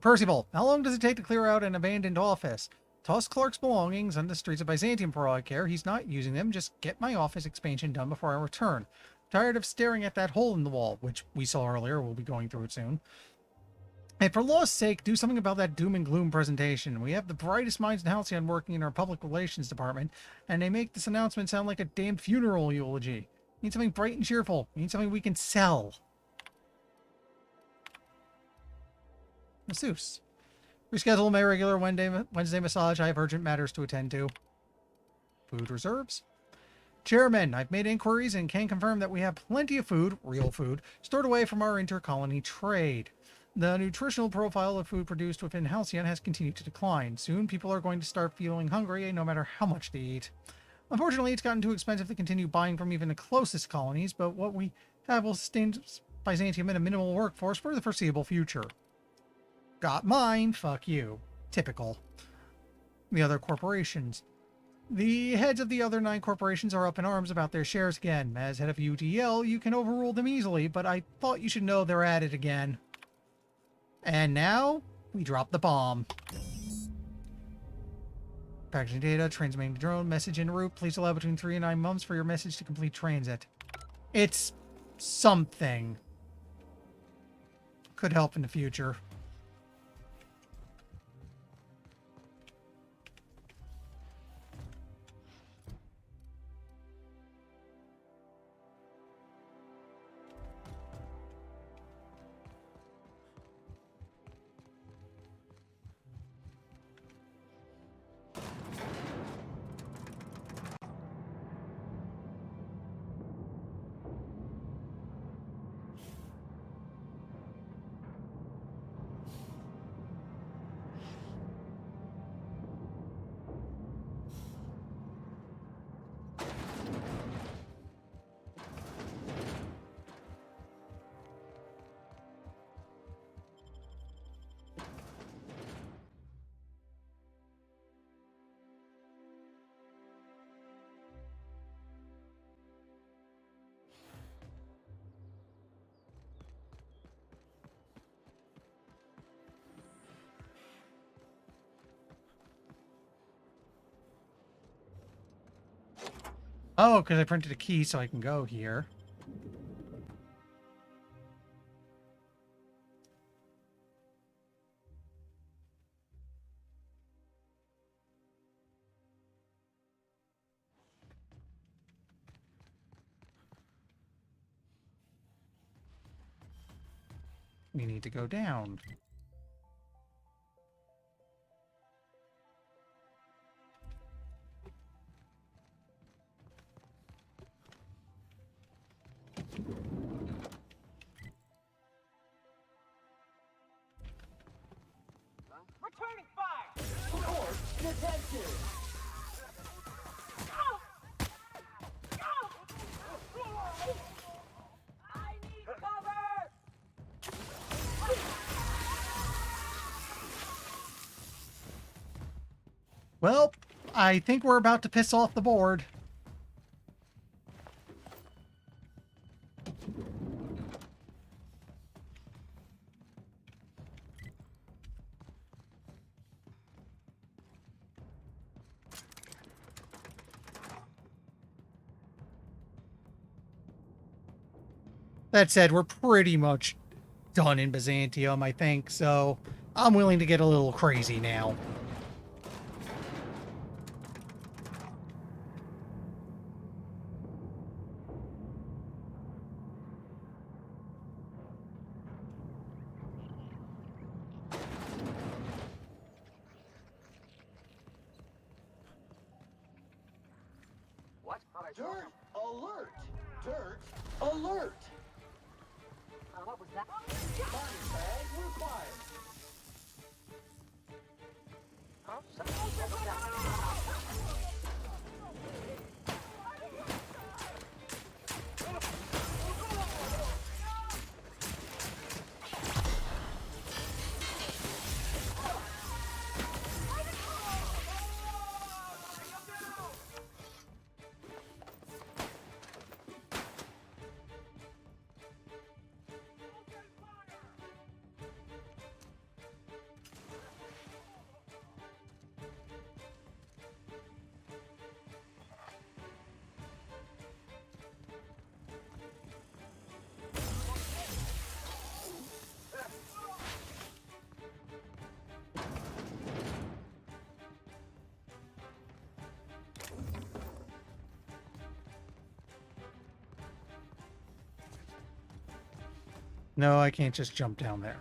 Percival, how long does it take to clear out an abandoned office? Toss Clark's belongings on the streets of Byzantium for all I care. He's not using them. Just get my office expansion done before I return. Tired of staring at that hole in the wall, which we saw earlier. We'll be going through it soon. And for law's sake, do something about that doom and gloom presentation. We have the brightest minds in Halcyon working in our public relations department, and they make this announcement sound like a damn funeral eulogy. Need something bright and cheerful. Need something we can sell. Masseuse. Reschedule my regular Wednesday massage. I have urgent matters to attend to. Food reserves. Chairman, I've made inquiries and can confirm that we have plenty of food, real food, stored away from our inter-colony trade. The nutritional profile of food produced within Halcyon has continued to decline. Soon, people are going to start feeling hungry no matter how much they eat. Unfortunately, it's gotten too expensive to continue buying from even the closest colonies, but what we have will sustain Byzantium in a minimal workforce for the foreseeable future. Got mine, fuck you. Typical. The other corporations. The heads of the other 9 corporations are up in arms about their shares again. As head of UDL, you can overrule them easily, but I thought you should know they're at it again. And now, we drop the bomb. Packaging data, transmitting the drone, message en route. Please allow between 3 and 9 months for your message to complete transit. It's something. Could help in the future. Oh, because I printed a key so I can go here. We need to go down. Returning fire! Court, attention! I need cover! Well, I think we're about to piss off the board. That said, we're pretty much done in Byzantium, I think, so I'm willing to get a little crazy now. What? Dirt alert! Dirt alert! What was that? Body bag required. No, I can't just jump down there.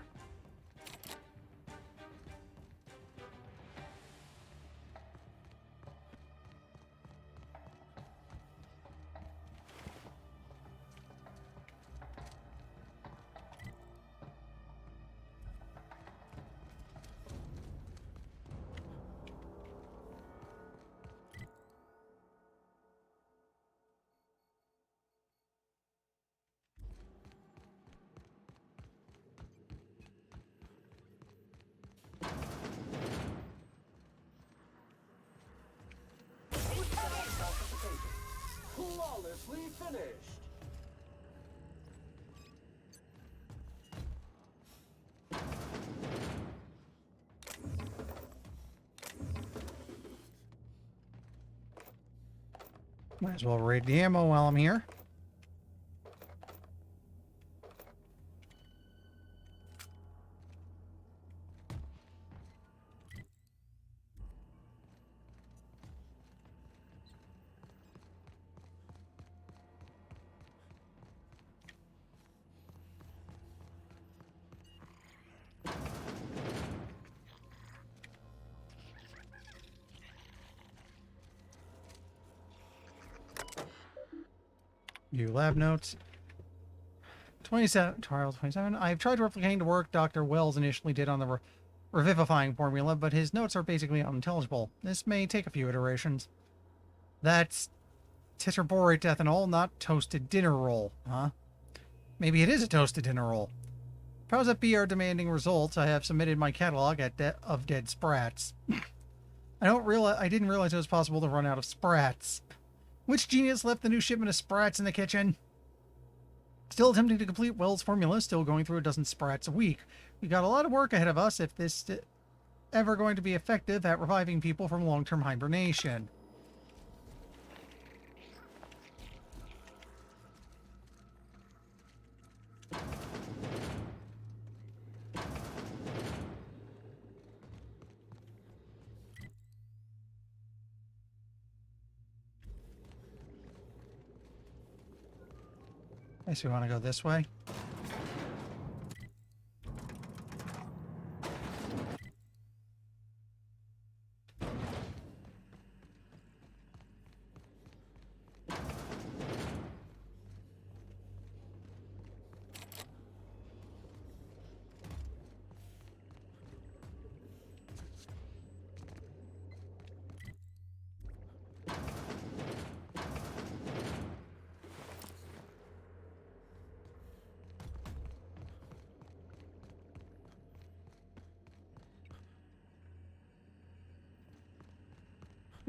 Flawlessly finished. Might as well raid the ammo while I'm here. View lab notes. trial 27. I've tried replicating the work Dr. Wells initially did on the revivifying formula, but his notes are basically unintelligible. This may take a few iterations. That's tetraborate ethanol, not toasted dinner roll, huh? Maybe it is a toasted dinner roll. Powers that be are demanding results. I have submitted my catalog of dead sprats. I didn't realize it was possible to run out of sprats. Which genius left the new shipment of sprats in the kitchen? Still attempting to complete Wells' formula, still going through a dozen sprats a week. We got a lot of work ahead of us if this ever going to be effective at reviving people from long-term hibernation. I guess we want to go this way.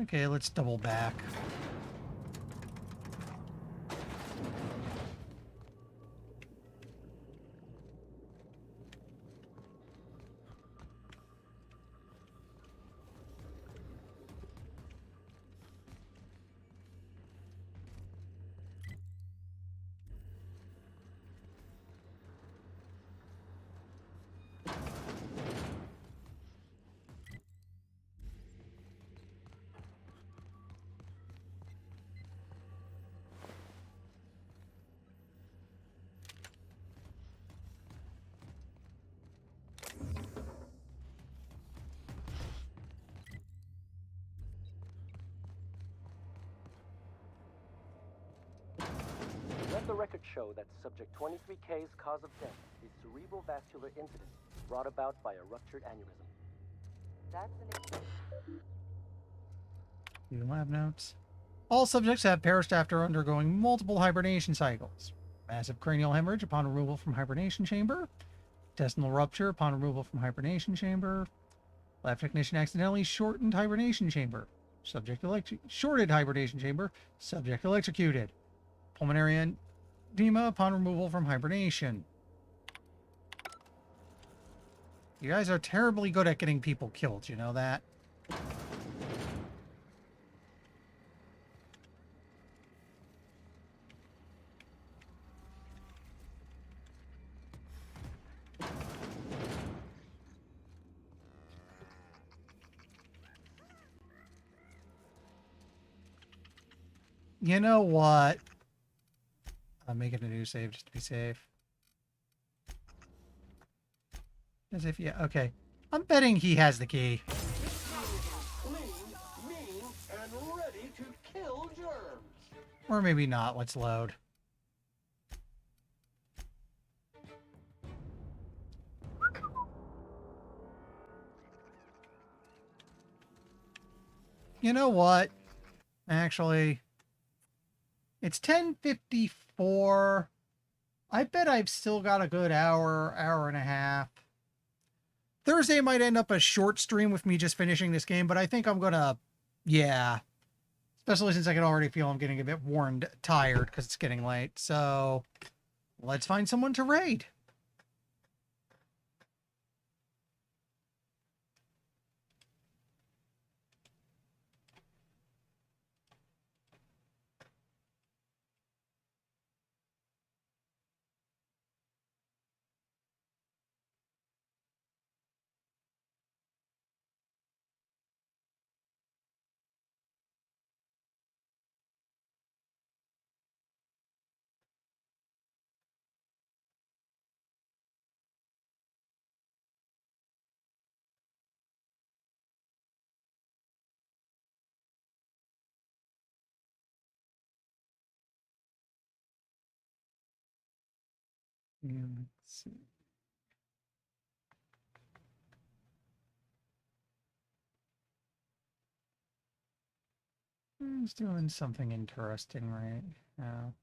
Okay, let's double back. Let the record show that Subject 23K's cause of death is cerebral vascular incident brought about by a ruptured aneurysm. That's an Lab notes. All subjects have perished after undergoing multiple hibernation cycles. Massive cranial hemorrhage upon removal from hibernation chamber. Intestinal rupture upon removal from hibernation chamber. Lab technician accidentally shortened hibernation chamber. Subject shorted hibernation chamber. Subject electrocuted. Pulmonary edema upon removal from hibernation. You guys are terribly good at getting people killed, you know that? You know what? I'm making a new save just to be safe. As if, yeah, okay. I'm betting he has the key. Clean, mean, and ready to kill germs. Or maybe not. Let's load. You know what? Actually, it's 10:54. I bet I've still got a good hour, hour and a half. Thursday might end up a short stream with me just finishing this game, but I think I'm gonna, yeah. Especially since I can already feel I'm getting a bit worn tired because it's getting late. So, let's find someone to raid. Yeah, let's see. He's doing something interesting right now.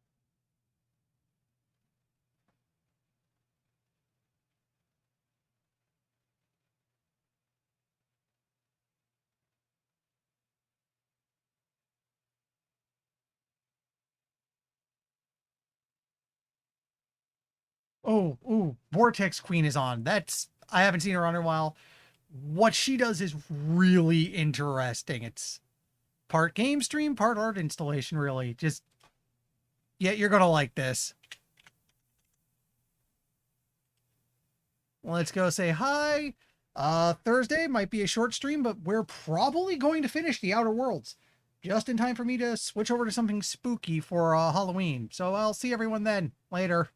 Oh, ooh, Vortex Queen is on. I haven't seen her on in a while. What she does is really interesting. It's part game stream, part art installation, really. Just, yeah, you're going to like this. Let's go say hi. Thursday might be a short stream, but we're probably going to finish the Outer Worlds just in time for me to switch over to something spooky for Halloween. So I'll see everyone then. Later.